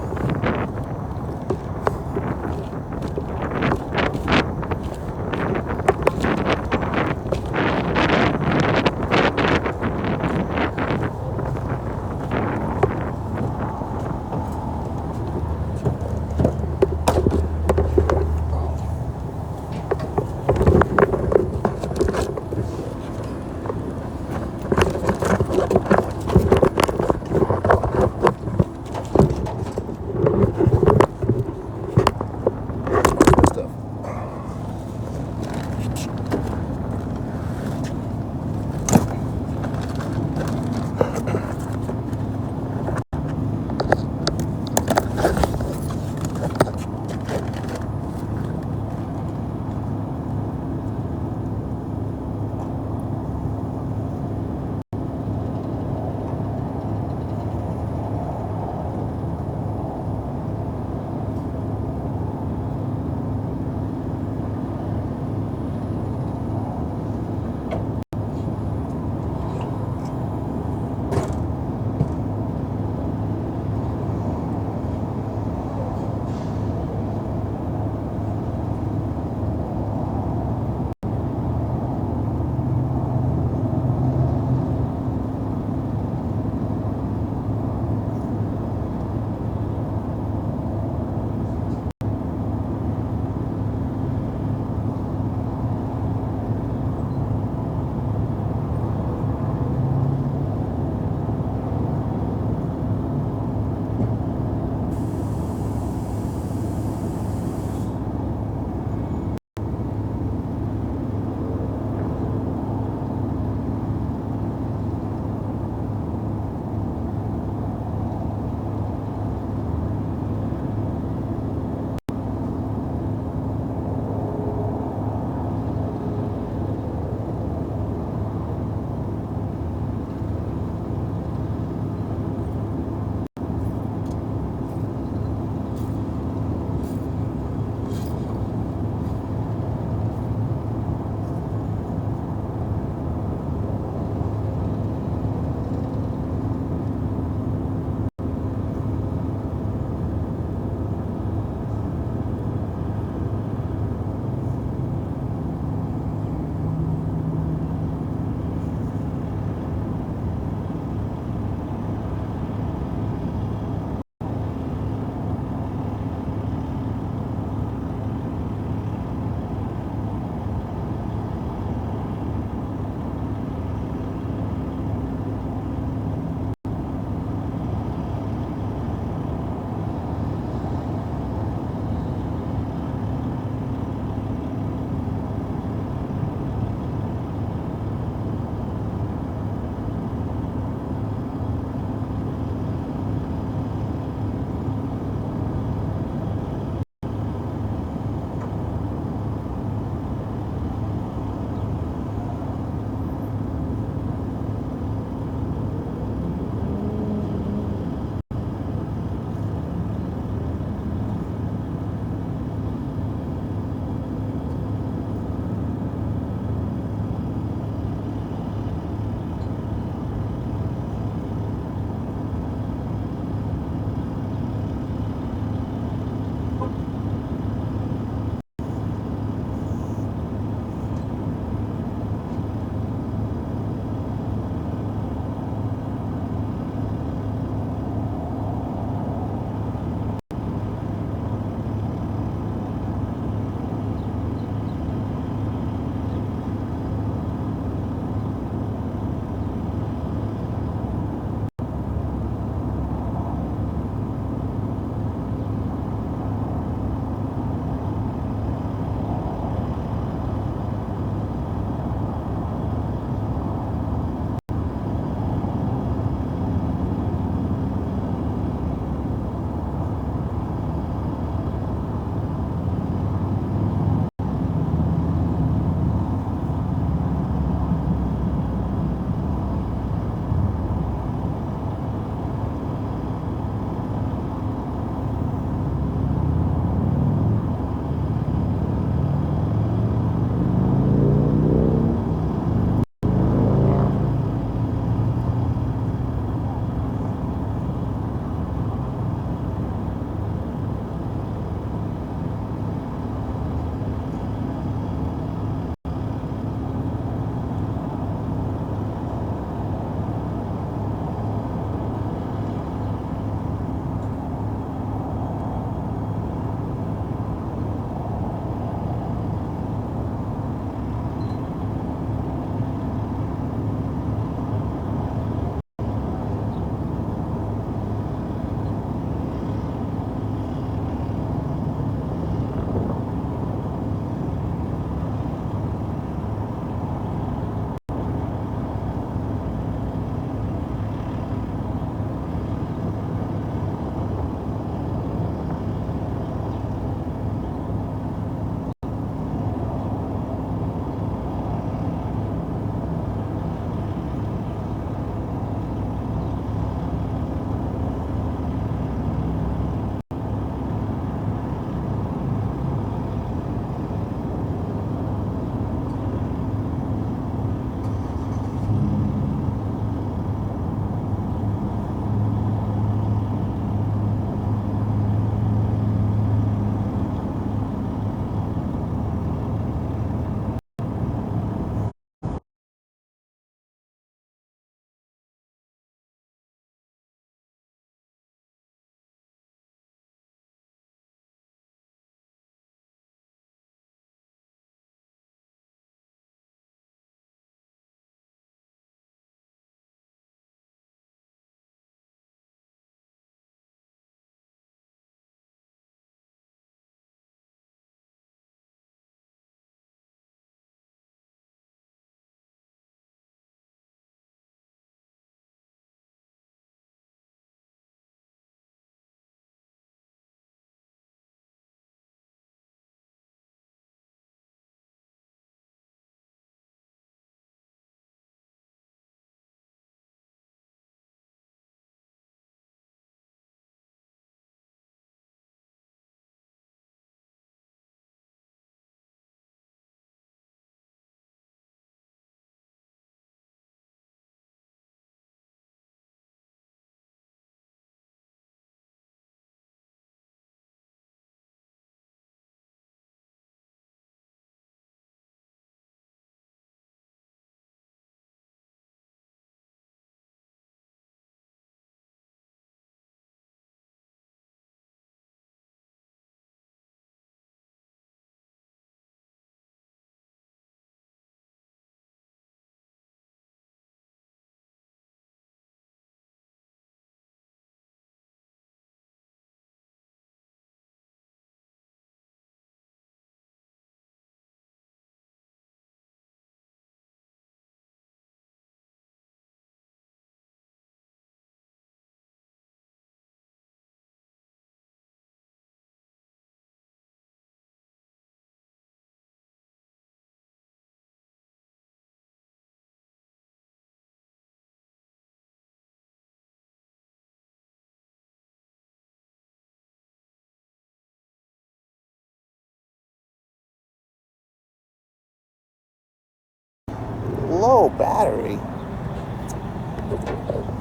low battery.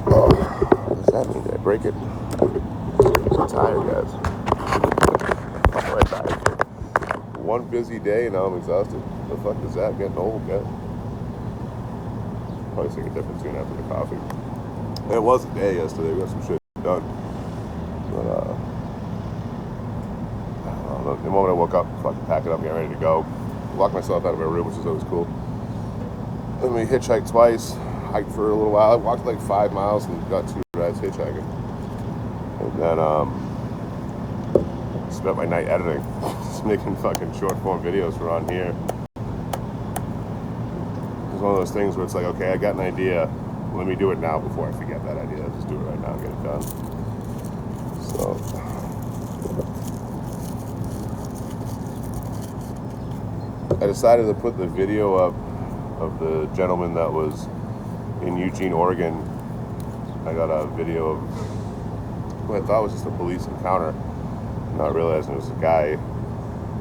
What does that mean? Did I break it? I'm tired, guys. I'm right tired. One busy day, now I'm exhausted. The fuck is that? I'm getting old, guys. Probably take a different tune after the coffee. It was a day yesterday. We got some shit done. But, I don't know. The moment I woke up, fucking pack it up, get ready to go. Locked myself out of my room, which is always cool. Then we hitchhiked twice, hiked for a little while. I walked like 5 miles and got 2 rides hitchhiking. And then spent my night editing, just making fucking short form videos for on here. It's one of those things where it's like, okay, I got an idea. Let me do it now before I forget that idea. Just do it right now and get it done. So. I decided to put the video up of the gentleman that was in Eugene, Oregon. I got a video of what I thought was just a police encounter, not realizing it was a guy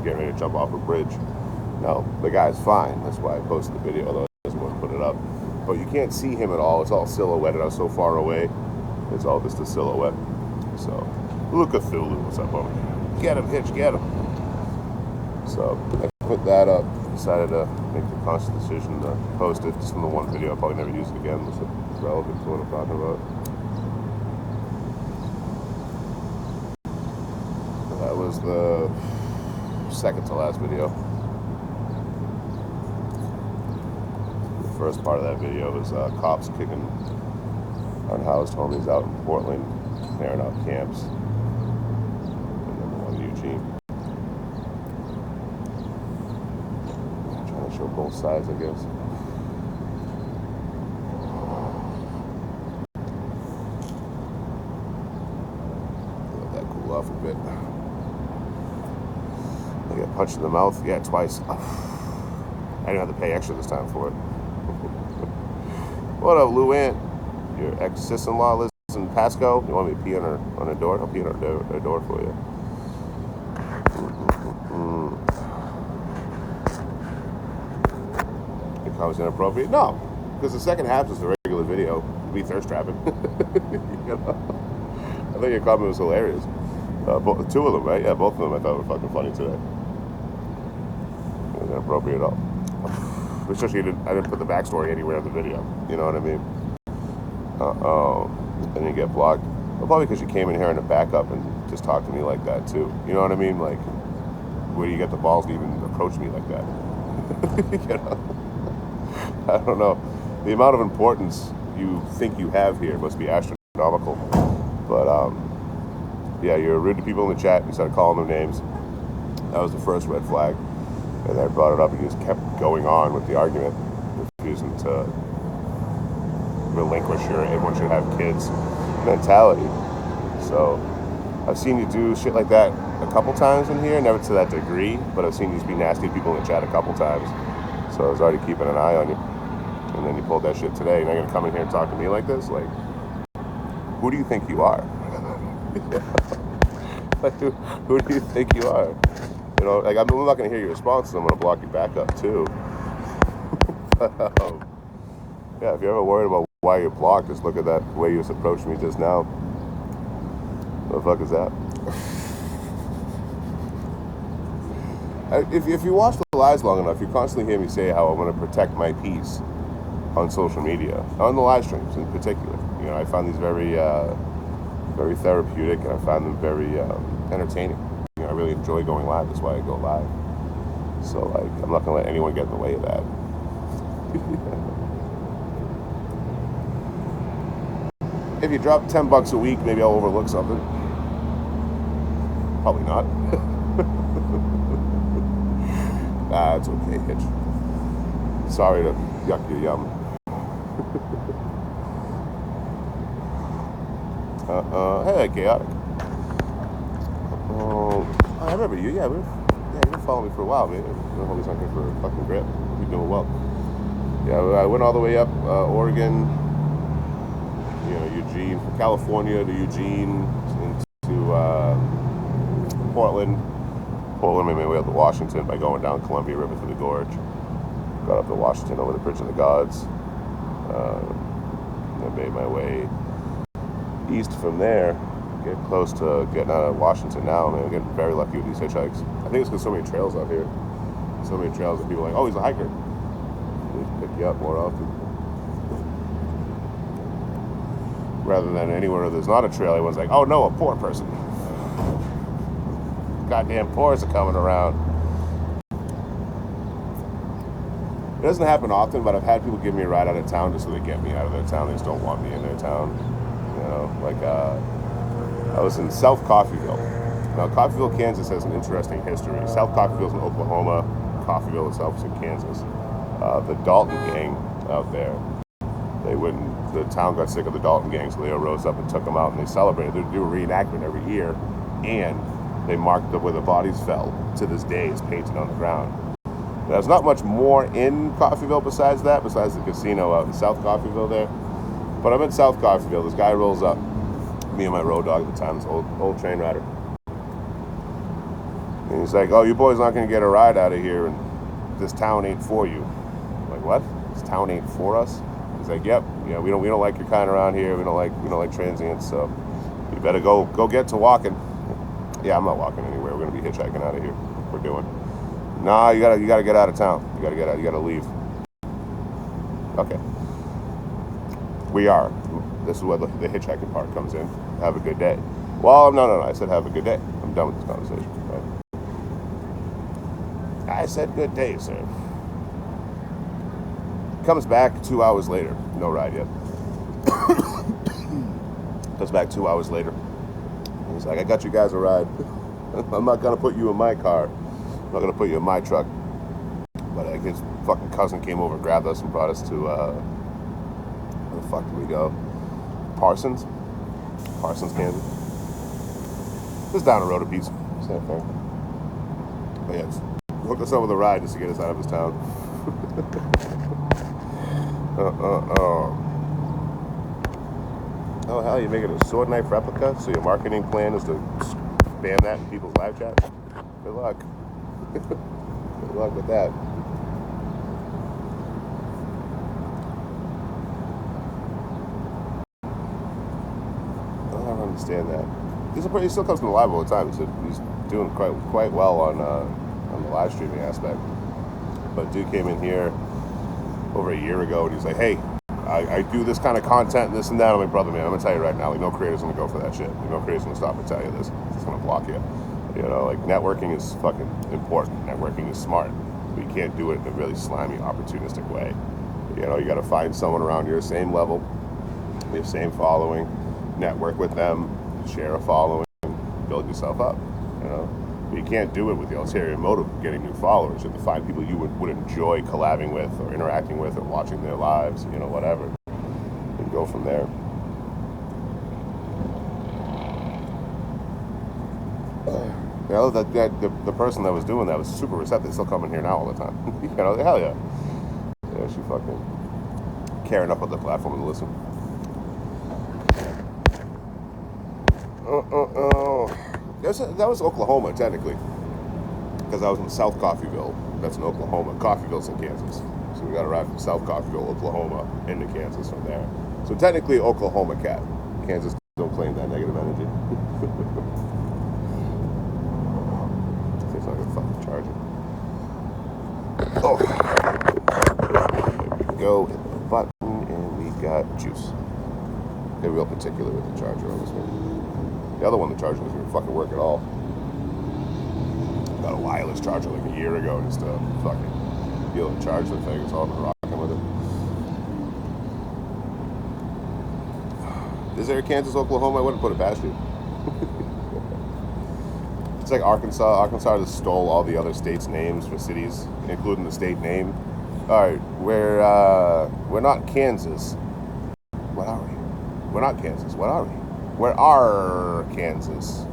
getting ready to jump off a bridge. No, the guy's fine. That's why I posted the video, although I doesn't want to put it up. But you can't see him at all. It's all silhouetted. I was so far away. It's all just a silhouette. So, look at Cthulhu. What's up, homie? Get him, Hitch, get him. So, I put that up. Decided to make the conscious decision to post it just from the one video. I'll probably never use it again unless it's relevant to what I'm talking about. That was the second to last video. The first part of that video was cops kicking unhoused homies out in Portland, clearing out camps, and then the one in Eugene. Trying to show both sides, I guess. Let that cool off a bit. I got punched in the mouth, yeah, twice. I didn't have to pay extra this time for it. What up, Luann? Your ex-sister-in-law lives in Pasco. You want me to pee on her door? I'll pee on her door for you. Your comment's inappropriate? No, because the second half is the regular video. Me thirst trapping. You know? I thought your comment was hilarious. Two of them, right? Yeah, both of them I thought were fucking funny today. It wasn't inappropriate at all. Especially I didn't put the backstory anywhere in the video. You know what I mean? And you get blocked. Well, probably because you came in here in a backup and just talked to me like that too. You know what I mean? Like, where do you get the balls to even approach me like that? You know? I don't know. The amount of importance you think you have here must be astronomical. But yeah, you're rude to people in the chat. You started calling them names. That was the first red flag. And I brought it up and you just kept going on with the argument, refusing to relinquish your everyone should have kids mentality. So I've seen you do shit like that a couple times in here, never to that degree, but I've seen you just be nasty to people in the chat a couple times. So I was already keeping an eye on you. And then you pulled that shit today. Now you're gonna come in here and talk to me like this? Like, who do you think you are? Like, who do you think you are? You know, like, I'm not gonna hear your responses. I'm gonna block you back up too. Yeah, if you're ever worried about why you're blocked, just look at that way you just approached me just now. What the fuck is that? If you watch the lives long enough, you constantly hear me say how I'm going to protect my peace on social media, on the live streams in particular. You know, I find these very, very therapeutic, and I find them very entertaining. You know, I really enjoy going live. That's why I go live. So, like, I'm not going to let anyone get in the way of that. If you drop $10 a week, maybe I'll overlook something. Probably not. Nah, it's okay, Hitch. Sorry to yuck your yum. Hey, Chaotic. I remember you. Yeah, you've been following me for a while, man. You're always looking for a fucking grip. You're doing well. Yeah, I went all the way up Oregon, you know, Eugene, from California to Eugene, into Portland. Portland made my way up to Washington by going down Columbia River through the gorge. Got up to Washington over the Bridge of the Gods. I made my way east from there, get close to getting out of Washington now. Man, I'm getting very lucky with these hitchhikes. I think it's because so many trails out here. So many trails that people are like, oh, he's a hiker. They pick you up more often. Rather than anywhere there's not a trail, everyone's like, oh no, a poor person. Goddamn poors are coming around. It doesn't happen often, but I've had people give me a ride out of town just so they get me out of their town. They just don't want me in their town. You know, like I was in South Coffeyville. Now, Coffeyville, Kansas has an interesting history. South Coffeyville's in Oklahoma. Coffeyville itself is in Kansas. The Dalton gang out there, the town got sick of the Dalton gang, so they rose up and took them out, and they celebrated. They do a reenactment every year, and they marked where the bodies fell. To this day, it's painted on the ground. There's not much more in Coffeyville besides the casino out in South Coffeyville there. But I'm in South Coffeyville. This guy rolls up, me and my road dog at the time, this old train rider. And he's like, oh, you boys aren't going to get a ride out of here, and this town ain't for you. I'm like, what? This town ain't for us? He's like, yep. Yeah, we don't like your kind around here. We don't like transients. So you better go get to walking. Yeah, I'm not walking anywhere. We're gonna be hitchhiking out of here. We're doing. Nah, you gotta get out of town. You gotta get out. You gotta leave. Okay. We are. This is where the hitchhiking part comes in. Have a good day. Well, no. I said have a good day. I'm done with this conversation. Right? I said good day, sir. Comes back 2 hours later. No ride yet. Comes back 2 hours later. He's like, I got you guys a ride. I'm not going to put you in my car. I'm not going to put you in my truck. But his fucking cousin came over, grabbed us, and brought us to, where the fuck did we go? Parsons, Kansas. Just down the road a piece. Same thing. But yeah, hooked us up with a ride just to get us out of his town. Oh, hell, you're making a sword knife replica? So your marketing plan is to spam that in people's live chats? Good luck. Good luck with that. I don't understand that. He still comes to the live all the time. He's doing quite well on the live streaming aspect. But dude came in here over a year ago and he's like, hey, I do this kind of content, this and that. I'm like, brother, man, I'm gonna tell you right now, like, no creator's gonna go for that shit. Like, no creator's gonna stop and tell you this. It's gonna block you. You know, like, networking is fucking important. Networking is smart. But you can't do it in a really slimy, opportunistic way. You know, you gotta find someone around your same level, your same following, network with them, share a following, build yourself up. You know, but you can't do it with the ulterior motive of getting new followers. You have to find people you would enjoy collabing with or interacting with or watching their lives, you know, whatever, and go from there. You know, the person that was doing that was super receptive. Still coming here now all the time. You know, hell yeah. Yeah, she fucking caring up on the platform and listen. That was Oklahoma, technically. Because I was in South Coffeyville. That's in Oklahoma. Coffeyville's in Kansas. So we got to ride from South Coffeyville, Oklahoma, into Kansas from there. So technically, Oklahoma cat. Kansas don't claim that negative energy. Seems like a fucking charger. Oh. There we go. Hit the button, and we got juice. They're real particular with the charger on this one. The other one, the charger doesn't even fucking work at all. Got a wireless charger like a year ago just to fucking be able to charge the thing. It's all been rocking with it. Is there a Kansas, Oklahoma? I wouldn't put it past you. It's like Arkansas. Arkansas just stole all the other states' names for cities, including the state name. All right, we're not Kansas. What are we? We're not Kansas. What are we? Where are Kansas?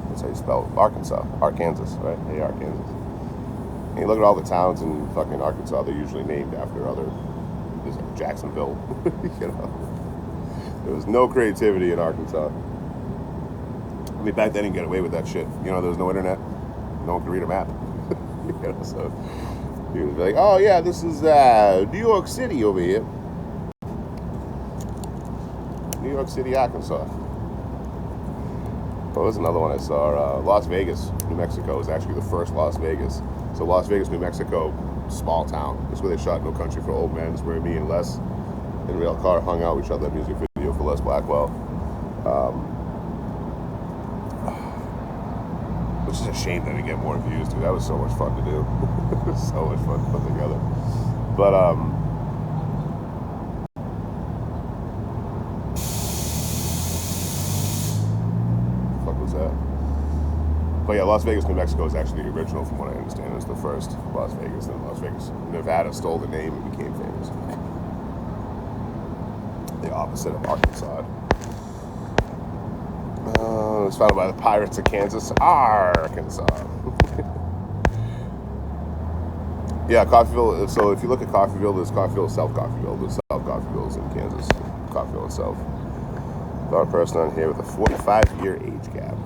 That's how you spell it. Arkansas. Arkansas, right? Hey, Arkansas. And you look at all the towns in fucking Arkansas, they're usually named after other, there's like Jacksonville. You know? There was no creativity in Arkansas. I mean, back then you get away with that shit. You know, there was no internet. No one could read a map. You know, so you would be like, oh yeah, this is New York City over here. York City, Arkansas. Well, there's another one I saw. Las Vegas, New Mexico is actually the first Las Vegas. So Las Vegas, New Mexico, small town. That's where they shot No Country for Old Men. It's where me and Les and Real Car hung out. We shot that music video for Les Blackwell. Which is a shame that we get more views, dude. That was so much fun to do. So much fun to put together. But, But yeah, Las Vegas, New Mexico is actually the original, from what I understand. It was the first Las Vegas. Then Las Vegas, Nevada stole the name and became famous. The opposite of Arkansas. It was founded by the Pirates of Kansas, Arkansas. Yeah, Coffeyville. So if you look at Coffeyville, there's Coffeyville, South Coffeyville. There's South Coffeyville's in Kansas, Coffeyville itself. Got a person on here with a 45-year age gap.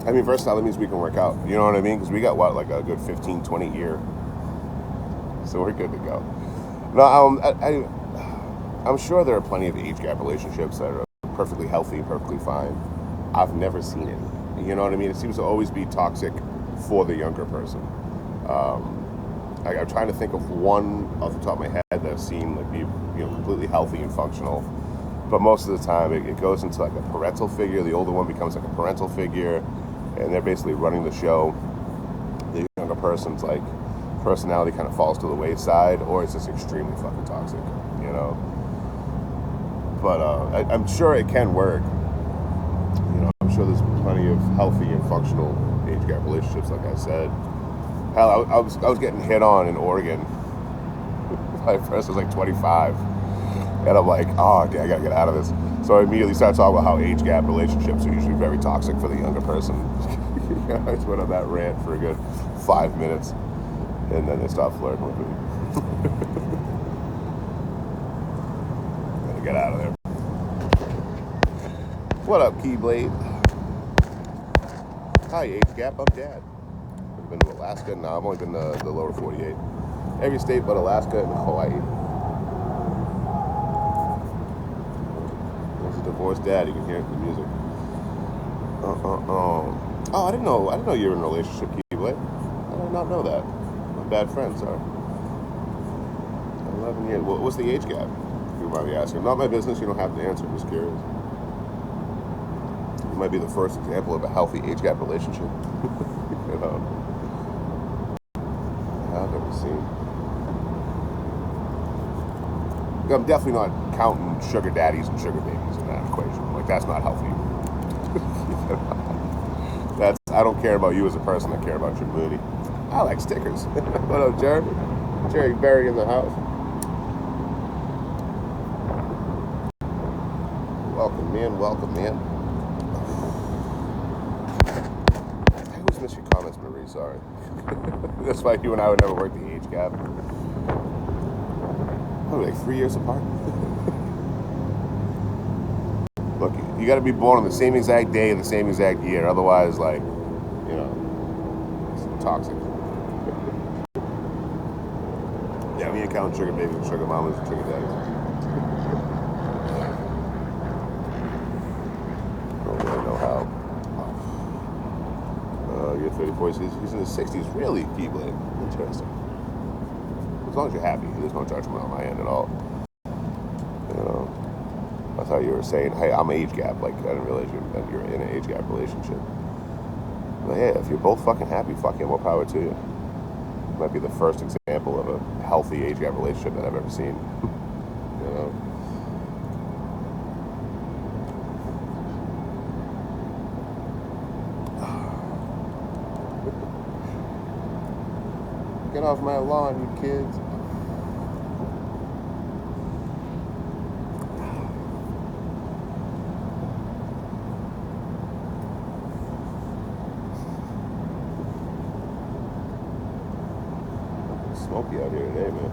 I mean, versatile, that means we can work out. You know what I mean? Because we got, like a good 15, 20 year. So we're good to go. No, I'm sure there are plenty of age gap relationships that are perfectly healthy, perfectly fine. I've never seen it. You know what I mean? It seems to always be toxic for the younger person. I'm trying to think of one off the top of my head that I've seen like be completely healthy and functional. But most of the time, it goes into like a parental figure. The older one becomes like a parental figure. And they're basically running the show. The younger person's like personality kind of falls to the wayside, or it's just extremely fucking toxic, you know. But I'm sure it can work. You know, I'm sure there's plenty of healthy and functional age gap relationships. Like I said, hell, I was getting hit on in Oregon. My first was like 25, and I'm like, oh, okay, I gotta get out of this. So I immediately started talking about how age gap relationships are usually very toxic for the younger person. I just went on that rant for a good 5 minutes, and then they stopped flirting with me. Gotta get out of there. What up, Keyblade? Hi, age gap. I'm Dad. I've been to Alaska. No, I've only been to the lower 48. Every state but Alaska and Hawaii. Divorced dad, you can hear it in the music. Oh, I didn't know you were in a relationship, Keyblade. I did not know that. I'm a bad friend, sorry. 11 years. What's the age gap? If you mind me asking. Not my business, you don't have to answer, I'm just curious. You might be the first example of a healthy age gap relationship. You know. I've never seen. I'm definitely not counting sugar daddies and sugar babies in that equation. Like, that's not healthy. I don't care about you as a person, I care about your booty. I like stickers. What up, Jeremy? Jerry Berry in the house. Welcome, man. Welcome, man. I always miss your comments, Marie. Sorry. That's why you and I would never work the age gap. What are we, like 3 years apart? Look, you got to be born on the same exact day and the same exact year. Otherwise, like, you know, it's toxic. Yeah, we ain't counting sugar babies and sugar mamas and sugar daddies. I don't really know how. You're 34. He's in his 60s. Really, Keyblade. Interesting. As long as you're happy, there's no judgment on my end at all. You know, I thought you were saying, hey, I'm age gap. Like, I didn't realize you're in an age gap relationship. But yeah, if you're both fucking happy, fucking more power to you. It might be the first example of a healthy age gap relationship that I've ever seen. You know? Get off my lawn, you kids. Smoky out here today, man.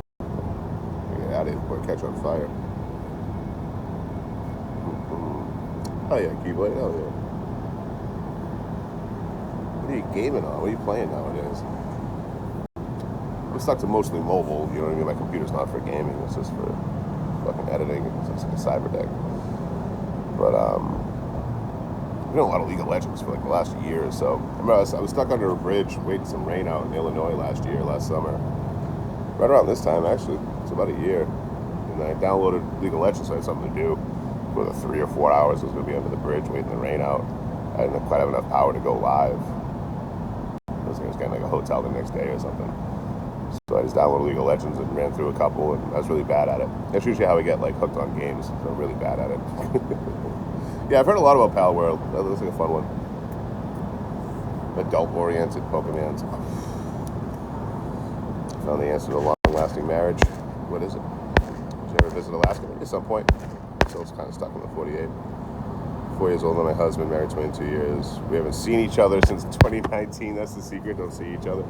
Get out of here before I catch on fire. Oh yeah, Keyblade, hell yeah. What are you gaming on? What are you playing nowadays? I'm stuck to mostly mobile, you know what I mean? My computer's not for gaming, it's just for fucking editing. It's like a cyber deck. But we know a lot of League of Legends for like the last year or so. I remember I was stuck under a bridge waiting some rain out in Illinois last summer. Right around this time, actually. It's about a year. And then I downloaded League of Legends, so I had something to do. For the 3 or 4 hours I was going to be under the bridge waiting the rain out. I didn't quite have enough power to go live. I was getting like a hotel the next day or something. So I just downloaded League of Legends and ran through a couple, and I was really bad at it. That's usually how I get like hooked on games. So I'm really bad at it. Yeah, I've heard a lot about Pal World. That looks like a fun one. Adult-oriented Pokemons. Found the answer to a long-lasting marriage. What is it? Did you ever visit Alaska? At some point. So it's kind of stuck in the 48. 4 years older than my husband, married 22 years. We haven't seen each other since 2019. That's the secret. Don't see each other.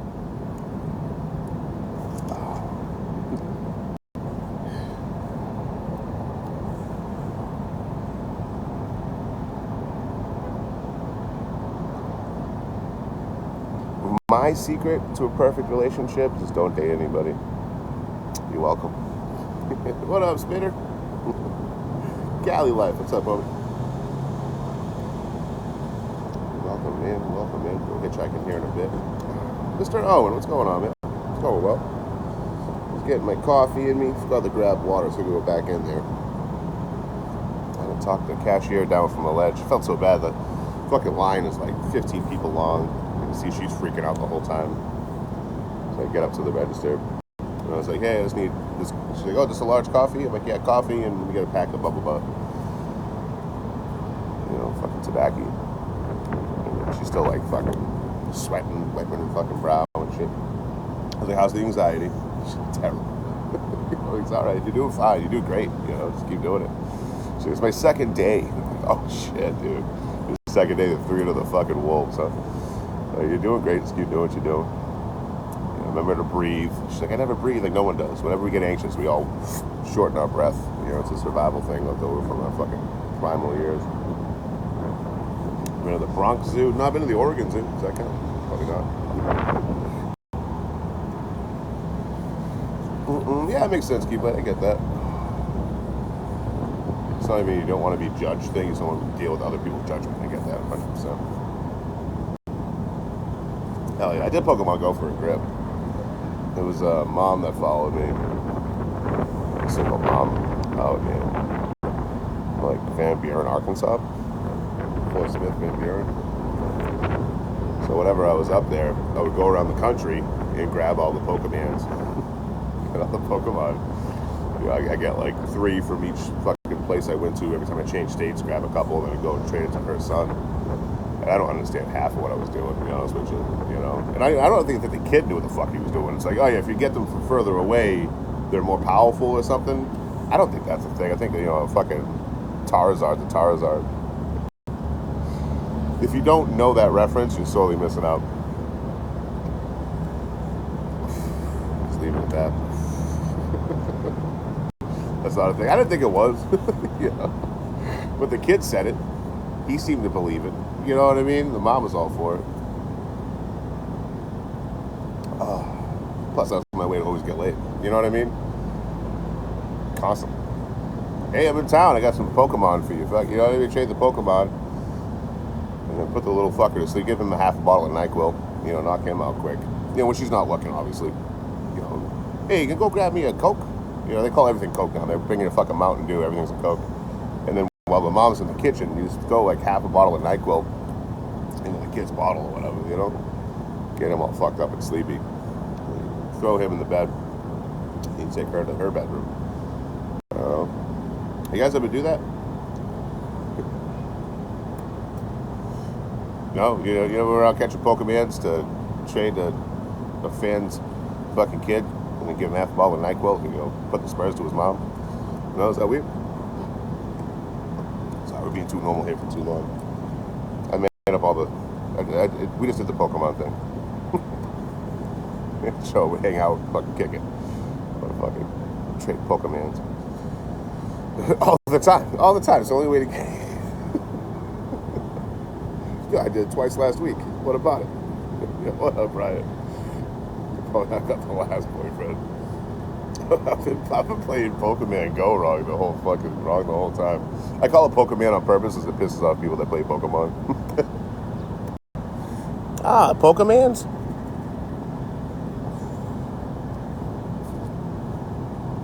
My secret to a perfect relationship is just don't date anybody. You're welcome. What up, Spitter? Cali Life, what's up, homie? Welcome in. We'll hitchhiking here in a bit. Mr. Owen, what's going on, man? It's going well. Just getting my coffee in me. Forgot to grab water, so we go back in there. And I talked the cashier down from the ledge. Felt so bad. The fucking line is like 15 people long. You can see she's freaking out the whole time. So I get up to the register. And I was like, hey, I just need this. She's like, oh, just a large coffee? I'm like, yeah, coffee, and we get a pack of bubble butt. You know, fucking tobacco. And she's still like fucking sweating, wiping her fucking brow and shit. I was like, how's the anxiety? She's terrible. You know, it's all right. You're doing fine. You're doing great. You know, just keep doing it. So it's my second day. Oh shit, dude. It's the second day, the 3 of the fucking wolves, huh? You're doing great. Just keep doing what you're doing. Remember to breathe. She's like, I never breathe. Like, no one does. Whenever we get anxious, we all shorten our breath. You know, it's a survival thing left over from our fucking primal years. Been to the Bronx Zoo? No, I've been to the Oregon Zoo. Does that count? Probably not. Yeah, it makes sense, Keep. I get that. It's not even you don't want to be judged thing. You just don't want to deal with other people's judgment. I get that 100%. Hell yeah. I did Pokemon Go for a grip. It was a mom that followed me. A single mom out in like Van Buren, Arkansas. Fort Smith, Van Buren. So whenever I was up there, I would go around the country and grab all the Pokemons. Get all the Pokemon. You know, I get like 3 from each fucking place I went to. Every time I changed states, grab a couple, and then I'd go and trade it to her son. And I don't understand half of what I was doing, to be honest with you. You know, and I don't think that the kid knew what the fuck he was doing. It's like, oh yeah, if you get them from further away, they're more powerful or something. I don't think that's the thing. I think, you know, fucking Charizard's a Charizard. If you don't know that reference, you're sorely missing out. Just leave it at that. That's not a thing. I didn't think it was. You know, but the kid said it. He seemed to believe it. You know what I mean? The mom was all for it. Plus, that was my way to always get laid. You know what I mean? Constantly. Hey, I'm in town. I got some Pokemon for you. You know what I mean? Trade the Pokemon. And then put the little fucker to sleep. Give him a half a bottle of NyQuil. You know, knock him out quick. You know, when she's not looking, obviously. You know, hey, you can go grab me a Coke. You know, they call everything Coke now. They're bringing a fucking Mountain Dew. Everything's a Coke. And then while the mom's in the kitchen, you just go like half a bottle of NyQuil into the kid's bottle or whatever, you know? Get him all fucked up and sleepy. Throw him in the bed. You take her to her bedroom. You guys ever do that? No? You ever out catching Pokemons to trade a fan's fucking kid and then give him half a bottle of NyQuil and, you know, put the Spurs to his mom? No, is that weird? Sorry, we're being too normal here for too long. I made up all the... we just did the Pokemon thing. So we hang out, fucking kick it. Fucking trade Pokemons. All the time. It's the only way to get. Yeah, I did it twice last week. What about it? What up, Ryan? Oh, I got the last boyfriend. I've been playing Pokemon Go wrong the whole time. I call it Pokemon on purpose as it pisses off people that play Pokemon. Pokemans?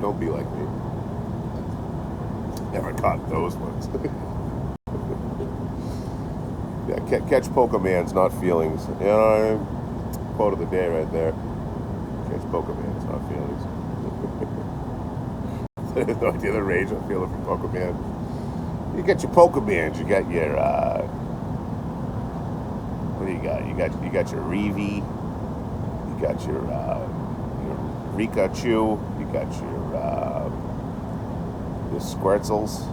Don't be like me. Never caught those ones. Yeah, catch Pokemans, not feelings. You know what I mean? Quote of the day right there. Catch Pokemans, not feelings. I have no idea the rage I'm feeling from Pokemon. You got your Pokemans, you got your what do you got? You got your Reavie, you got your Rikachu, you got your Squirtles.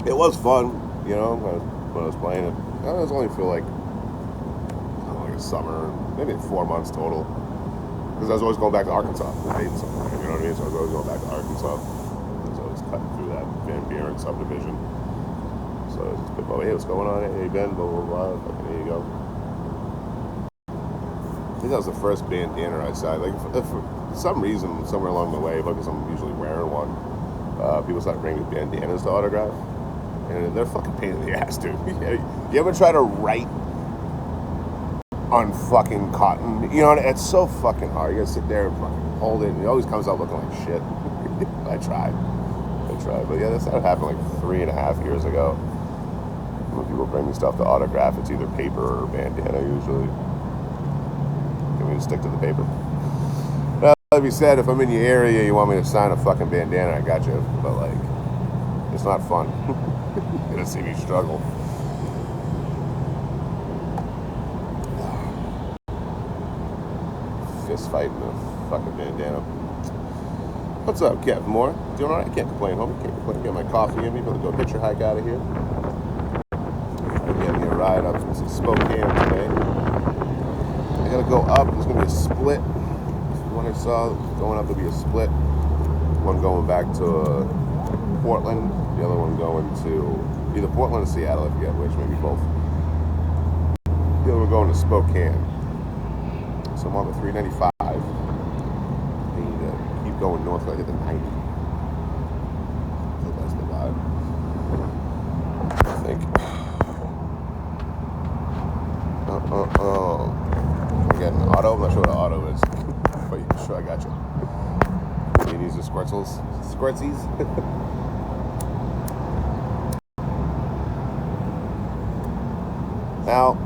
It was fun, you know, when I was playing it. I was only for like a summer, maybe 4 months total. Because I was always going back to Arkansas. You know what I mean? So I was always going back to Arkansas. So I was cutting through that Van Buren subdivision. So it's just been, hey, what's going on? Hey, Ben, blah, blah, blah. Okay, there you go. I think that was the first bandana I saw. Like, for some reason, somewhere along the way, because I'm usually wearing one, people started bringing bandanas to autograph. And they're fucking pain in the ass, dude. You ever try to write on fucking cotton? You know, it's so fucking hard. You gotta sit there and fucking hold it, and it always comes out looking like shit. I tried. But yeah, that's how it happened like 3.5 years ago. When people bring me stuff to autograph, it's either paper or bandana usually. Can we just stick to the paper? Well, like we said, if I'm in your area, you want me to sign a fucking bandana, I got you. But like, it's not fun. You're gonna see me struggle. Fist fighting a fucking bandana. What's up, Kev? More? Doing alright? Can't complain, homie. Can't complain. Get my coffee in me. Gonna go hitchhike out of here. Get me a ride up to Spokane today. I gotta go up. There's gonna be a split. One I saw going up to be a split. One going back to Portland. The other one going to either Portland or Seattle. I forget which. Maybe both. The other one going to Spokane. So I'm on the 395. Going north, I hit the 90. So that's the vibe. I think. I got an auto. I'm not sure what an auto is, but yeah, sure I got you. These are Squirtsies. Now,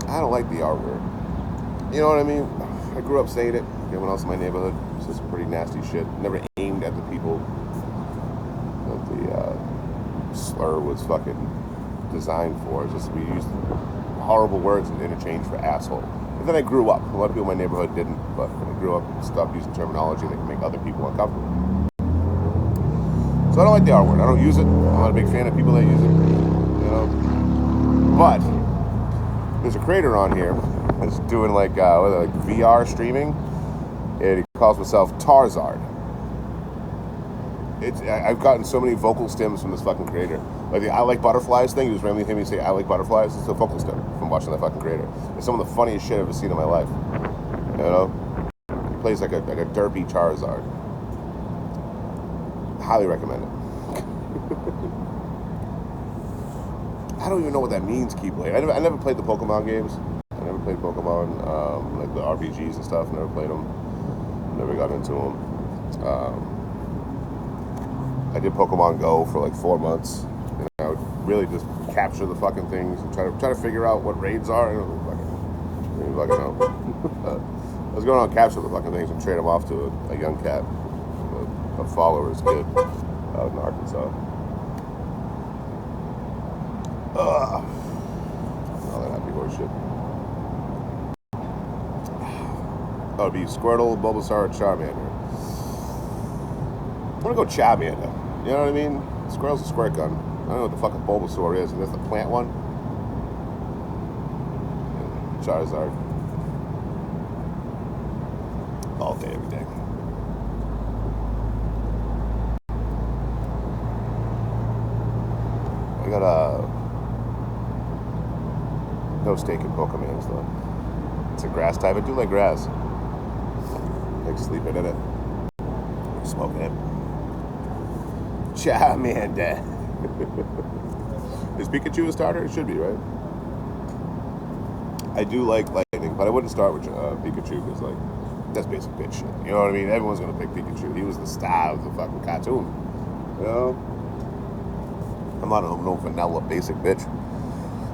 I don't like the R word. You know what I mean? I grew up saying it. Everyone else in my neighborhood. It's just pretty nasty shit. Never aimed at the people that the slur was fucking designed for. It's just we used horrible words in interchange for asshole. And then I grew up. A lot of people in my neighborhood didn't, but when I grew up, stopped using terminology that can make other people uncomfortable. So I don't like the R word. I don't use it. I'm not a big fan of people that use it. You know. But there's a creator on here that's doing like VR streaming. And he calls himself Tarzard. I've gotten so many vocal stems from this fucking creator. Like the I like butterflies thing, you just randomly hear me say I like butterflies. It's a vocal stem from watching that fucking creator. It's some of the funniest shit I've ever seen in my life. You know? He plays like a derpy Charizard. Highly recommend it. I don't even know what that means, Keyblade. I never played the Pokemon games. I never played Pokemon, like the RPGs and stuff. Never played them. Never got into them. I did Pokemon Go for like 4 months, and I would really just capture the fucking things and try to figure out what raids are. And I was going on capture the fucking things and trade them off to a young cat, a follower's kid out in Arkansas. All that happy horse shit. Oh, it'd be Squirtle, Bulbasaur, Charmander. I'm gonna go Charmander. You know what I mean? Squirtle's a squirt gun. I don't know what the fuck a Bulbasaur is, and that's the plant one. And Charizard. All day, every day. I got no stake in Pokemans though. It's a grass type. I do like grass. Like sleeping in it. Smoking it. Charmander. Is Pikachu a starter? It should be, right? I do like Lightning, but I wouldn't start with Pikachu because, like, that's basic bitch shit. You know what I mean? Everyone's gonna pick Pikachu. He was the star of the fucking cartoon. You know? I'm not no vanilla basic bitch.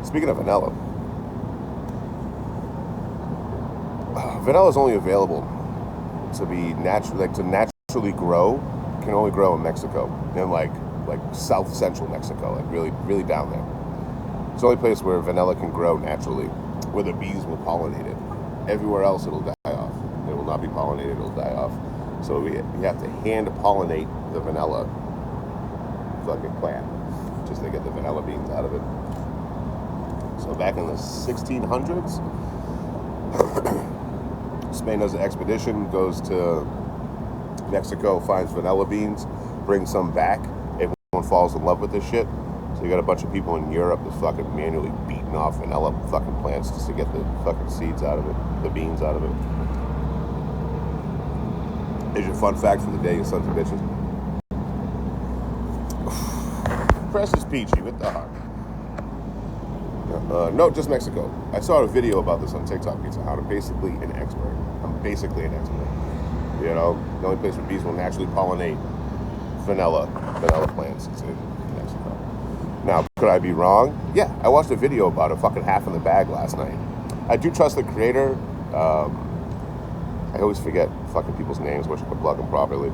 Speaking of vanilla, vanilla is only available to be naturally grow. Can only grow in Mexico, in like south central Mexico, like really down there. It's the only place where vanilla can grow naturally, where the bees will pollinate it. Everywhere else, it'll die off. It will not be pollinated. It'll die off. So we have to hand pollinate the vanilla fucking plant, just to get the vanilla beans out of it. So back in the 1600s, Spain does an expedition, goes to Mexico, finds vanilla beans, brings some back. Everyone falls in love with this shit. So you got a bunch of people in Europe that's fucking manually beating off vanilla fucking plants just to get the fucking seeds out of it, the beans out of it. Here's your fun fact for the day, you sons of bitches. Press is peachy with the heart. No, just Mexico. I saw a video about this on TikTok, Pizza Hut. I'm basically an expert. You know, the only place where bees will naturally pollinate vanilla plants is in Mexico. Now, could I be wrong? Yeah, I watched a video about it, fucking half in the bag last night. I do trust the creator. I always forget fucking people's names, which I can plug them properly.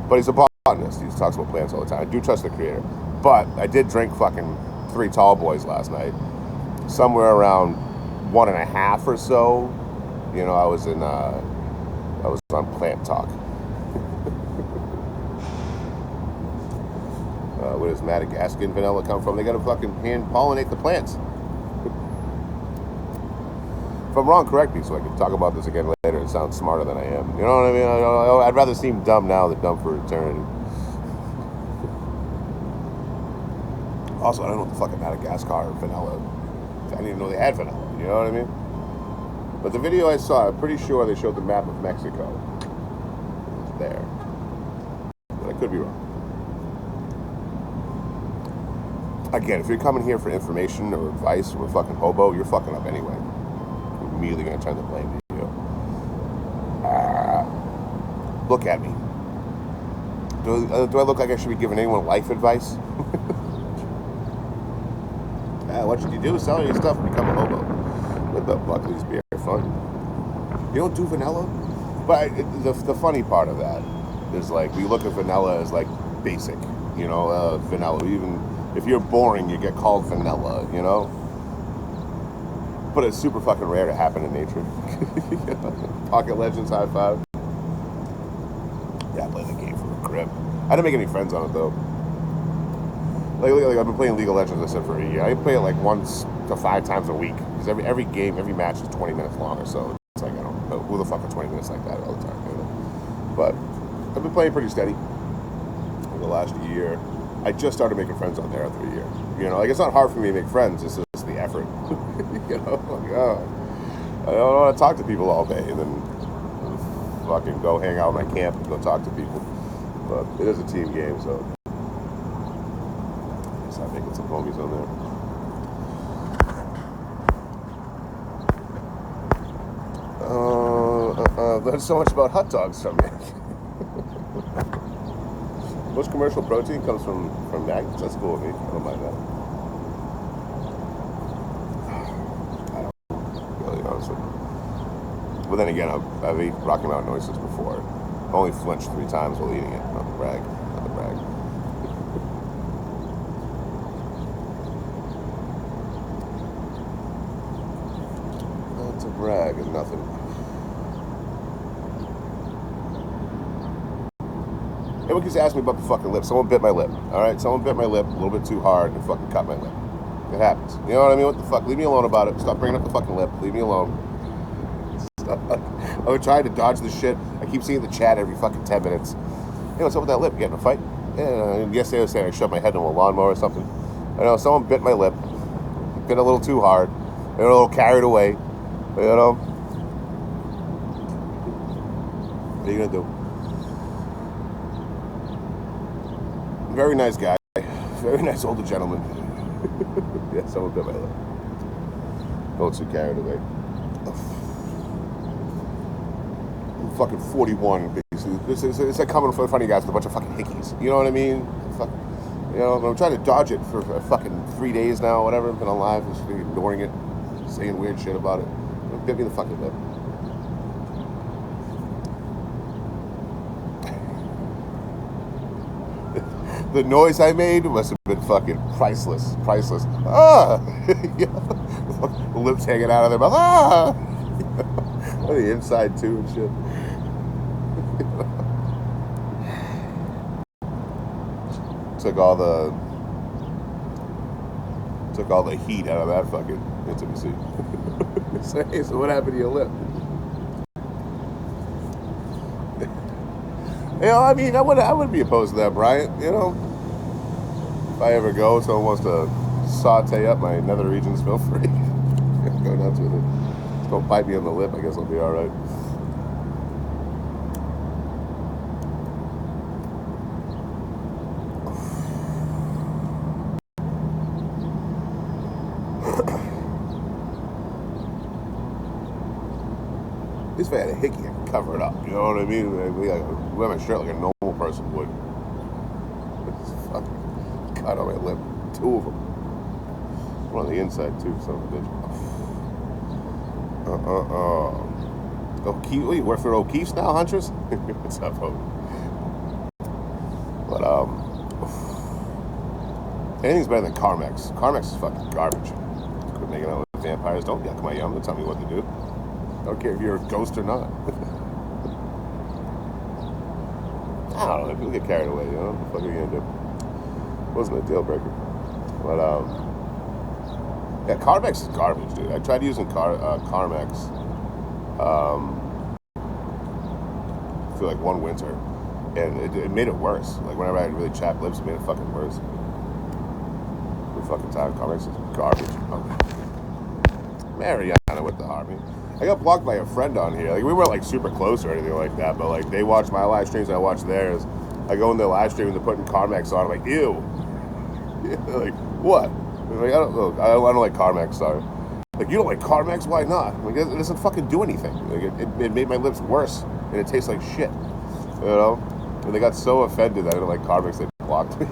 But he's a botanist. He talks about plants all the time. I do trust the creator. But I did drink fucking 3 tall boys last night. Somewhere around 1.5 or so. You know, I was on Plant Talk. Where does Madagascan vanilla come from? They gotta fucking hand pollinate the plants. If I'm wrong, correct me so I can talk about this again later and sound smarter than I am. You know what I mean? I'd rather seem dumb now than dumb for eternity. Also, I don't know what the fucking Madagascar vanilla. I didn't even know they had vanilla. You know what I mean? But the video I saw, I'm pretty sure they showed the map of Mexico. It's there. But I could be wrong. Again, if you're coming here for information or advice or a fucking hobo, you're fucking up anyway. I'm immediately gonna turn the blame to you. Look at me. Do I look like I should be giving anyone life advice? What should you do? Sell your stuff and become a hobo. With the Buckley's beer fun. You don't do vanilla? But the funny part of that is, like, we look at vanilla as, like, basic. You know, vanilla. Even if you're boring, you get called vanilla, you know? But it's super fucking rare to happen in nature. Pocket Legends high five. Yeah, I played the game from a crib. I didn't make any friends on it, though. Like I've been playing League of Legends, I said, for a year. I play it like 1 to 5 times a week. Because every game, every match is 20 minutes long or so. It's like, I don't know who the fuck are 20 minutes like that all the time, you know? But I've been playing pretty steady over the last year. I just started making friends on there after a year. You know, like, it's not hard for me to make friends. It's just the effort. You know, like, oh, I don't want to talk to people all day and then fucking go hang out in my camp and go talk to people. But it is a team game, so I guess I'm making some homies on there. Learned so much about hot dogs from you. Most commercial protein comes from maggots. That's cool with me. I don't mind that. I don't really honest with you. But then again, I've eaten Rocky Mountain oysters before. I only flinched 3 times while eating it. Not to brag. Not to brag. Not to brag and nothing. Everyone keeps asking me about the fucking lip. Someone bit my lip. Alright? Someone bit my lip a little bit too hard and fucking cut my lip. It happens. You know what I mean? What the fuck? Leave me alone about it. Stop bringing up the fucking lip. Leave me alone. I would try to dodge this shit. I keep seeing the chat every fucking 10 minutes. Hey, what's up with that lip? You getting in a fight? Yeah, yesterday I was saying I shoved my head into a lawnmower or something. I know, someone bit my lip. Bit a little too hard. Got a little carried away. You know? What are you gonna do? Very nice guy. Very nice older gentleman. Yeah, someone bit my lip. Don't too carried away. I'm fucking 41, basically. It's like coming in front of you guys with a bunch of fucking hickeys. You know what I mean? Fuck. You know, I'm trying to dodge it for fucking 3 days now, whatever. I've been on live, just ignoring it, saying weird shit about it. It bit me in the fucking lip. The noise I made must have been fucking priceless. Priceless. Ah! The lips hanging out of their mouth. Ah! On the inside, too, and shit. Took all the heat out of that fucking intimacy. So, hey, so what happened to your lip? You know, I mean, I wouldn't be opposed to that, Bryant. You know, if I ever go, someone wants to saute up my nether regions, feel free. Go nuts with it. Just don't bite me on the lip. I guess I'll be all right. At least if I had a hickey, I could cover it up. You know what I mean? I'd wear my shirt like a normal person would. It's fucking cut on my lip. 2 of them. One on the inside, too, son of a bitch. O'Keefe, you work for O'Keefe's now, Huntress? What's up, Hope? But, anything's better than Carmex. Carmex is fucking garbage. Quit making out with vampires. Don't yuck my yum. Don't tell me what to do. I don't care if you're a ghost or not. I don't know. People get carried away, you know? What the fuck are you gonna do? Wasn't a deal breaker. But, yeah, Carmex is garbage, dude. I tried using Carmex for like one winter, and it made it worse. Like, whenever I had really chapped lips, it made it fucking worse. Every fucking time. Carmex is garbage. Oh. Mariana with the army. I got blocked by a friend on here. Like, we weren't like super close or anything like that, but like they watch my live streams, I watch theirs. I go in their live stream and they're putting Carmex on. I'm like, ew. Like, what? Like, I don't know. I don't like Carmex. Sorry. Like, you don't like Carmex? Why not? Like, it doesn't fucking do anything. Like, it made my lips worse, and it tastes like shit. You know? And they got so offended that I didn't like Carmex, they blocked me.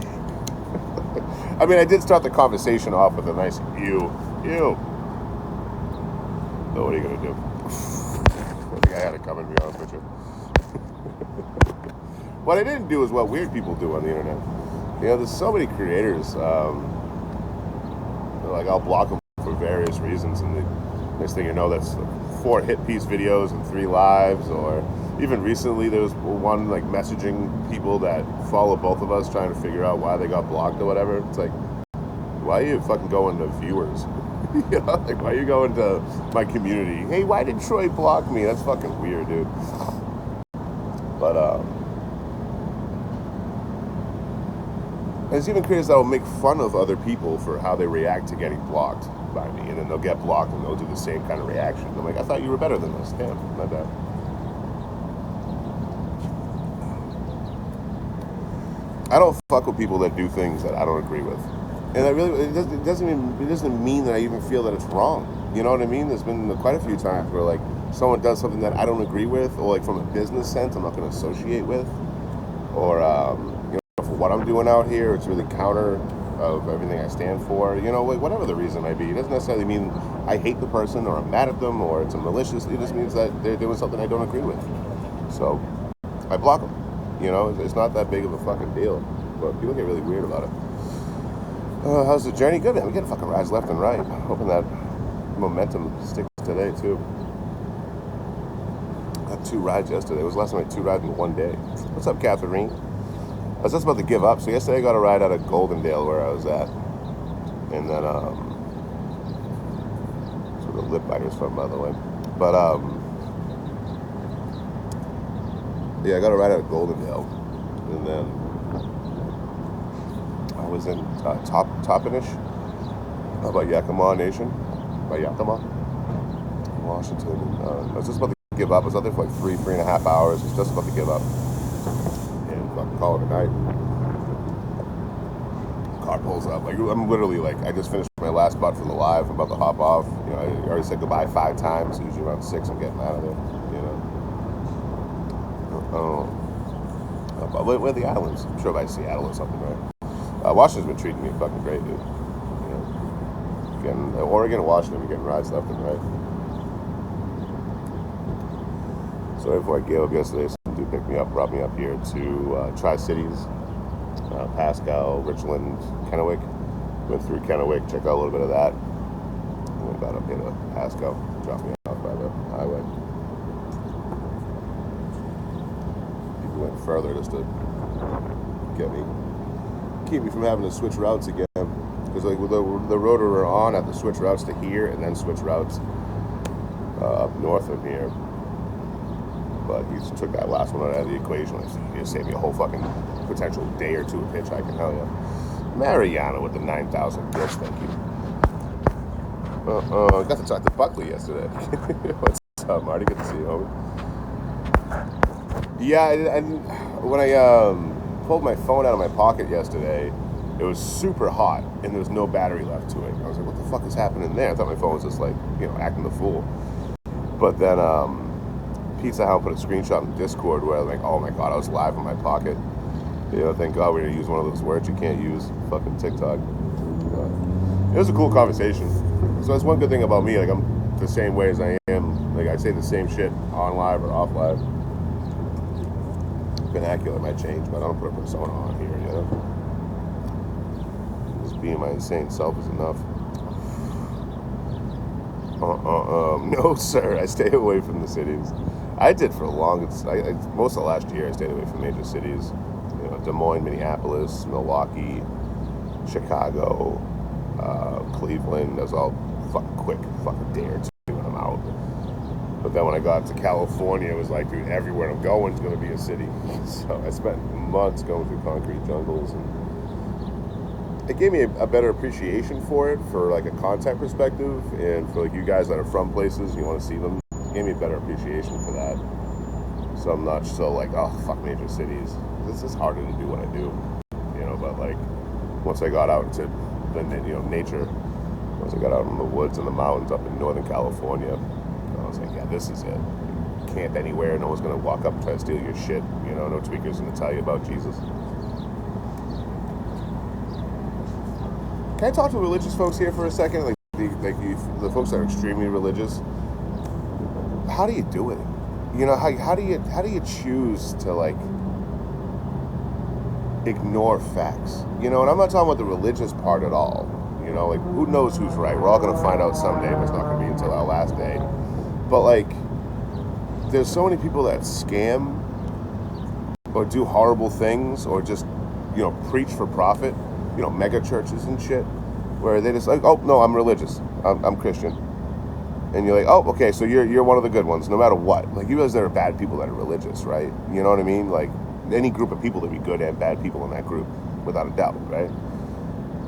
I mean, I did start the conversation off with a nice ew. So what are you gonna do? I think I had it coming, to be honest with you. What I didn't do is what weird people do on the internet. You know, there's so many creators. Like, I'll block them for various reasons, and the next thing you know, that's 4 hit piece videos and 3 lives. Or even recently, there was one like messaging people that follow both of us, trying to figure out why they got blocked or whatever. It's like, why are you fucking going to viewers? You know, like, why are you going to my community? Hey, why did Troy block me? That's fucking weird, dude. But there's even creators that will make fun of other people for how they react to getting blocked by me, and then they'll get blocked and they'll do the same kind of reaction. I'm like, I thought you were better than this. Damn, my bad. I don't fuck with people that do things that I don't agree with. And it doesn't mean that I even feel that it's wrong. You know what I mean? There's been quite a few times where like someone does something that I don't agree with, or like from a business sense, I'm not going to associate with, or you know, for what I'm doing out here, it's really counter of everything I stand for. You know, like whatever the reason may be, it doesn't necessarily mean I hate the person or I'm mad at them or it's a malicious. It just means that they're doing something I don't agree with. So I block them. You know, it's not that big of a fucking deal, but people get really weird about it. How's the journey? Good, man. We get fucking rides left and right. Hoping that momentum sticks today, too. I had 2 rides yesterday. It was the last time I had 2 rides in one day. What's up, Catherine? I was just about to give up. So yesterday I got a ride out of Goldendale where I was at. And then, that's where the lip biter's from, by the way. But, yeah, I got a ride out of Goldendale. And then I was in Toppenish, by Yakima Nation, by Yakima, Washington. And I was just about to give up. I was out there for like 3.5 hours. I was just about to give up and fucking call it a night. Car pulls up. Like I'm literally like I just finished my last spot for the live. I'm about to hop off. You know, I already said goodbye 5 times. Usually around 6, I'm getting out of there. You know. But where are the islands? I'm sure by Seattle or something, right? Washington's been treating me fucking great, dude. You know, Oregon and Washington, we're getting rides left and right. So before I gave up yesterday, some dude picked me up, brought me up here to Tri-Cities, Pascal, Richland, Kennewick. Went through Kennewick, checked out a little bit of that. And went back up here to Pascal, dropped me off by the highway. People went further just to keep me from having to switch routes again. Because like the road we were on, I had to switch routes to here and then switch routes up north of here. But he just took that last one out of the equation. He just saved me a whole fucking potential day or two of hitchhiking. Hell yeah. Mariana with the 9,000 gifts, thank you. I got to talk to Buckley yesterday. What's up, Marty? Good to see you, homie. Yeah, when I pulled my phone out of my pocket yesterday, it was super hot and there was no battery left to it. I was like, what the fuck is happening there? I thought my phone was just like, you know, acting the fool. But then Pizza Hut put a screenshot in Discord where I was like, oh my god, I was live in my pocket. You know, thank God we didn't use one of those words you can't use, fucking TikTok. It was a cool conversation. So that's one good thing about me, like I'm the same way as I am. Like I say the same shit on live or off live. Vernacular might change, but I don't put a persona on here, you know? Just being my insane self is enough. No, sir. I stay away from the cities. I did for most of last year. I stayed away from major cities. You know, Des Moines, Minneapolis, Milwaukee, Chicago, Cleveland. That was all fucking quick, fucking day or two, and I'm out. But then when I got to California, it was like, dude, everywhere I'm going is going to be a city. So I spent months going through concrete jungles, and it gave me a better appreciation for it, for like a content perspective, and for like you guys that are from places, you want to see them. It gave me a better appreciation for that. So I'm not so like, oh fuck major cities. This is harder to do what I do, you know. But like once I got out into the nature, once I got out in the woods and the mountains up in Northern California, I was like, yeah, this is it. Camp anywhere, no one's gonna walk up and try to steal your shit. You know, no tweakers gonna tell you about Jesus. Can I talk to religious folks here for a second? Like the folks that are extremely religious. How do you do it? You know, how do you choose to like ignore facts? You know, and I'm not talking about the religious part at all. You know, like who knows who's right? We're all gonna find out someday, but it's not gonna be until our last day. But like, there's so many people that scam or do horrible things or just, you know, preach for profit. You know, mega churches and shit, where they just like, oh no, I'm religious, I'm Christian, and you're like, oh okay, so you're one of the good ones, no matter what. Like you realize there are bad people that are religious, right? You know what I mean? Like any group of people, there be good and bad people in that group, without a doubt, right?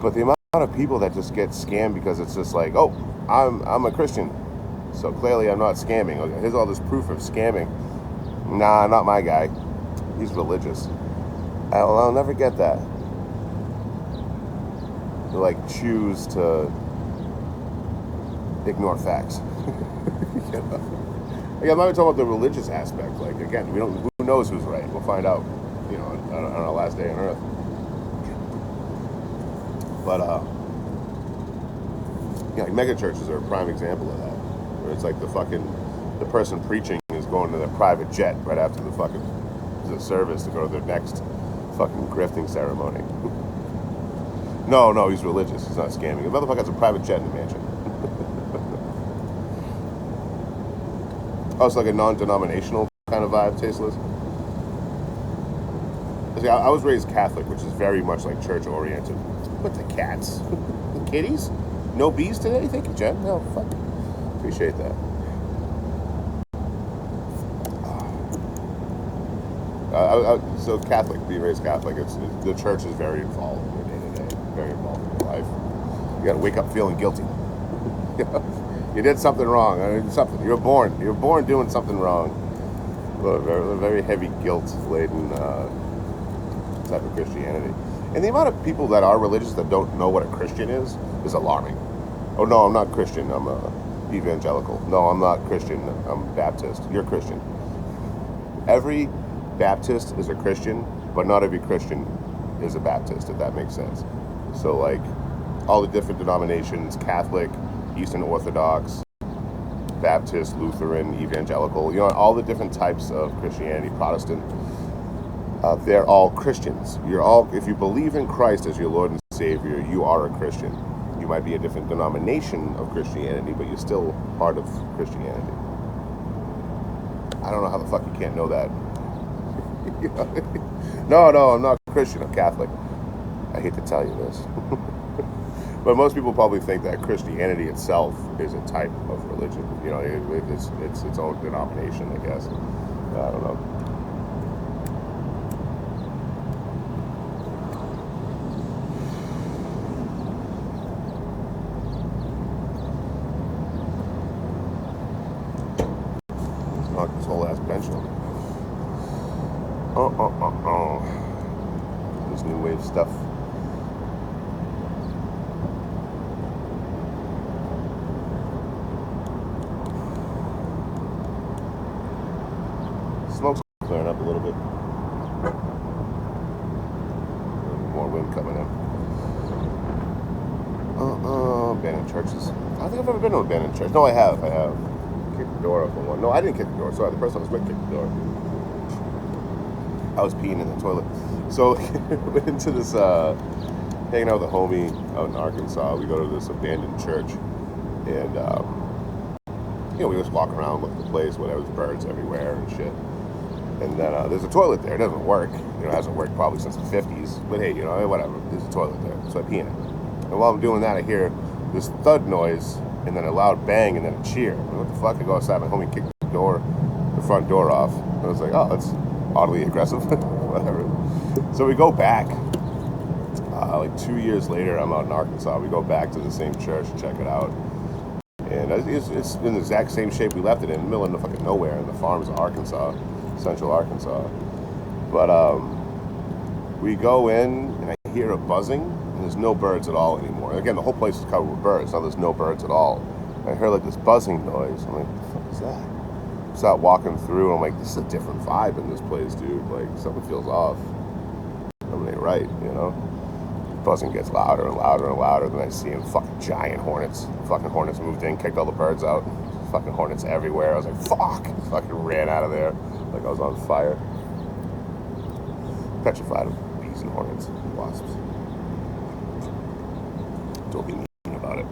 But the amount of people that just get scammed because it's just like, oh, I'm a Christian, so clearly I'm not scamming. Okay, here's all this proof of scamming. Nah, not my guy. He's religious. I'll never get that. To like choose to ignore facts. You know? Like, I'm not even talking about the religious aspect. Like again, who knows who's right? We'll find out, you know, on our last day on earth. But yeah, like mega churches are a prime example of that. Where it's like the person preaching is going to their private jet right after the service to go to their next fucking grifting ceremony. No, he's religious. He's not scamming. The motherfucker has a private jet in the mansion. Oh, it's like a non-denominational kind of vibe, Tasteless. See, I was raised Catholic, which is very much like church-oriented. But the cats? The kitties? No bees today? Thank you, Jen. No, fuck. Appreciate that. So Catholic, being raised Catholic, the church is very involved in your day-to-day, very involved in your life. You gotta wake up feeling guilty. You did something wrong. Something. You're born. You're born doing something wrong. A very heavy guilt-laden type of Christianity. And the amount of people that are religious that don't know what a Christian is alarming. Oh no, I'm not Christian. I'm evangelical. No, I'm not Christian. I'm Baptist. You're Christian. Every Baptist is a Christian, but not every Christian is a Baptist, if that makes sense. So like all the different denominations, Catholic, Eastern Orthodox, Baptist, Lutheran, evangelical, all the different types of Christianity, Protestant, they're all Christians. If you believe in Christ as your Lord and Savior, you are a Christian. You might be a different denomination of Christianity, but you're still part of Christianity. I don't know how the fuck you can't know that. No, I'm not Christian, I'm Catholic. I hate to tell you this. But most people probably think that Christianity itself is a type of religion. It's its own denomination, I guess. I don't know. Knock this whole ass bench on. This new wave stuff. Smoke's clearing up a little bit. More wind coming in. Abandoned churches. I don't think I've ever been to an abandoned church. No, I have. Kicked the door open one. No, I didn't kick the door. Sorry, the person I was with kicked the door. I was peeing in the toilet. So, went into this, hanging out with a homie out in Arkansas. We go to this abandoned church. And, we just walk around, look at the place, whatever, there's birds everywhere and shit. And then there's a toilet there. It doesn't work. It hasn't worked probably since the 50s. But hey, whatever. There's a toilet there. So I pee in it. And while I'm doing that, I hear this thud noise, and then a loud bang, and then a cheer. What the fuck? I go outside. My homie kicked the front door off. And I was like, oh, that's oddly aggressive. Whatever. So we go back. Like 2 years later, I'm out in Arkansas. We go back to the same church and check it out. And it's in the exact same shape we left it in the middle of the fucking nowhere in the farms of Arkansas, central Arkansas. But we go in, and I hear a buzzing, and there's no birds at all anymore. Again, the whole place is covered with birds. Now there's no birds at all. And I hear like this buzzing noise. I'm like, what the fuck is that? I start walking through, and I'm like, this is a different vibe in this place, dude. Like, something feels off. Something ain't right, Buzzing gets louder and louder and louder. Then I see him fucking giant hornets. Fucking hornets moved in, kicked all the birds out. Fucking hornets everywhere. I was like, fuck! Fucking ran out of there like I was on fire. Petrified of bees and hornets and wasps. Don't be mean about it.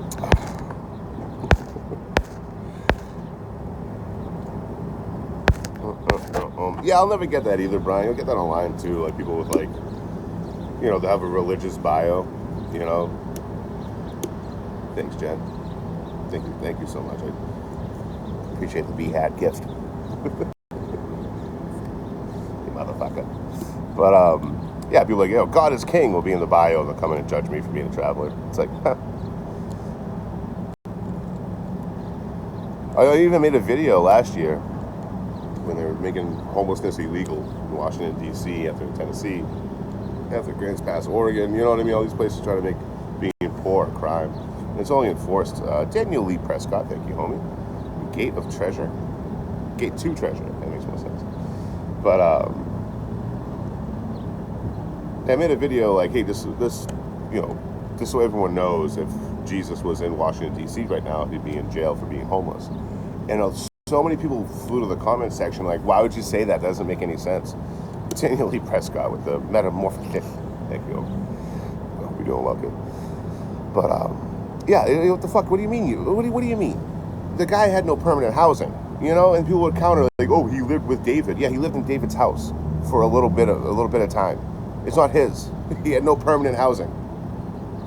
Yeah, I'll never get that either, Brian. You'll get that online too. Like people with like, they have a religious bio, Thanks, Jen. Thank you so much. I appreciate the B-hat gift. You motherfucker. But, yeah, people like, God is king will be in the bio, and they'll come in and judge me for being a traveler. It's like, huh. I even made a video last year when they were making homelessness illegal in Washington, D.C., after Tennessee, after Grants Pass, Oregon, you know what I mean? All these places try to make being poor a crime. And it's only enforced. Daniel Lee Prescott, thank you, homie. Gate of Treasure. Gate to Treasure. That makes more sense. But, I made a video like, hey, this just so everyone knows, if Jesus was in Washington, D.C. right now, he'd be in jail for being homeless. And so many people flew to the comment section like, why would you say that? That doesn't make any sense. Daniel Lee Prescott with the metamorphosis. Thank you. We're doing well, good. But, yeah, what the fuck? What do you mean? What do you mean? The guy had no permanent housing, and people would counter like, oh, he lived with David. Yeah, he lived in David's house for a little bit of time. It's not his. He had no permanent housing.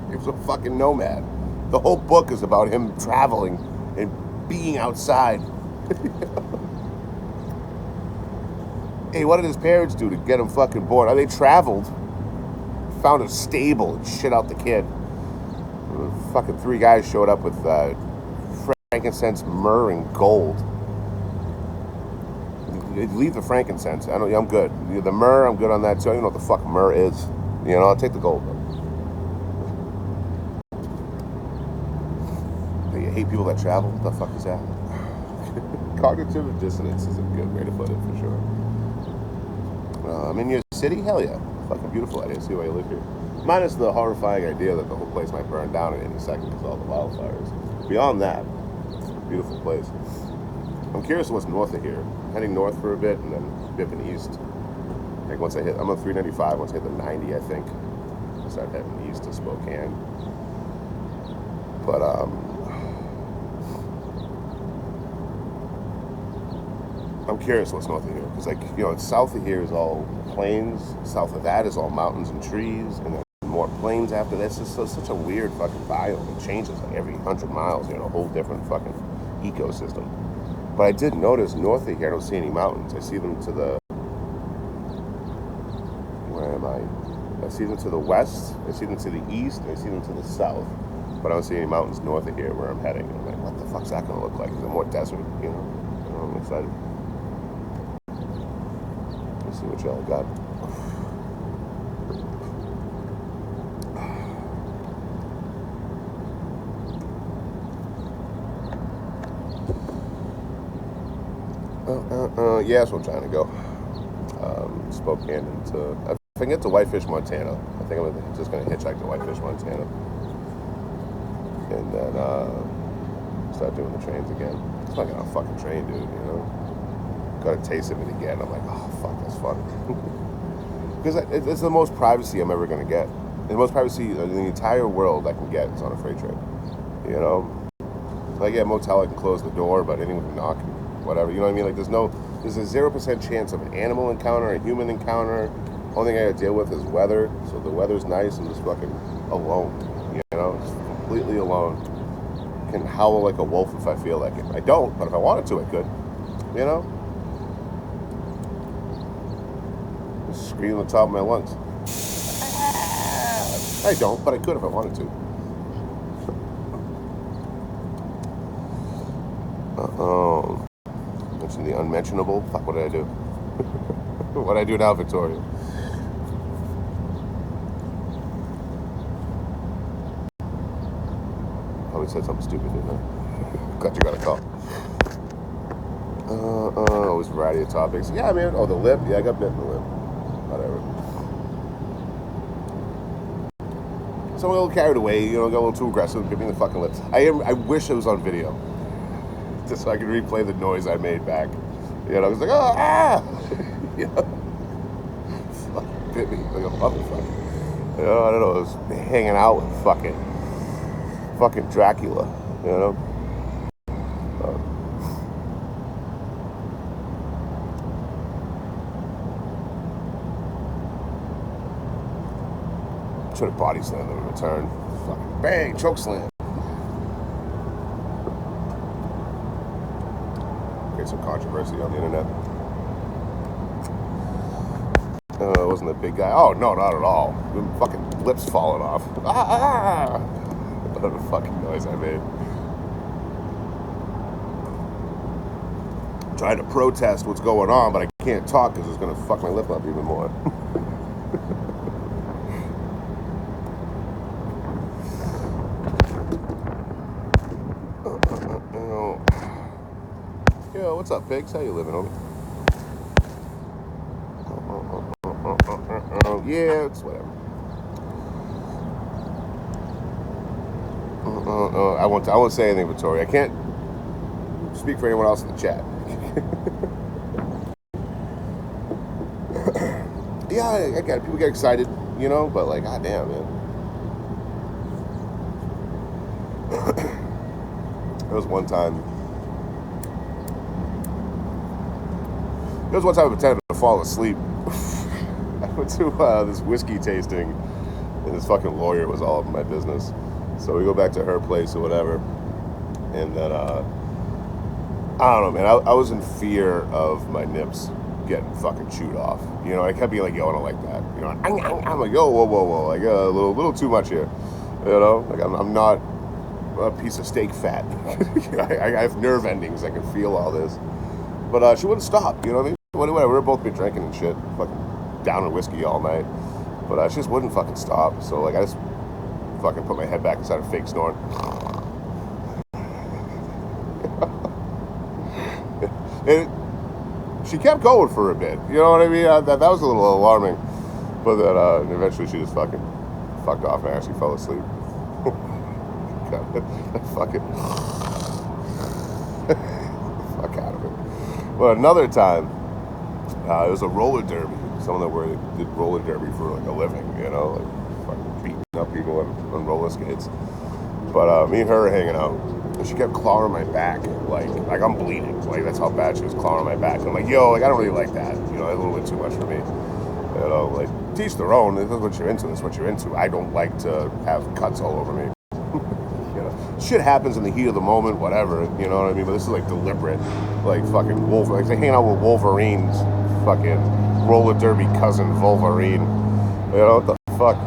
He was a fucking nomad. The whole book is about him traveling and being outside. Hey, what did his parents do to get him fucking bored? They traveled, found a stable, and shit out the kid. Fucking 3 guys showed up with frankincense, myrrh, and gold. Leave the frankincense. I'm good. The myrrh, I'm good on that too. I don't even know what the fuck myrrh is. I'll take the gold though. You hate people that travel? What the fuck is that? Cognitive dissonance is a good way to put it for sure. I'm in your city? Hell yeah. Fucking beautiful idea. See why you live here. Minus the horrifying idea that the whole place might burn down at any second because of all the wildfires. Beyond that, beautiful place. I'm curious what's north of here. Heading north for a bit and then dipping east. Like once I'm on 395, once I hit the 90, I think, I start heading east to Spokane. But, I'm curious what's north of here. Because, south of here is all plains. South of that is all mountains and trees. And then more plains after that. It's just such a weird fucking biome. It changes like every 100 miles. A whole different fucking ecosystem. But I did notice north of here, I don't see any mountains. I see them to the... Where am I? I see them to the west. I see them to the east. I see them to the south. But I don't see any mountains north of here where I'm heading. I'm like, what the fuck's that going to look like? Is it more desert? I'm excited. Let's see what y'all got. Yeah, that's where I'm trying to go. Spokane into... If I can get to Whitefish, Montana, I think I'm just going to hitchhike to Whitefish, Montana. And then start doing the trains again. It's not getting on a fucking train, dude, Got a taste of it again. I'm like, oh, fuck, that's fun. Because it's the most privacy I'm ever going to get. The most privacy in the entire world I can get is on a freight train. Like, yeah, motel, I can close the door, but anyone can knock, whatever. You know what I mean? Like, there's a 0% chance of an animal encounter, a human encounter. Only thing I gotta deal with is weather. So the weather's nice. I'm just fucking alone. Just completely alone. Can howl like a wolf if I feel like it. I don't, but if I wanted to, I could. Just scream at the top of my lungs. I don't, but I could if I wanted to. Mention the unmentionable. Fuck, what did I do? What did I do now, Victoria? Probably said something stupid, didn't I? Glad you got a call. Always a variety of topics. Yeah, man. Oh, the lip. Yeah, I got bit in the lip. Whatever. So I'm a little carried away, got a little too aggressive, giving the fucking lips. I wish it was on video. Just so I could replay the noise I made back. I was like, oh, ah! Fuck, bit me like a motherfucker. I don't know, I was hanging out with fucking Dracula, Should have body slammed them in return. Fucking bang, choke slam. Okay, some controversy on the internet. It wasn't a big guy. Oh, no, not at all. The fucking lips falling off. Ah! What a fucking noise I made. I'm trying to protest what's going on, but I can't talk because it's going to fuck my lip up even more. Yo, what's up, pigs? How you living, homie? Yeah, it's whatever. I won't say anything, Victoria. I can't speak for anyone else in the chat. Yeah, I get it. People get excited, but like, goddamn, man. There was one time I pretended to fall asleep. I went to this whiskey tasting, and this fucking lawyer was all up in my business. So we go back to her place or whatever, and then I don't know, man. I was in fear of my nips getting fucking chewed off. I kept being like, yo, I don't like that. I'm like, yo, whoa, like a little too much here. Like I'm not a piece of steak fat. I have nerve endings. I can feel all this. But she wouldn't stop. You know what I mean? Whatever. We were both been drinking and shit, fucking down in whiskey all night. But she just wouldn't fucking stop. So like I just fucking put my head back and started fake snoring. And she kept going for a bit. You know what I mean? That was a little alarming. But then eventually she just fucking fucked off and I actually fell asleep. Fucking fuck out of it. Well, another time, it was a roller derby. Someone that did roller derby for like a living, you know, like fucking beating up people on roller skates. But me and her were hanging out, and she kept clawing my back, like I'm bleeding. Like that's how bad she was clawing my back. And I'm like, yo, like I don't really like that. You know, a little bit too much for me. You know, like teach their own. This is what you're into. This is what you're into. I don't like to have cuts all over me. You know, shit happens in the heat of the moment, whatever. You know what I mean? But this is like deliberate, like fucking Wolverine. Like they hanging out with Wolverine's fucking roller derby cousin Wolverine. You know what the fuck?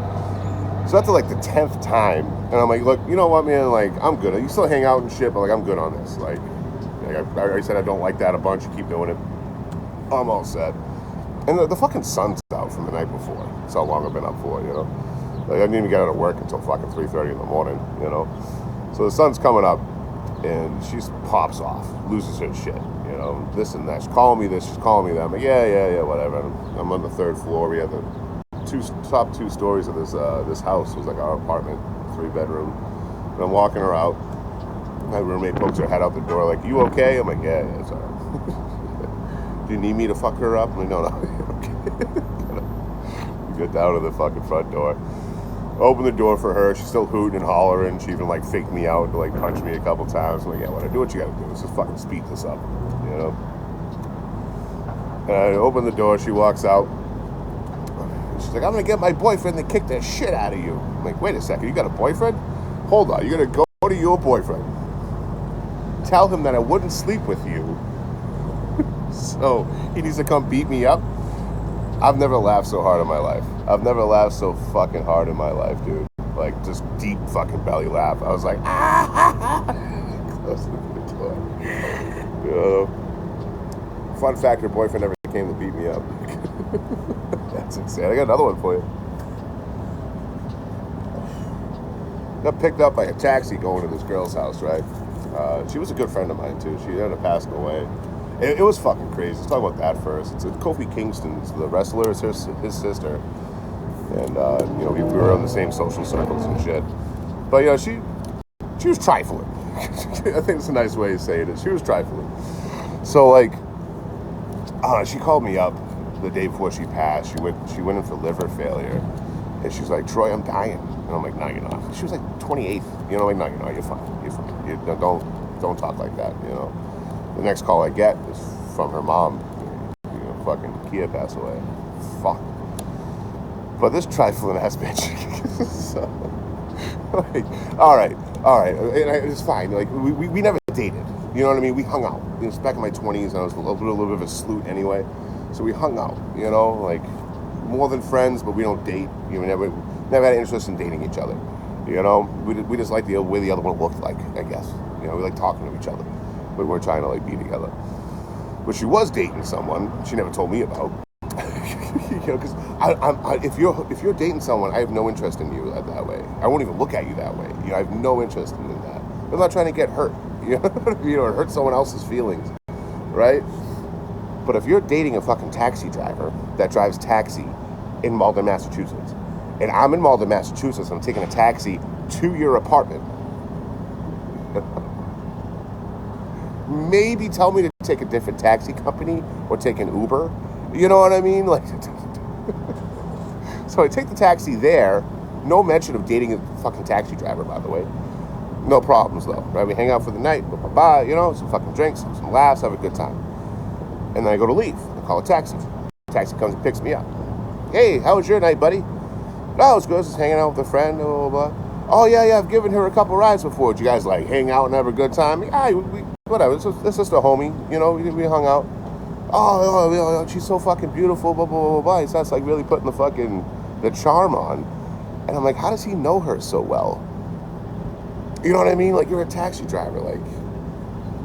So after like the 10th time, and I'm like, look, you know what, man? Like I'm good. You still hang out and shit, but like I'm good on this. Like I already said I don't like that a bunch. You keep doing it. I'm all set. And the fucking sun's out from the night before. That's how long I've been up for, you know. Like I didn't even get out of work until fucking 3:30 in the morning, you know. So the sun's coming up, and she pops off, loses her shit, you know. This and that. She's calling me this. She's calling me that. I'm like, yeah, whatever. I'm on the 3rd floor. We have the top two stories of this house. It was like our apartment, 3-bedroom. And I'm walking her out. My roommate pokes her head out the door, like, "You okay?" I'm like, yeah, it's all right. Do you need me to fuck her up? I'm like, no, okay. Get down to the fucking front door. Open the door for her. She's still hooting and hollering. She even like faked me out to like punch me a couple times. I'm like, yeah, whatever. Do what you gotta do. Let's just fucking speed this up, you know. And I open the door. She walks out. She's like, I'm gonna get my boyfriend to kick the shit out of you. I'm like, wait a second. You got a boyfriend? Hold on. You're gonna go to your boyfriend. Tell him that I wouldn't sleep with you. So he needs to come beat me up. I've never laughed so hard in my life. I've never laughed so fucking hard in my life, dude. Like, just deep fucking belly laugh. I was like, close to the door. Fun fact, her boyfriend never came to beat me up. That's insane. I got another one for you. Got picked up by a taxi going to this girl's house, right? She was a good friend of mine, too. She ended up passing away. It was fucking crazy. Let's talk about that first. It's Kofi Kingston's the wrestler. It's his sister, and you know we were on the same social circles and shit. But you know she was trifling. I think it's a nice way to say it. She was trifling. So like, she called me up the day before she passed. She went in for liver failure, and she's like, Troy, I'm dying. And I'm like, no, you're not. She was like 28. You know, like, no, you're not. You're fine. You're fine. Don't talk like that. You know. The next call I get is from her mom. You know, fucking Kia passed away. Fuck. But this trifling ass bitch. So, like, all right. And it's fine. Like we never dated. You know what I mean? We hung out. It was back in my 20s, and I was a little bit of a sleut anyway. So we hung out. You know, like more than friends, but we don't date. You know, never had interest in dating each other. You know, we just like the way the other one looked like. I guess. You know, we like talking to each other. We weren't trying to like be together. But she was dating someone she never told me about. You know, because if you're dating someone, I have no interest in you that way. I won't even look at you that way. You know, I have no interest in that. I'm not trying to get hurt. You know, or hurt someone else's feelings, right? But if you're dating a fucking taxi driver that drives taxi in Malden, Massachusetts, and I'm in Malden, Massachusetts, I'm taking a taxi to your apartment. Maybe tell me to take a different taxi company or take an Uber. You know what I mean? Like, so I take the taxi there. No mention of dating a fucking taxi driver, by the way. No problems though, right? We hang out for the night, bye, you know, some fucking drinks, some laughs, have a good time. And then I go to leave. I call a taxi. The taxi comes and picks me up. Hey, how was your night, buddy? Oh, it's good. Just hanging out with a friend. Blah, blah, blah. Oh yeah, I've given her a couple rides before. Did you guys like hang out and have a good time? Yeah, whatever. It's just a homie. You know, we hung out. Oh, she's so fucking beautiful. Blah blah blah blah. He starts like really putting the charm on, and I'm like, how does he know her so well? You know what I mean? Like, you're a taxi driver. Like,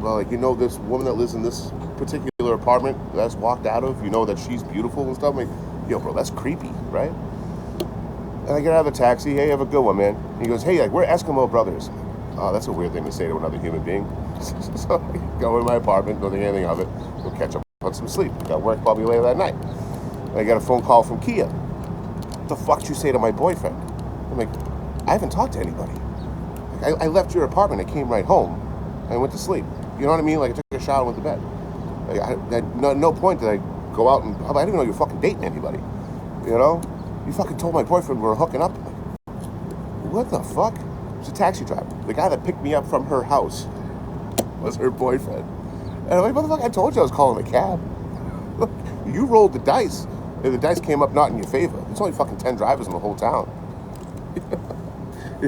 well, like, you know this woman that lives in this particular apartment that's walked out of, you know that she's beautiful and stuff. I'm like, yo, bro, that's creepy, right? And I get out of the taxi. Hey, have a good one, man. And he goes, hey, like, we're Eskimo brothers. Oh, that's a weird thing to say to another human being. So I go in my apartment, don't think anything of it. Go catch up on some sleep. Got work probably later that night. And I got a phone call from Kia. What the fuck did you say to my boyfriend? I'm like, I haven't talked to anybody. Like, I left your apartment. I came right home. And I went to sleep. You know what I mean? Like, I took a shower and went to bed. Like, no point did I go out and... I didn't even know you were fucking dating anybody. You know? You fucking told my boyfriend we were hooking up. What the fuck? It's a taxi driver. The guy that picked me up from her house was her boyfriend. And I'm like, motherfucker, I told you I was calling a cab. Look, you rolled the dice. And the dice came up not in your favor. There's only fucking 10 drivers in the whole town.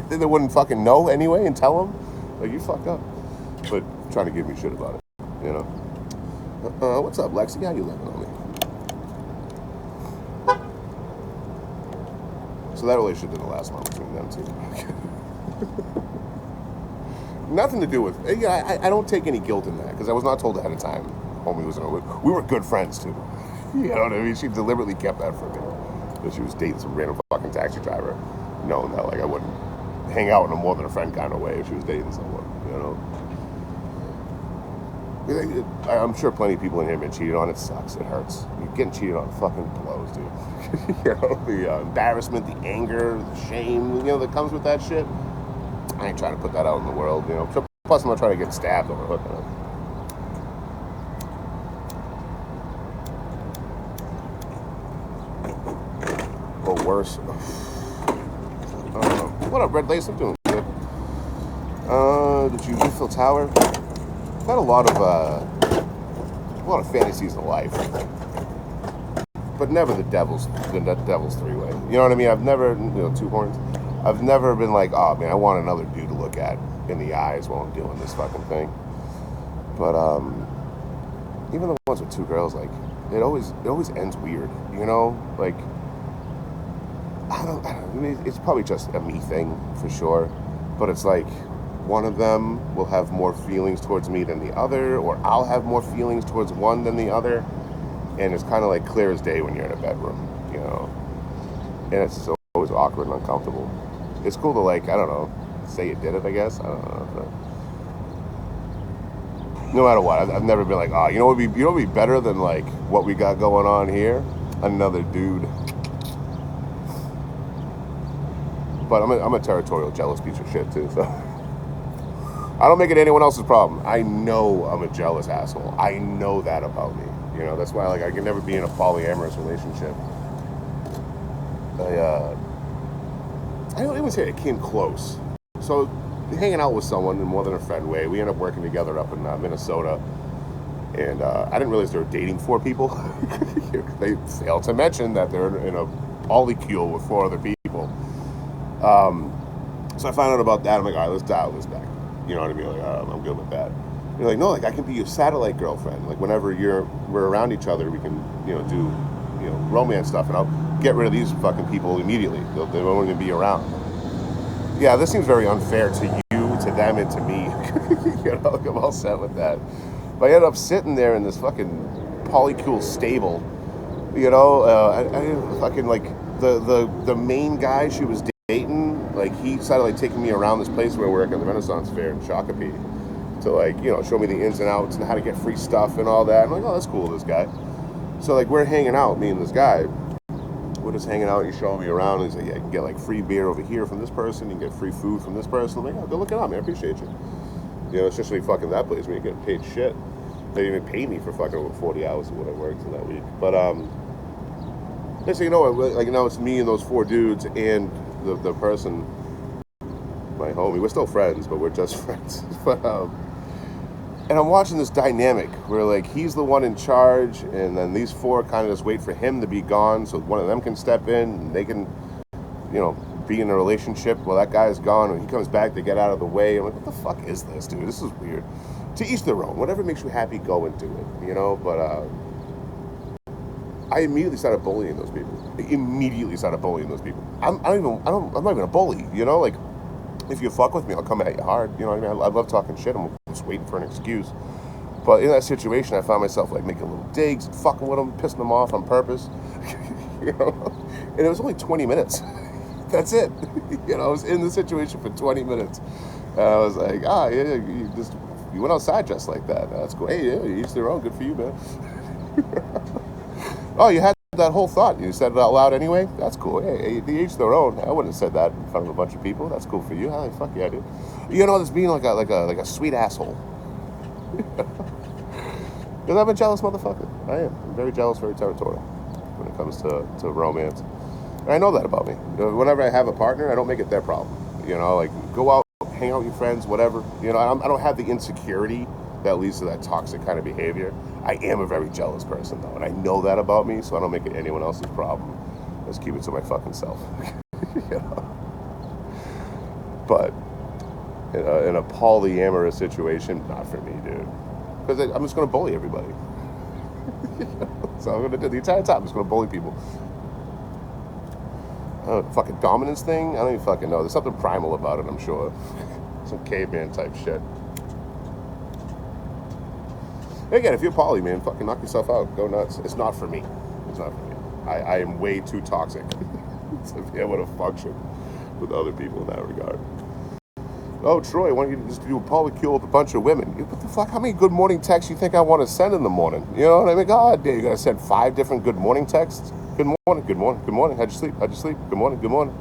They wouldn't fucking know anyway and tell them? Like, you fucked up. But trying to give me shit about it, you know? What's up, Lexi? How you living on me? So that relationship didn't last long between them two. Nothing to do with... Yeah, I don't take any guilt in that, because I was not told ahead of time. Homie was... We were good friends, too. You know what I mean? She deliberately kept that from me. That she was dating some random fucking taxi driver, knowing that, like, I wouldn't hang out in a more than a friend kind of way if she was dating someone, you know? I'm sure plenty of people in here have been cheated on. It sucks. It hurts. You're getting cheated on fucking blows, dude. You know, the embarrassment, the anger, the shame, you know, that comes with that shit. I ain't trying to put that out in the world, you know. Plus, I'm not trying to get stabbed over hooking up. Or worse. What up, Red Lace? I'm doing good. Did you Eiffel Tower? I've had a lot of fantasies in life, but never the devil's three-way. You know what I mean? I've never, two horns. I've never been like, oh man, I want another dude to look at in the eyes while I'm doing this fucking thing. But even the ones with two girls, like, it always ends weird. You know, like, I mean, it's probably just a me thing for sure, but it's like, one of them will have more feelings towards me than the other, or I'll have more feelings towards one than the other, and it's kind of like clear as day when you're in a bedroom, you know, and it's always awkward and uncomfortable. It's cool to, like, I don't know, say you did it, I guess. I don't know. No matter what, I've never been like, oh, you know what would be better than, like, what we got going on here? Another dude. But I'm a territorial, jealous piece of shit too, so I don't make it anyone else's problem. I know I'm a jealous asshole. I know that about me. You know, that's why, like, I can never be in a polyamorous relationship. I don't even say it came close. So, hanging out with someone in more than a friend way, we ended up working together up in Minnesota. And I didn't realize they were dating 4 people. They failed to mention that they're in a polycule with 4 other people. So I found out about that. I'm like, all right, let's dial this back. You know what I mean? Like, I'm good with that. You're like, no, like, I can be your satellite girlfriend. Like, whenever we're around each other, we can, do, romance stuff, and I'll get rid of these fucking people immediately. They won't even be around. Yeah, this seems very unfair to you, to them, and to me. Like, I'm all set with that. But I ended up sitting there in this fucking polycule stable. I fucking, like, the main guy she was dating, like, he decided, like, taking me around this place where I work at the Renaissance Fair in Shakopee to, like, show me the ins and outs and how to get free stuff and all that. I'm like, oh, that's cool, this guy. So, like, we're hanging out, me and this guy. We're just hanging out, and he's showing me around, and he's like, yeah, you can get, like, free beer over here from this person, you can get free food from this person. I'm like, oh, go look it up, man, I appreciate you. Especially fucking that place where you get paid shit. They didn't even pay me for fucking over 40 hours of what I worked in that week. But, so, like, now it's me and those 4 dudes and the person, my homie. We're still friends, but we're just friends. But and I'm watching this dynamic where, like, he's the one in charge, and then these 4 kind of just wait for him to be gone so one of them can step in and they can, be in a relationship while that guy's gone. When he comes back, they get out of the way. I'm like, what the fuck is this, dude? This is weird. To each their own. Whatever makes you happy, go and do it. But I immediately started bullying those people. I'm not even a bully, like, if you fuck with me, I'll come at you hard. You know what I mean? I love talking shit. I'm just waiting for an excuse. But in that situation, I found myself like making little digs, fucking with them, pissing them off on purpose. You know, and it was only 20 minutes. That's it. You know, I was in the situation for 20 minutes. And I was like, yeah, you went outside dressed like that. That's cool. Hey, yeah, each their own. Good for you, man. Oh, you had that whole thought. You said it out loud anyway. That's cool. Hey, each their own. I wouldn't have said that in front of a bunch of people. That's cool for you. Hey, fuck yeah, dude. You know, this being like a sweet asshole. Because I'm a jealous motherfucker. I am. I'm very jealous, very territorial when it comes to romance. And I know that about me. Whenever I have a partner, I don't make it their problem. You know, like go out, hang out with your friends, whatever. You know, I don't have the insecurity that leads to that toxic kind of behavior. I am a very jealous person, though, and I know that about me, so I don't make it anyone else's problem. Just keep it to my fucking self. You know? But in a polyamorous situation, not for me, dude. Because I'm just going to bully everybody. So I'm going to do the entire time. I'm just going to bully people. Fucking dominance thing? I don't even fucking know. There's something primal about it, I'm sure. Some caveman type shit. Again, if you're poly, man, fucking knock yourself out. Go nuts. It's not for me. It's not for me. I am way too toxic to be able to function with other people in that regard. Oh, Troy, I want you to just do a polycule with a bunch of women. What the fuck? How many good morning texts you think I want to send in the morning? You know what I mean? God damn, you gotta send 5 different good morning texts? Good morning, good morning, good morning. How'd you sleep? How'd you sleep? Good morning, good morning.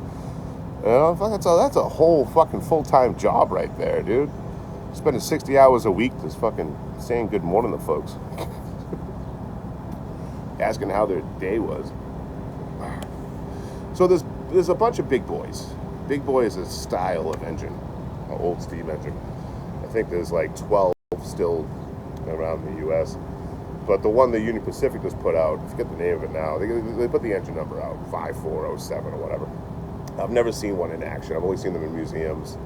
You know, that's a whole fucking full-time job right there, dude. Spending 60 hours a week just fucking saying good morning to folks. Asking how their day was. So there's a bunch of big boys. Big boy is a style of engine. An old steam engine. I think there's like 12 still around the U.S. But the one that Union Pacific just put out, I forget the name of it now. They put the engine number out, 5407 or whatever. I've never seen one in action. I've only seen them in museums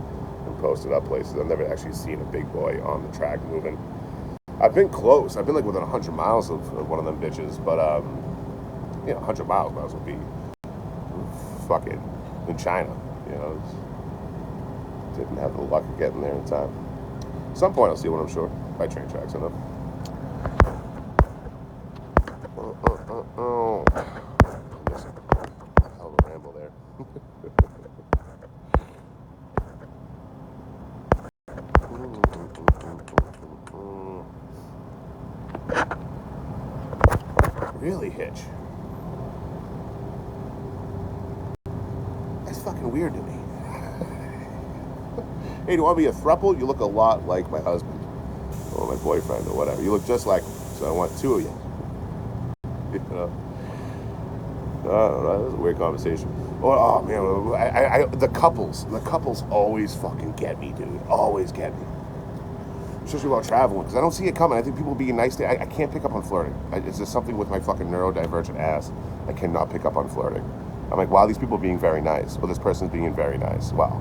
and posted up places. I've never actually seen a big boy on the track moving. I've been close. I've been like within 100 miles of one of them bitches. But, 100 miles might as well be fucking in China, you know. Didn't have the luck of getting there in time. At some point I'll see one, I'm sure. By train tracks enough. Hell of a ramble there. Really, Hitch? That's fucking weird to me. Hey, do you want to be a throuple? You look a lot like my husband or my boyfriend or whatever. You look just like me, so I want 2 of you. You know? I don't know. That was a weird conversation. Oh man, the couples always fucking get me, dude. Always get me. Especially while traveling, because I don't see it coming. I think people being nice to I can't pick up on flirting. It's just something with my fucking neurodivergent ass. I cannot pick up on flirting. I'm like, wow, these people are being very nice. Well, this person's being very nice. Wow.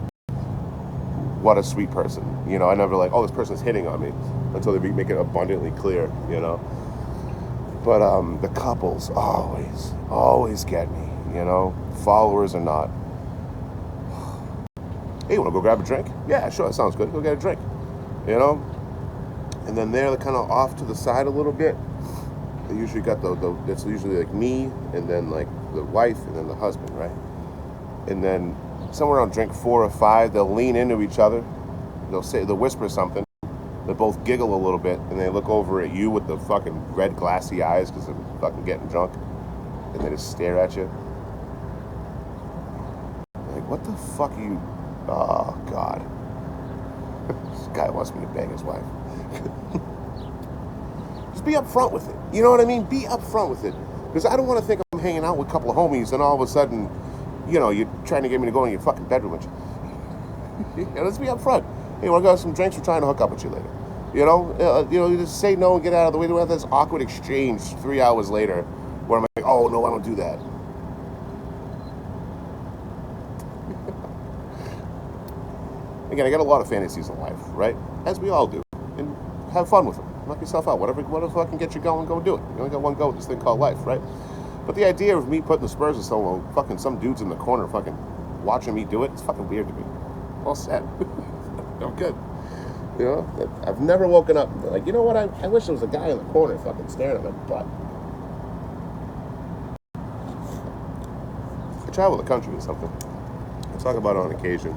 What a sweet person. You know, I never like, oh, this person's hitting on me until they make it abundantly clear, you know. But the couples always get me, you know, followers or not. Hey, you want to go grab a drink? Yeah, sure, that sounds good. Go get a drink, you know. And then they're kind of off to the side a little bit. They usually got it's usually like me and then like the wife and then the husband, right? And then somewhere around drink 4 or 5, they'll lean into each other. They'll whisper something. They both giggle a little bit, and they look over at you with the fucking red glassy eyes because they're fucking getting drunk, and they just stare at you. Like, what the fuck are you? Oh God, this guy wants me to bang his wife. Just be upfront with it. You know what I mean? Be upfront with it, because I don't want to think I'm hanging out with a couple of homies, and all of a sudden, you know, you're trying to get me to go in your fucking bedroom with you. Yeah, let's be upfront. Hey, want to go have some drinks? We're trying to hook up with you later. You know, you just say no and get out of the way. We don't have this awkward exchange 3 hours later where I'm like, oh, no, I don't do that. Again, I got a lot of fantasies in life, right? As we all do. And have fun with them. Knock yourself out. Whatever fucking get you going, go do it. You only got one go with this thing called life, right? But the idea of me putting the Spurs in solo, fucking some dudes in the corner fucking watching me do it, it's fucking weird to me. all set. I'm good. You know, I've never woken up and been like, you know what? I wish there was a guy in the corner fucking staring at my butt. I travel the country or something. I talk about it on occasion.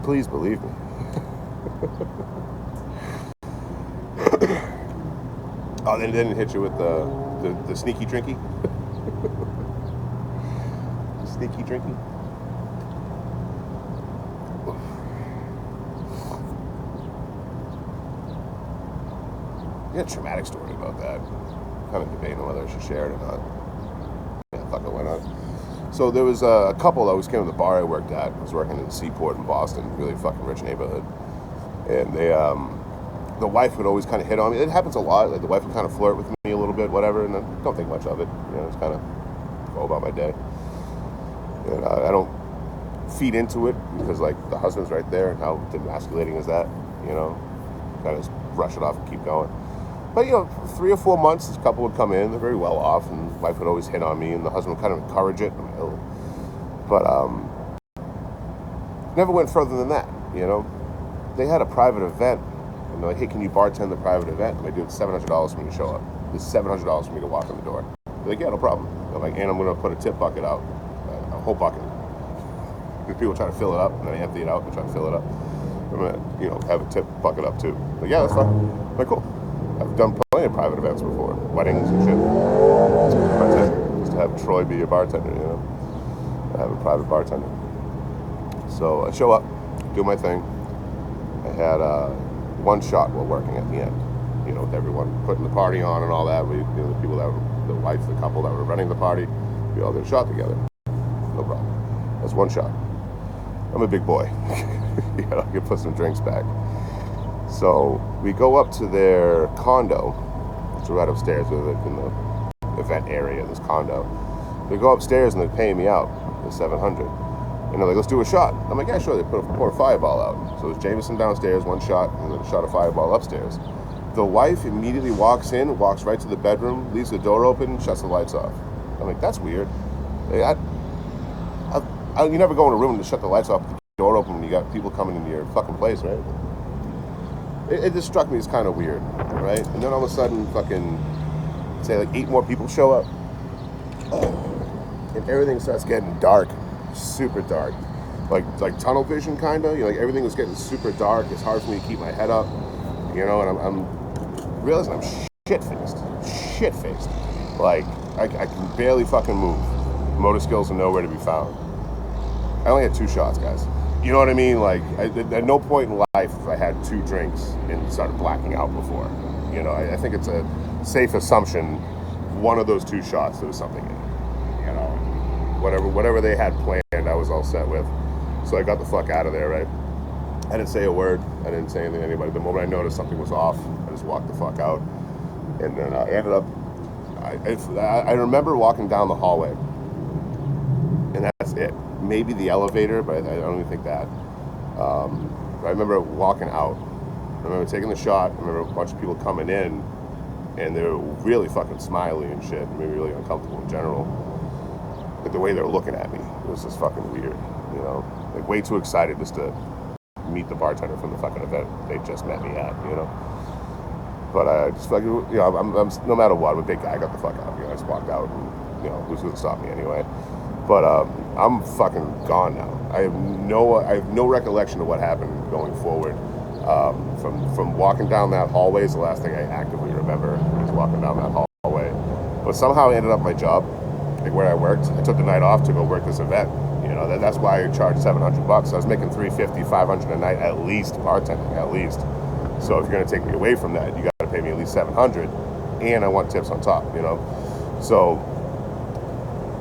Please believe me. Oh, they didn't hit you with the sneaky drinky? Sneaky drinky? I got a traumatic story about that. Kind of debating whether I should share it or not. Yeah, fuck it, why not? So there was a couple that always came to the bar I worked at. I was working in the Seaport in Boston, really fucking rich neighborhood. And they, the wife would always kind of hit on me. It happens a lot. Like the wife would kind of flirt with me a little bit, whatever, and I don't think much of it. You know, just kind of go about my day. And I don't feed into it because, like, the husband's right there, and how demasculating is that? You know, kind of just brush it off and keep going. But, you know, 3 or 4 months, this couple would come in. They're very well off, and the wife would always hit on me, and the husband would kind of encourage it. But never went further than that, you know. They had a private event, and they're like, hey, can you bartend the private event? And they do it $700 for me to show up. It's $700 for me to walk in the door. They're like, yeah, no problem. I'm like, and I'm going to put a tip bucket out, a whole bucket. Because people try to fill it up, and then I empty it out and try to fill it up. I'm going to, you know, have a tip bucket up, too. Like, yeah, that's fine. I'm like, cool. I've done plenty of private events before, weddings and shit. Just to have Troy be your bartender, you know. I have a private bartender. So I show up, do my thing. I had one shot while working at the end, you know, with everyone putting the party on and all that. We, you know, the people that were, the wife, the couple that were running the party, we all did a shot together. No problem. That's one shot. I'm a big boy. You know, I can put some drinks back. So we go up to their condo. It's right upstairs. We're in the event area, this condo. They go upstairs and they're paying me out the $700. And they're like, let's do a shot. I'm like, yeah, sure. They pour a fireball out. So it's Jameson downstairs, one shot, and then a shot of fireball upstairs. The wife immediately walks in, walks right to the bedroom, leaves the door open, shuts the lights off. I'm like, that's weird. Like, you never go in a room to shut the lights off with the door open when you got people coming into your fucking place, right? It just struck me as kind of weird, right? And then all of a sudden, fucking, say like 8 more people show up. And everything starts getting dark. Super dark, like tunnel vision kind of. You know, like everything was getting super dark. It's hard for me to keep my head up, you know. And I'm realizing I'm shit faced. Like I can barely fucking move. Motor skills are nowhere to be found. I only had 2 shots, guys. You know what I mean? Like at no point in life have I had 2 drinks and started blacking out before. You know, I think it's a safe assumption. One of those 2 shots, there was something in it. You know. Whatever they had planned, I was all set with. So I got the fuck out of there, right? I didn't say a word. I didn't say anything to anybody. The moment I noticed something was off, I just walked the fuck out. And then I ended up, I remember walking down the hallway. And that's it. Maybe the elevator, but I don't even think that. I remember walking out. I remember taking the shot. I remember a bunch of people coming in. And they were really fucking smiley and shit. Maybe really uncomfortable in general. Like the way they were looking at me, it was just fucking weird, you know. Like way too excited just to meet the bartender from the fucking event they just met me at, you know. But I just fucking, you know, I'm no matter what, I'm a big guy. I got the fuck out, you know. I just walked out, and you know, who's gonna stop me anyway? But I'm fucking gone now. I have no recollection of what happened going forward. From walking down that hallway is the last thing I actively remember, is walking down that hallway. But somehow I ended up my job. Like where I worked, I took the night off to go work this event. You know, that's why I charged $700. I was making $350, $500 a night at least bartending, at least. So if you're gonna take me away from that, you gotta pay me at least $700, and I want tips on top. You know, so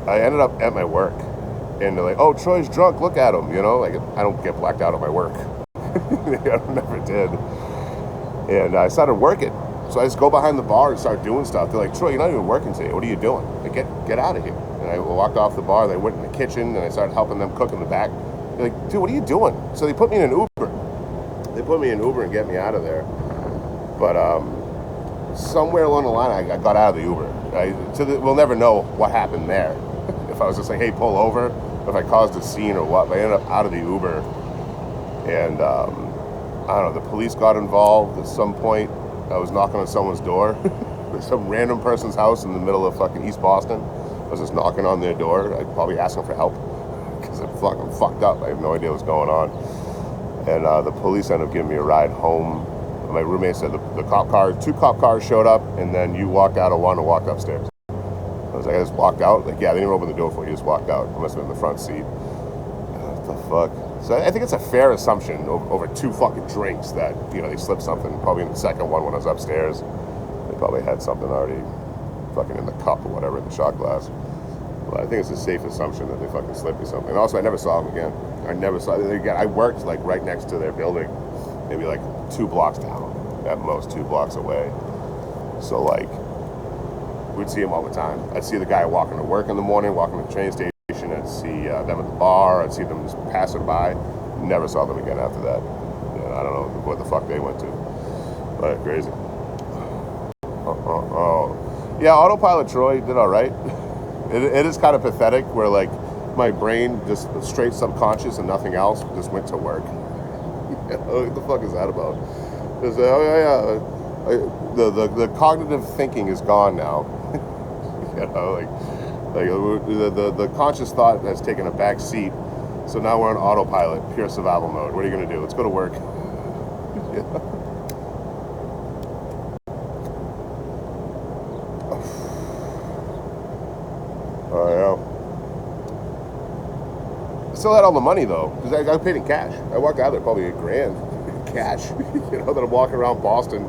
I ended up at my work, and they're like, "Oh, Troy's drunk. Look at him." You know, like I don't get blacked out at my work. I never did. And I started working. So I just go behind the bar and start doing stuff. They're like, Troy, you're not even working today. What are you doing? Like, get out of here. And I walked off the bar. They went in the kitchen, and I started helping them cook in the back. They're like, dude, what are you doing? So they put me in an Uber. They put me in an Uber and get me out of there. But somewhere along the line, I got out of the Uber. We'll never know what happened there. If I was just like, hey, pull over, if I caused a scene or what. But I ended up out of the Uber. And I don't know, the police got involved at some point. I was knocking on someone's door. Some random person's house in the middle of fucking East Boston. I was just knocking on their door. I'd probably asking for help because I'm fucked up. I have no idea what's going on. And the police ended up giving me a ride home. My roommate said two cop cars showed up, and then you walked out of one and walked upstairs. I was like, I just walked out. Like, yeah, they didn't open the door for you. You just walked out. I must have been in the front seat. What the fuck? So I think it's a fair assumption over two fucking drinks that, you know, they slipped something. Probably in the second one when I was upstairs. They probably had something already fucking in the cup or whatever, in the shot glass. But I think it's a safe assumption that they fucking slipped me something. And also, I never saw them again. I never saw them again. I worked like right next to their building, maybe like 2 blocks down, at most 2 blocks away. So like, we'd see him all the time. I'd see the guy walking to work in the morning, walking to the train station. I'd see them at the bar. I'd see them just passing by. Never saw them again after that. And I don't know what the fuck they went to. But crazy. Yeah, Autopilot Troy did all right. It is kind of pathetic where like my brain just straight subconscious and nothing else just went to work. What the fuck is that about? The cognitive thinking is gone now. You know, like the conscious thought has taken a back seat. So now we're on autopilot, pure survival mode. What are you gonna do? Let's go to work. Yeah. I still had all the money though, because I got paid in cash. I walked out there probably $1,000 cash. You know, that I'm walking around Boston,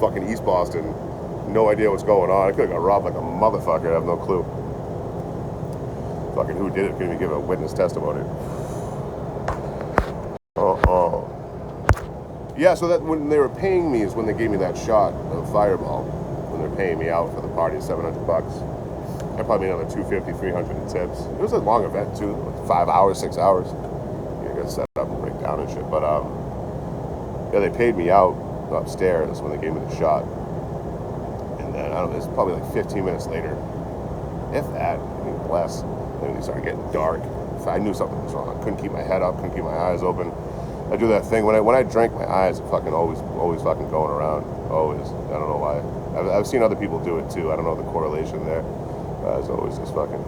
fucking East Boston, no idea what's going on. I could have got robbed like a motherfucker. I have no clue. Fucking who did it? Couldn't even give a witness testimony. Yeah, so that when they were paying me is when they gave me that shot of Fireball. When they're paying me out for the party, $700. I probably made another $250, $300 in tips. It was a long event too, like 5 hours, 6 hours. You got set up and break down and shit. But yeah, they paid me out upstairs when they gave me the shot. And then I don't know, it's probably like 15 minutes later, if that, maybe less. Then it started getting dark. I knew something was wrong. I couldn't keep my head up, couldn't keep my eyes open. I do that thing when I drink, my eyes are fucking always fucking going around. Always. I don't know why. I've seen other people do it too. I don't know the correlation there. I was always just fucking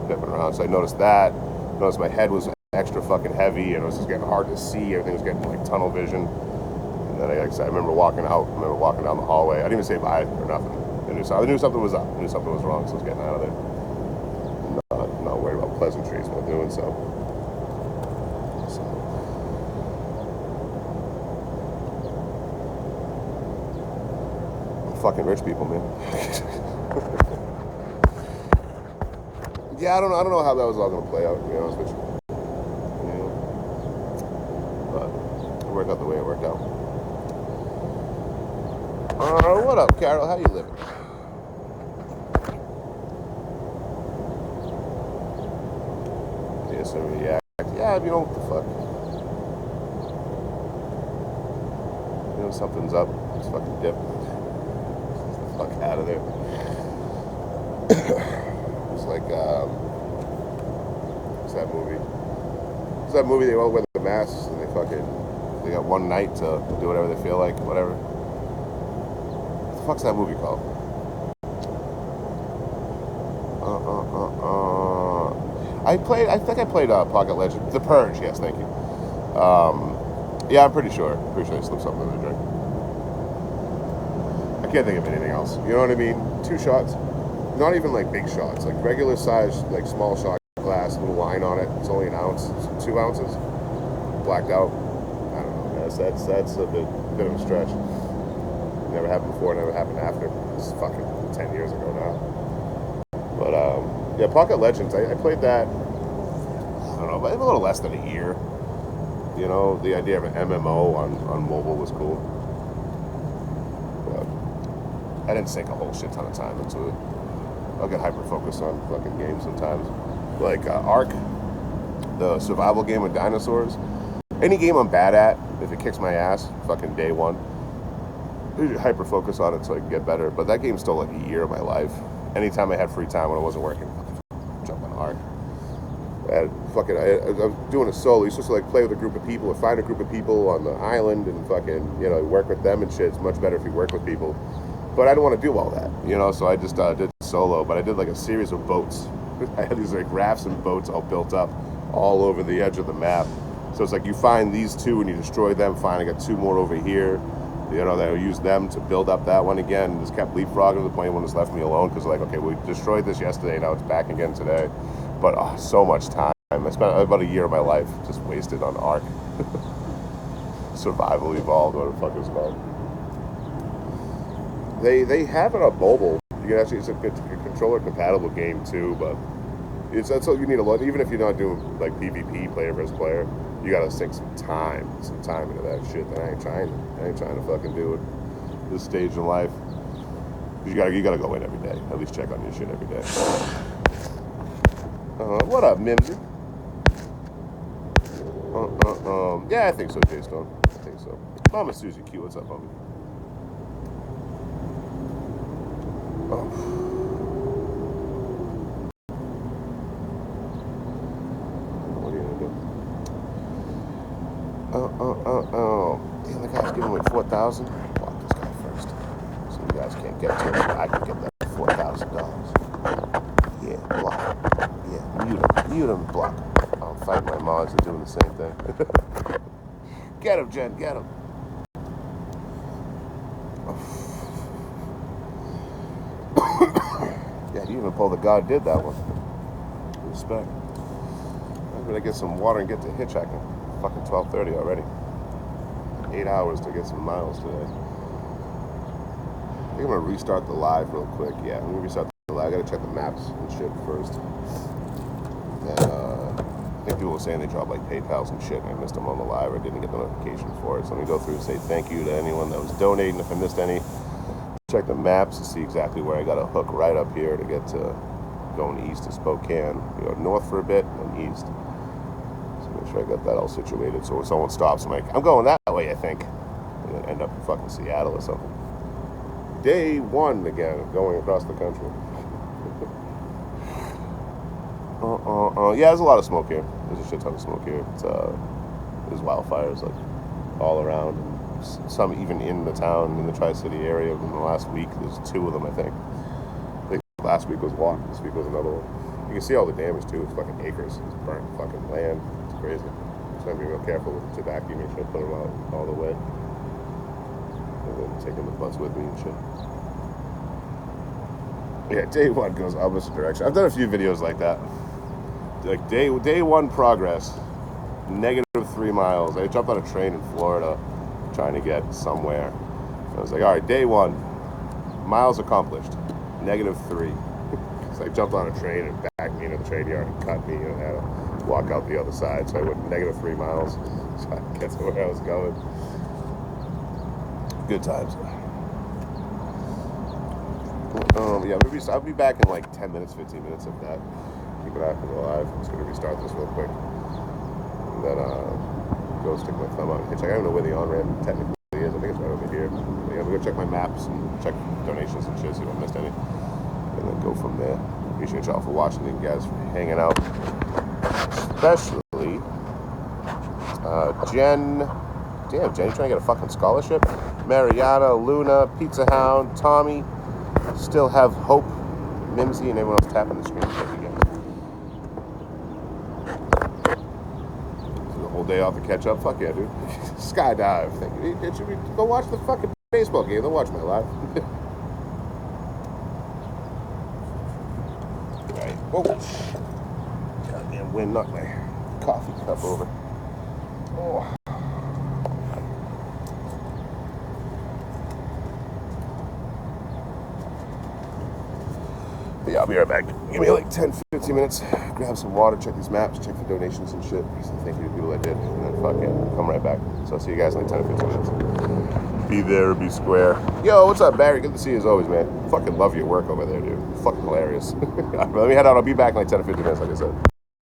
dipping around. So I noticed that. Noticed my head was extra fucking heavy, and it was just getting hard to see. Everything was getting like tunnel vision. And then I remember walking out. I remember walking down the hallway. I didn't even say bye or nothing. I knew something was up. I knew something was wrong, so I was getting out of there. Not worried about pleasantries while doing so. Fucking rich people, man. Yeah, I don't know how that was all gonna play out, to be honest with you. You know? But it worked out the way it worked out. What up, Carol? How you living? Yeah, so react. Yeah, you know what the fuck. You know something's up. It's fucking dip. Fuck out of there. It's like what's that movie? What's that movie they all wear the masks and they got one night to do whatever they feel like, whatever. What the fuck's that movie called? I think I played Pocket Legend. The Purge, yes, thank you. Yeah, I'm pretty sure. I slipped something in the drink. I can't think of anything else. You know what I mean? 2 shots. Not even like big shots. Like regular size, like small shot glass, little wine on it. It's only an ounce, 2 ounces. Blacked out. I don't know. That's a bit of a stretch. Never happened before, never happened after. It's fucking 10 years ago now. But yeah, Pocket Legends. I played that. I don't know, but a little less than a year. You know, the idea of an MMO on mobile was cool. But I didn't sink a whole shit ton of time into it. I'll get hyper-focused on fucking games sometimes. Like Ark, the survival game with dinosaurs. Any game I'm bad at, if it kicks my ass, fucking day one. I usually hyper-focus on it so I can get better. But that game stole like a year of my life. Anytime I had free time when I wasn't working, jump on Ark. I had fucking, I was doing a solo. You're supposed to like play with a group of people or find a group of people on the island and fucking, you know, work with them and shit. It's much better if you work with people. But I don't want to do all that, you know, so I just did solo. But I did like a series of boats. I had these like rafts and boats all built up all over the edge of the map. So it's like you find these two and you destroy them. Fine, I got two more over here. You know, they'll use them to build up that one again. And just kept leapfrogging to the point when it's left me alone because like, okay, we destroyed this yesterday, now it's back again today. But so much time. I spent about a year of my life just wasted on Ark. Survival Evolved, what the fuck it's called. They have it on mobile. You can actually, it's a controller compatible game too, but that's all you need a lot. Even if you're not doing like PvP, player versus player, you gotta sink some time into that shit. That I ain't trying to fucking do it this stage in life. You gotta go in every day. At least check on your shit every day. What up, Mimsy? Yeah, I think so, J-Stone. I think so. Mama Susie Q, what's up, homie? What are you gonna do? Damn, the guy's giving away 4,000. Block this guy first, so you guys can't get to him. I can get that $4,000. Yeah, block. Yeah, mute him, block. I'm fighting my mods are doing the same thing. Get him, Jen, get him. Yeah, you even pulled the God did that one. Respect. I'm gonna get some water and get to hitchhiking. Fucking 12:30 already. 8 hours to get some miles today. I think I'm gonna restart the live real quick. Yeah, I'm gonna restart the live. I gotta check the maps and shit first. I think people were saying they dropped like PayPals and shit, and I missed them on the live. I didn't get the notification for it. So let me go through and say thank you to anyone that was donating. If I missed any, check the maps to see exactly where I got to hook right up here to get to going east to Spokane. You go north for a bit and east. So make sure I got that all situated. So when someone stops, I'm like, I'm going that way, I think. And then end up in fucking Seattle or something. Day one again, going across the country. Yeah, there's a lot of smoke here. There's a shit ton of smoke here. There's wildfires like all around. Some even in the town, in the Tri-City area. In the last week, there's 2 of them, I think. Last week was one. This week was another one. You can see all the damage too. It's fucking acres. It's burnt fucking land. It's crazy. So I'm being real careful with the tobacco. Make sure I put them out all the way. And then taking the butts with me and shit. Yeah, day one goes opposite direction. I've done a few videos like that. Like day one progress, -3 miles. I jumped on a train in Florida trying to get somewhere. I was like, all right, day one, miles accomplished, -3. So I jumped on a train and backed me into the train yard and cut me and had to walk out the other side. So I went -3 miles so I could get to where I was going. Good times. Yeah, maybe I'll be back in like 10 minutes, 15 minutes of that. Keep it active alive. I'm just going to restart this real quick. And then go stick my thumb out and hitchhike. I don't know where the on-ramp technically is. I think it's right over here. But yeah, I'm going to check my maps and check donations and shit, see if I missed any. And then go from there. Appreciate y'all for watching and you guys for hanging out. Especially Jen. Damn, Jen, you trying to get a fucking scholarship? Mariana, Luna, Pizza Hound, Tommy. Still have hope. Mimsy and everyone else tapping the screen. Thank you guys. So the whole day off to catch up. Fuck yeah, dude. Skydive. It should be, go watch the fucking baseball game. Don't watch my live. Right. Whoa. Goddamn wind knocked my coffee cup over. Oh. Yeah, I'll be right back. Give me like 10, 15 minutes. Grab some water, check these maps, check for donations and shit. So thank you to people that did. And then fuck it, come right back. So I'll see you guys in like 10 or 15 minutes. Be there or be square. Yo, what's up, Barry? Good to see you as always, man. Fucking love your work over there, dude. Fucking hilarious. Let me head out. I'll be back in like 10 or 15 minutes, like I said.